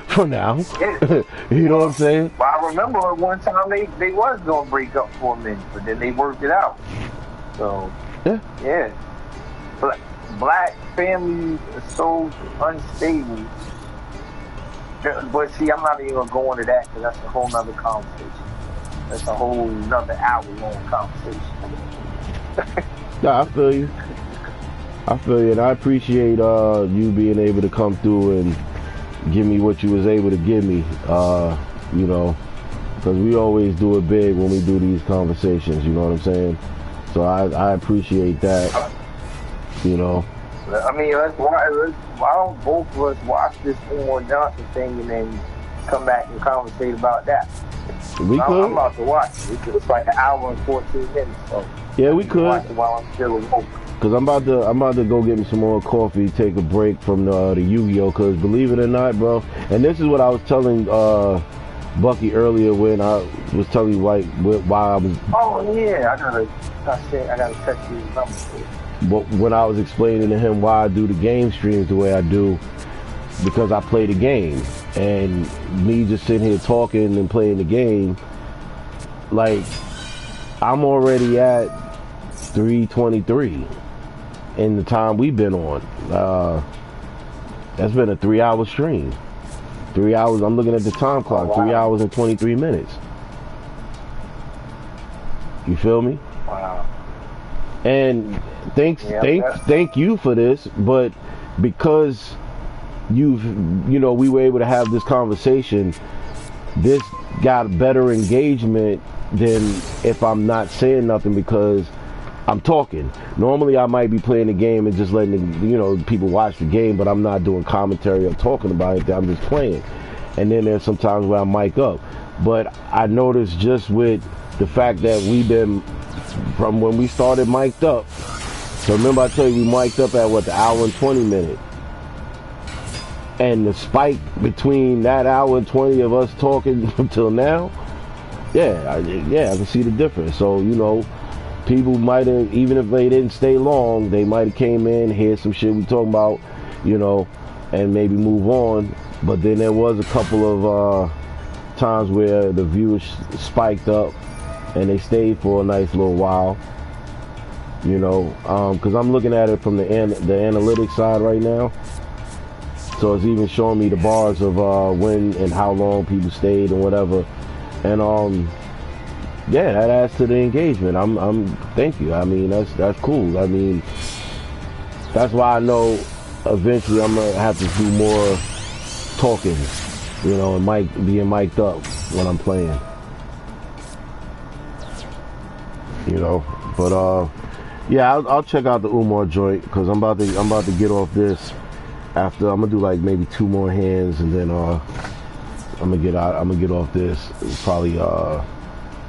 for now. Yeah. You know what I'm saying? Well, I remember one time they was going to break up for a minute, but then they worked it out. So, yeah. Black families are so unstable. But see, I'm not even going to go into that because that's a whole nother conversation. That's a whole nother hour-long conversation. Nah, I feel you. And I appreciate you being able to come through and give me what you was able to give me, you know, because we always do it big when we do these conversations, you know what I'm saying? So I appreciate that, you know. I mean, why don't both of us watch this Omar Johnson thing and then come back and conversate about that? We could. I'm about to watch it. It's like an hour and 14 minutes. So yeah, we could. Watch it while I'm still awake. Cause I'm about to go get me some more coffee, take a break from the Yu-Gi-Oh. Cause believe it or not, bro, and this is what I was telling Bucky earlier when I was telling you why I was. Oh yeah, I gotta text you his number. But when I was explaining to him why I do the game streams the way I do, because I play the game, and me just sitting here talking and playing the game, like I'm already at 3:23 in the time we've been on. That's been a 3-hour stream. 3 hours. I'm looking at the time clock. Oh, wow. 3 hours and 23 minutes. You feel me? Wow. And thank you for this, but because we were able to have this conversation, this got better engagement than if I'm not saying nothing because I'm talking. Normally I might be playing the game and just letting the, people watch the game, but I'm not doing commentary or talking about it. I'm just playing. And then there's some times where I mic up. But I noticed just with the fact that we've been, from when we started mic'd up, so remember I told you we mic'd up at what, the hour and 20 minute. And the spike between that hour and 20 of us talking until now, I can see the difference. So, people might have, even if they didn't stay long, they might have came in, heard some shit we talking about, and maybe move on. But then there was a couple of times where the viewers spiked up and they stayed for a nice little while, because I'm looking at it from the analytics side right now. So it's even showing me the bars of when and how long people stayed and whatever. And that adds to the engagement. Thank you. I mean, that's cool. I mean, that's why I know eventually I'm gonna have to do more talking, and being mic'd up when I'm playing. But I'll check out the Umar joint because I'm about to get off this. After I'm gonna do like maybe 2 more hands, and then I'm gonna get off this. Probably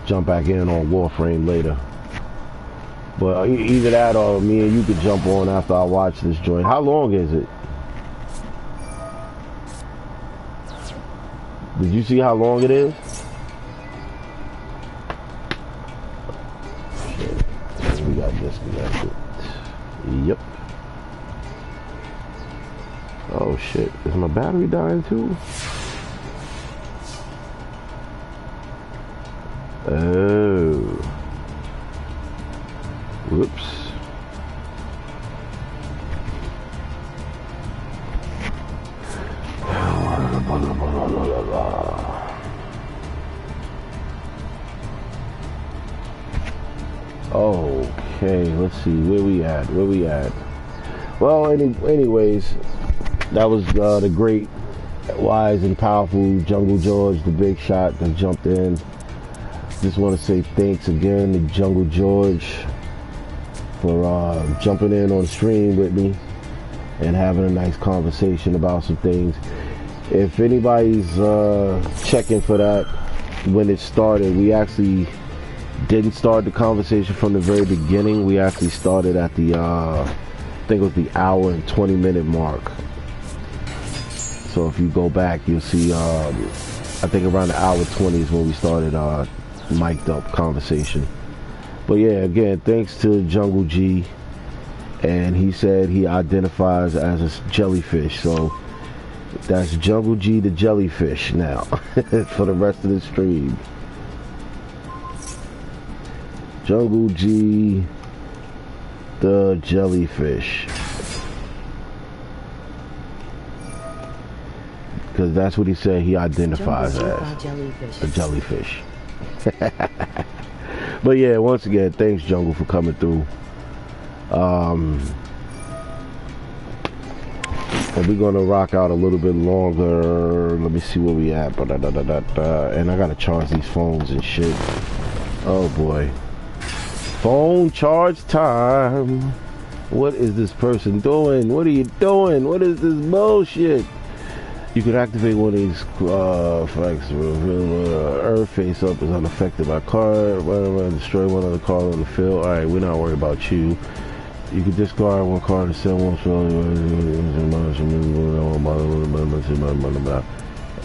jump back in on Warframe later. But either that or me and you could jump on after I watch this joint. How long is it? Did you see how long it is? Shit. We got this. Yep. Oh shit, is my battery dying too? Oh. Whoops. Okay, let's see, where we at? Well, anyways, that was the great, wise, and powerful Jungle George, the big shot that jumped in. Just want to say thanks again to Jungle George for jumping in on the stream with me and having a nice conversation about some things. If anybody's checking for that, when it started, we actually didn't start the conversation from the very beginning. We actually started at the, I think it was the hour and 20 minute mark. So if you go back, you'll see, I think around the hour 20 is when we started mic'd up conversation. But yeah, again, thanks to Jungle G. And he said he identifies as a jellyfish. So that's Jungle G the jellyfish now for the rest of the stream. Jungle G the jellyfish. Because that's what he said he identifies as. A jellyfish. But yeah, once again, thanks Jungle for coming through. And we're gonna rock out a little bit longer. Let me see where we at. And I gotta charge these phones and shit. Oh boy. Phone charge time. What is this person doing? What are you doing? What is this bullshit? You can activate one of these facts. Earth face up is unaffected by card. Destroy one of the cards on the field. Alright, we're not worried about you. You can discard one card and sell one.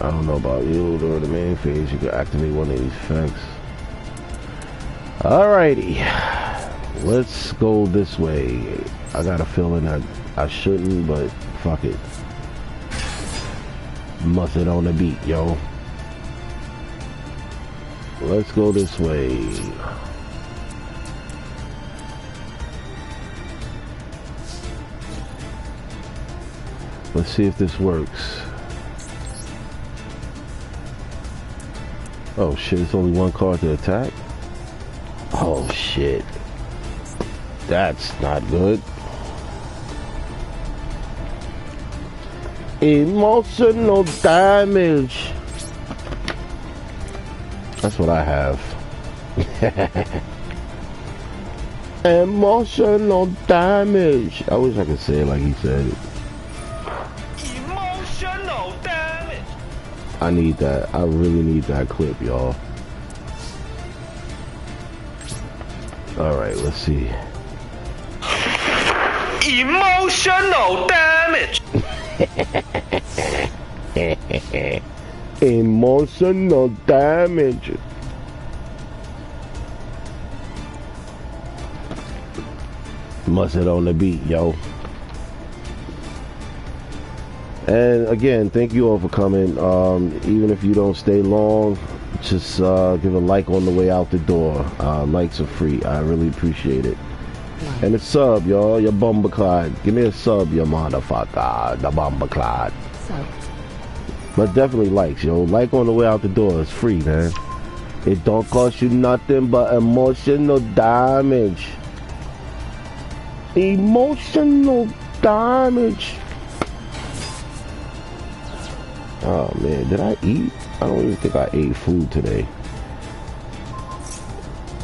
I don't know about you. During the main phase, you can activate one of these effects. Alrighty. Let's go this way. I got a feeling that I shouldn't, but fuck it. Must it on the beat, yo. Let's go this way. Let's see if this works. Oh shit, it's only one card to attack? Oh shit. That's not good. Emotional damage. That's what I have. Emotional damage. I wish I could say it like he said it. Emotional damage. I need that. I really need that clip, y'all. Alright, let's see. Emotional damage. Emotional damage. Mustard on the beat, yo. And again, thank you all for coming. Even if you don't stay long, just give a like on the way out the door. Likes are free. I really appreciate it. And a sub, y'all. Your Bumbleclad. Give me a sub, you motherfucker. The Bumbleclad. Sub. But definitely likes, yo. Like on the way out the door. It's free, man. It don't cost you nothing but emotional damage. Emotional damage. Oh man, did I eat? I don't even think I ate food today.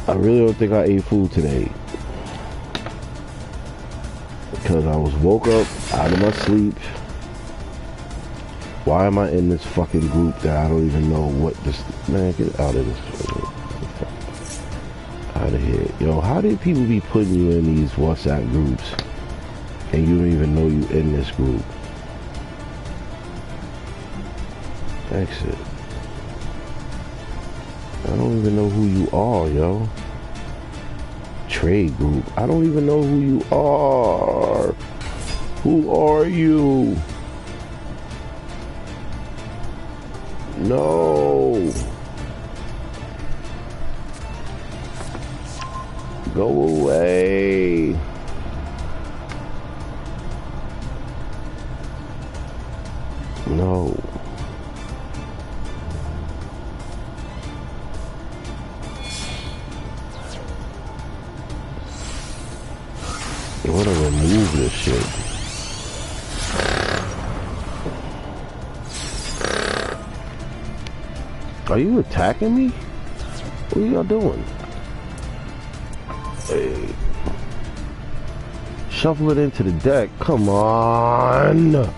I really don't think I ate food today. Because I was woke up out of my sleep. Why am I in this fucking group that I don't even know what this... Man, get out of this. Out of here. Yo, how did people be putting you in these WhatsApp groups and you don't even know you in this group? Exit. I don't even know who you are, yo. Trade group. I don't even know who you are. Who are you? No. Go away. No. I want to remove this shit. Are you attacking me? What are y'all doing? Hey. Shuffle it into the deck. Come on.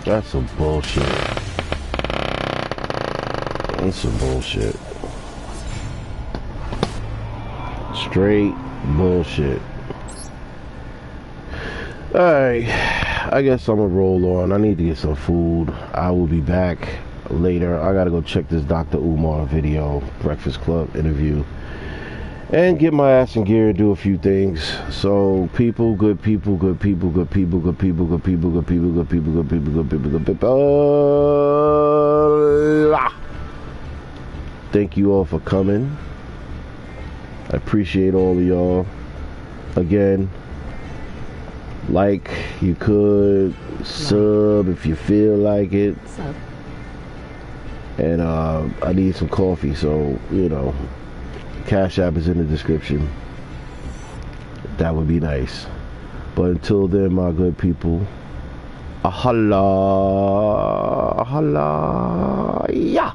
That's some bullshit. That's some bullshit. Straight bullshit. Alright, I guess I'm gonna roll on. I need to get some food. I will be back later. I gotta go check this Dr. Umar video, Breakfast Club interview, and get my ass in gear and do a few things. So people, good people, good people, good people, good people, good people, good people, good people, good people, good people, good people. Thank you all for coming. I appreciate all of y'all. Again, like you could, sub if you feel like it. Sub. And I need some coffee, so you know. Cash App is in the description. That would be nice. But until then, my good people, ahala, ahala, yeah.